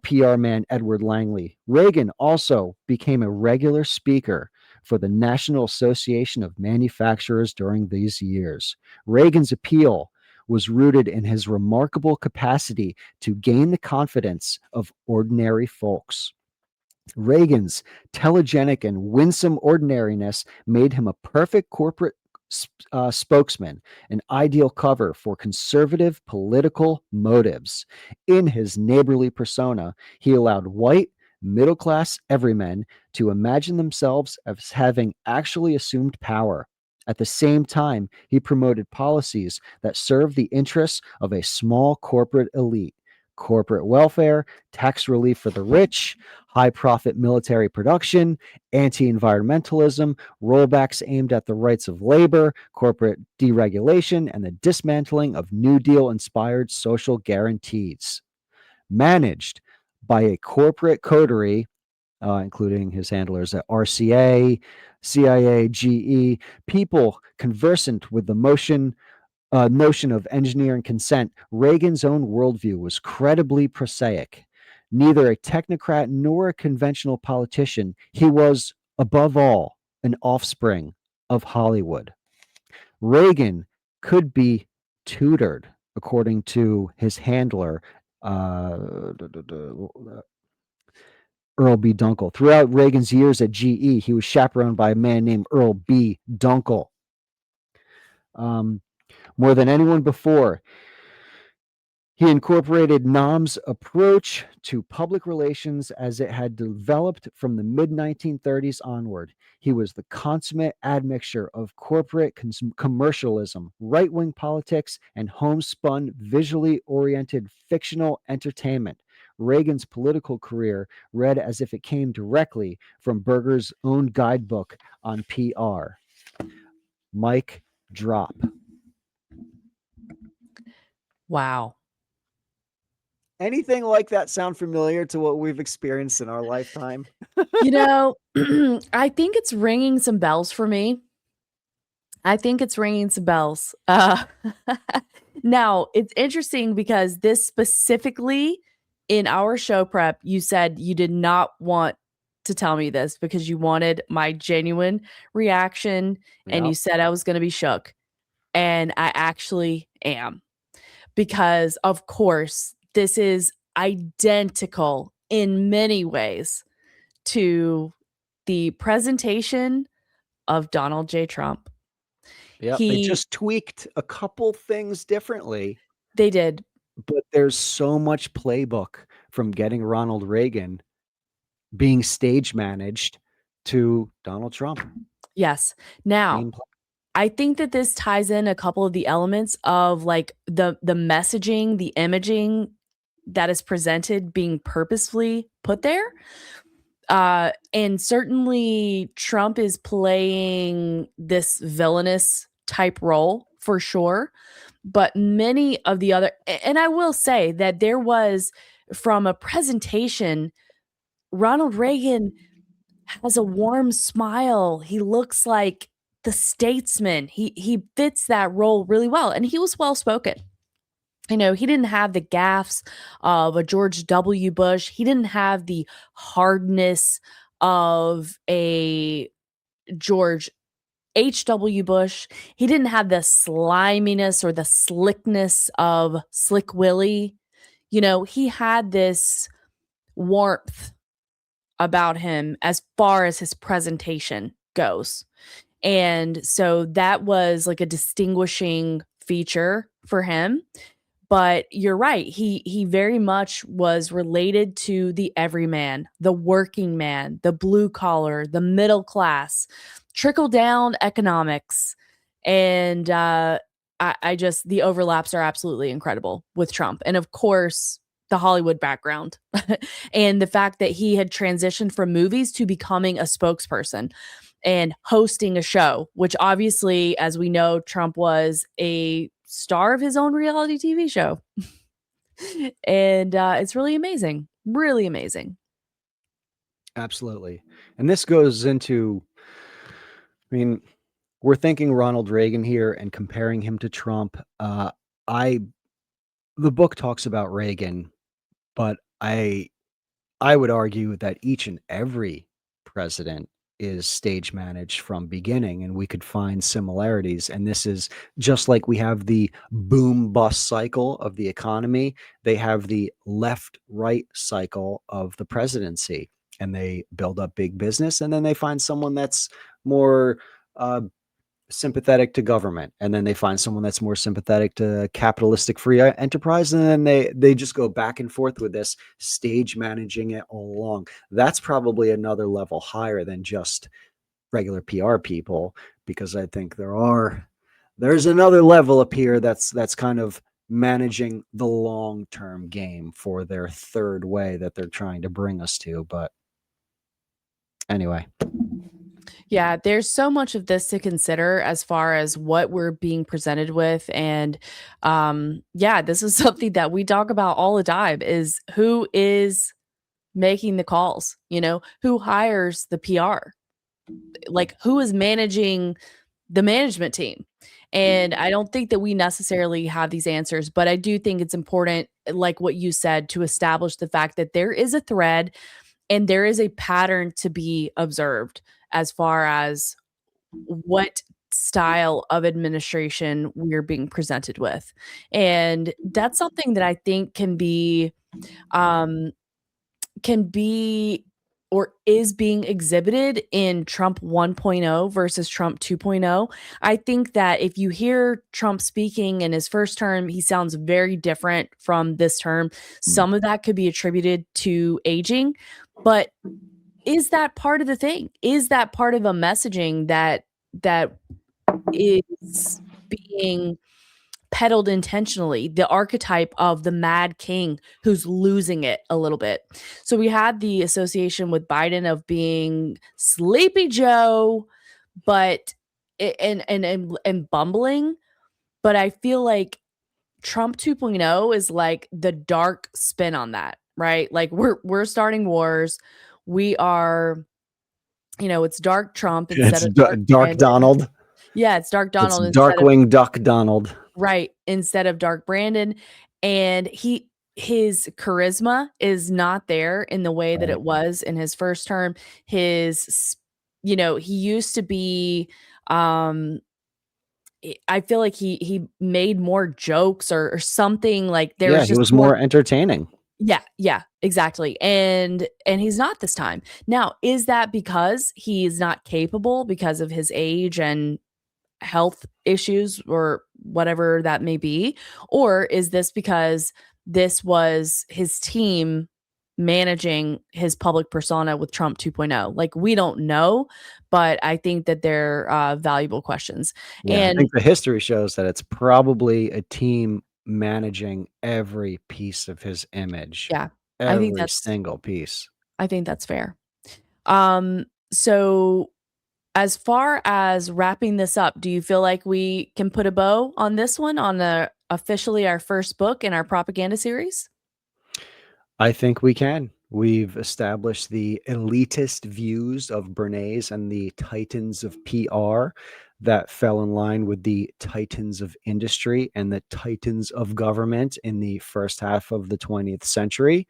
PR man Edward Langley. Reagan also became a regular speaker for the National Association of Manufacturers during these years. Reagan's appeal was rooted in his remarkable capacity to gain the confidence of ordinary folks. Reagan's telegenic and winsome ordinariness made him a perfect corporate spokesman, an ideal cover for conservative political motives. In his neighborly persona, he allowed white, middle class everymen to imagine themselves as having actually assumed power. At the same time, he promoted policies that served the interests of a small corporate elite. Corporate welfare, tax relief for the rich, high profit military production, anti environmentalism, rollbacks aimed at the rights of labor, corporate deregulation, and the dismantling of New Deal inspired social guarantees. Managed by a corporate coterie, including his handlers at RCA, CIA, GE, people conversant with the notion of engineering consent, Reagan's own worldview was credibly prosaic. Neither a technocrat nor a conventional politician, he was, above all, an offspring of Hollywood. Reagan could be tutored, according to his handler, Earl B. Dunkel. Throughout Reagan's years at GE, he was chaperoned by a man named Earl B. Dunkel. More than anyone before, he incorporated NOM's approach to public relations as it had developed from the mid-1930s onward. He was the consummate admixture of corporate commercialism, right-wing politics, and homespun, visually oriented fictional entertainment. Reagan's political career read as if it came directly from Berger's own guidebook on PR. Mic drop. Wow. Anything like that sound familiar to what we've experienced in our lifetime? I think it's ringing some bells for me. I think it's ringing some bells. Now, it's interesting because this specifically in our show prep, you said you did not want to tell me this because you wanted my genuine reaction and you Yep. said I was going to be shook. And I actually am because, of course, this is identical in many ways to the presentation of Donald J. Trump. Yep. They just tweaked a couple things differently, They did. but there's so much playbook from getting Ronald Reagan being stage managed to Donald Trump. Yes. Now, Same pla I think that this ties in a couple of the elements of like the messaging, the imaging that is presented being purposefully put there. And certainly Trump is playing this villainous type role for sure. But many of the other, and I will say that there was from a presentation, Ronald Reagan has a warm smile. He looks like the statesman. He fits that role really well, and he was well spoken. You know, he didn't have the gaffes of a George W. Bush. He didn't have the hardness of a George H.W. Bush. He didn't have the sliminess or the slickness of Slick Willie. You know, he had this warmth about him as far as his presentation goes. And so that was like a distinguishing feature for him. But you're right. He very much was related to the everyman, the working man, the blue collar, the middle class, trickle down economics. And I just, the overlaps are absolutely incredible with Trump. And of course, the Hollywood background and the fact that he had transitioned from movies to becoming a spokesperson and hosting a show, which obviously, as we know, Trump was a star of his own reality TV show. And it's really amazing. Really amazing. Absolutely. And this goes into, I mean, we're thinking Ronald Reagan here and comparing him to Trump. The book talks about Reagan, but I would argue that each and every president is stage managed from beginning, and we could find similarities. And this is just like we have the boom bust cycle of the economy, they have the left right cycle of the presidency, and they build up big business, and then they find someone that's more sympathetic to government, and then they find someone that's more sympathetic to capitalistic free enterprise, and then they just go back and forth with this, stage managing it all along. That's probably another level higher than just regular PR people, because I think there's another level up here that's kind of managing the long-term game for their third way that they're trying to bring us to. But anyway. Yeah, there's so much of this to consider as far as what we're being presented with. And yeah, this is something that we talk about all the time is who is making the calls, you know, who hires the PR, like who is managing the management team. And I don't think that we necessarily have these answers, but I do think it's important, like what you said, to establish the fact that there is a thread and there is a pattern to be observed as far as what style of administration we're being presented with. And that's something that I think can be or is being exhibited in Trump 1.0 versus Trump 2.0. I think that if you hear Trump speaking in his first term, he sounds very different from this term. Some of that could be attributed to aging, but is that part of the thing? Is that part of a messaging that is being peddled intentionally, the archetype of the mad king who's losing it a little bit? So we had the association with Biden of being Sleepy Joe, but and bumbling. But I feel like Trump 2.0 is like the dark spin on that, right? Like we're starting wars. We are, you know, it's dark Trump instead It's of dark dark Brandon. Donald. Yeah, it's Dark It's Donald instead of Darkwing Duck Donald. right, instead of Dark Brandon. And his charisma is not there in the way that Right. it was in his first term. He used to be I feel like he made more jokes or something, like there Yeah, was he just was more. more entertaining. Yeah, exactly. And he's not this time. Now, is that because he's not capable because of his age and health issues or whatever that may be? Or is this because this was his team managing his public persona with Trump 2.0? Like, we don't know, but I think that they're valuable questions. Yeah, I And think the history shows that it's probably a team managing every piece of his image, yeah, I think every that's single piece. I think that's fair. So as far as wrapping this up, do you feel like we can put a bow on this one on officially our first book in our propaganda series? I think we can. We've established the elitist views of bernays and the titans of PR that fell in line with the titans of industry and the titans of government in the first half of the 20th century.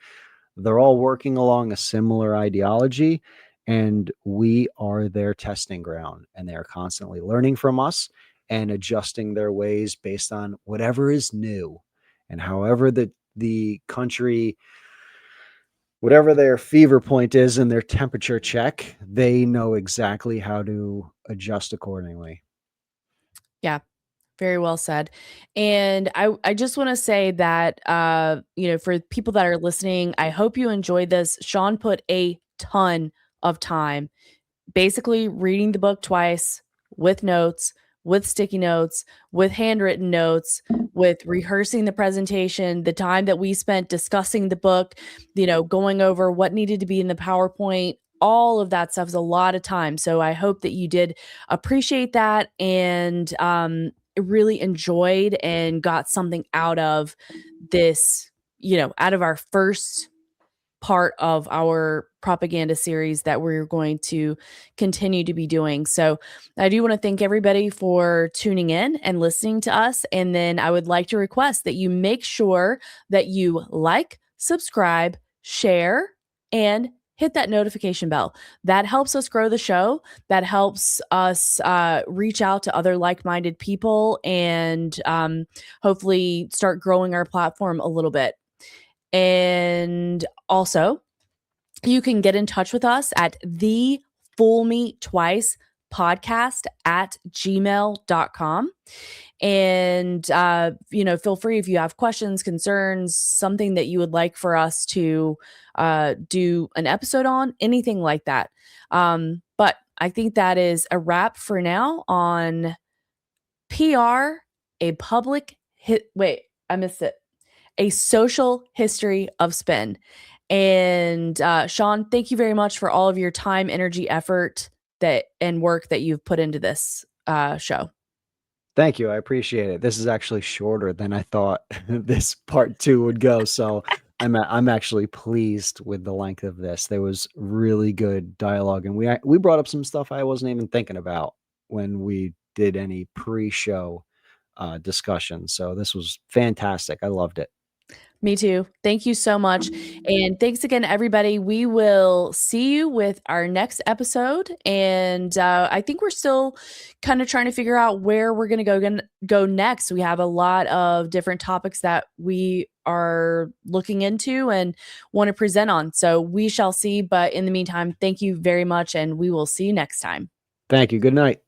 They're all working along a similar ideology, and we are their testing ground. And they are constantly learning from us and adjusting their ways based on whatever is new. And however the country, whatever their fever point is in their temperature check, they know exactly how to adjust accordingly. Yeah, very well said. And I just want to say that for people that are listening, I hope you enjoyed this. Sean put a ton of time basically reading the book twice with notes, with sticky notes, with handwritten notes, with rehearsing the presentation, the time that we spent discussing the book, going over what needed to be in the PowerPoint. All of that stuff is a lot of time. So I hope that you did appreciate that and really enjoyed and got something out of this, out of our first part of our propaganda series that we're going to continue to be doing. So I do want to thank everybody for tuning in and listening to us. And then I would like to request that you make sure that you like, subscribe, share, and hit that notification bell. That helps us grow the show. That helps us reach out to other like-minded people and hopefully start growing our platform a little bit. And also, you can get in touch with us at thefoolmetwicepodcast@gmail.com. And, feel free if you have questions, concerns, something that you would like for us to do an episode on, anything like that. But I think that is a wrap for now on PR, a public hit. Wait, I missed it. A social history of spin. And Sean, thank you very much for all of your time, energy, effort and work that you've put into this show. Thank you. I appreciate it. This is actually shorter than I thought this part 2 would go. So I'm actually pleased with the length of this. There was really good dialogue, and we brought up some stuff I wasn't even thinking about when we did any pre-show discussion. So this was fantastic. I loved it. Me too. Thank you so much. And thanks again, everybody. We will see you with our next episode. And I think we're still kind of trying to figure out where we're going to go next. We have a lot of different topics that we are looking into and want to present on. So we shall see. But in the meantime, thank you very much. And we will see you next time. Thank you. Good night.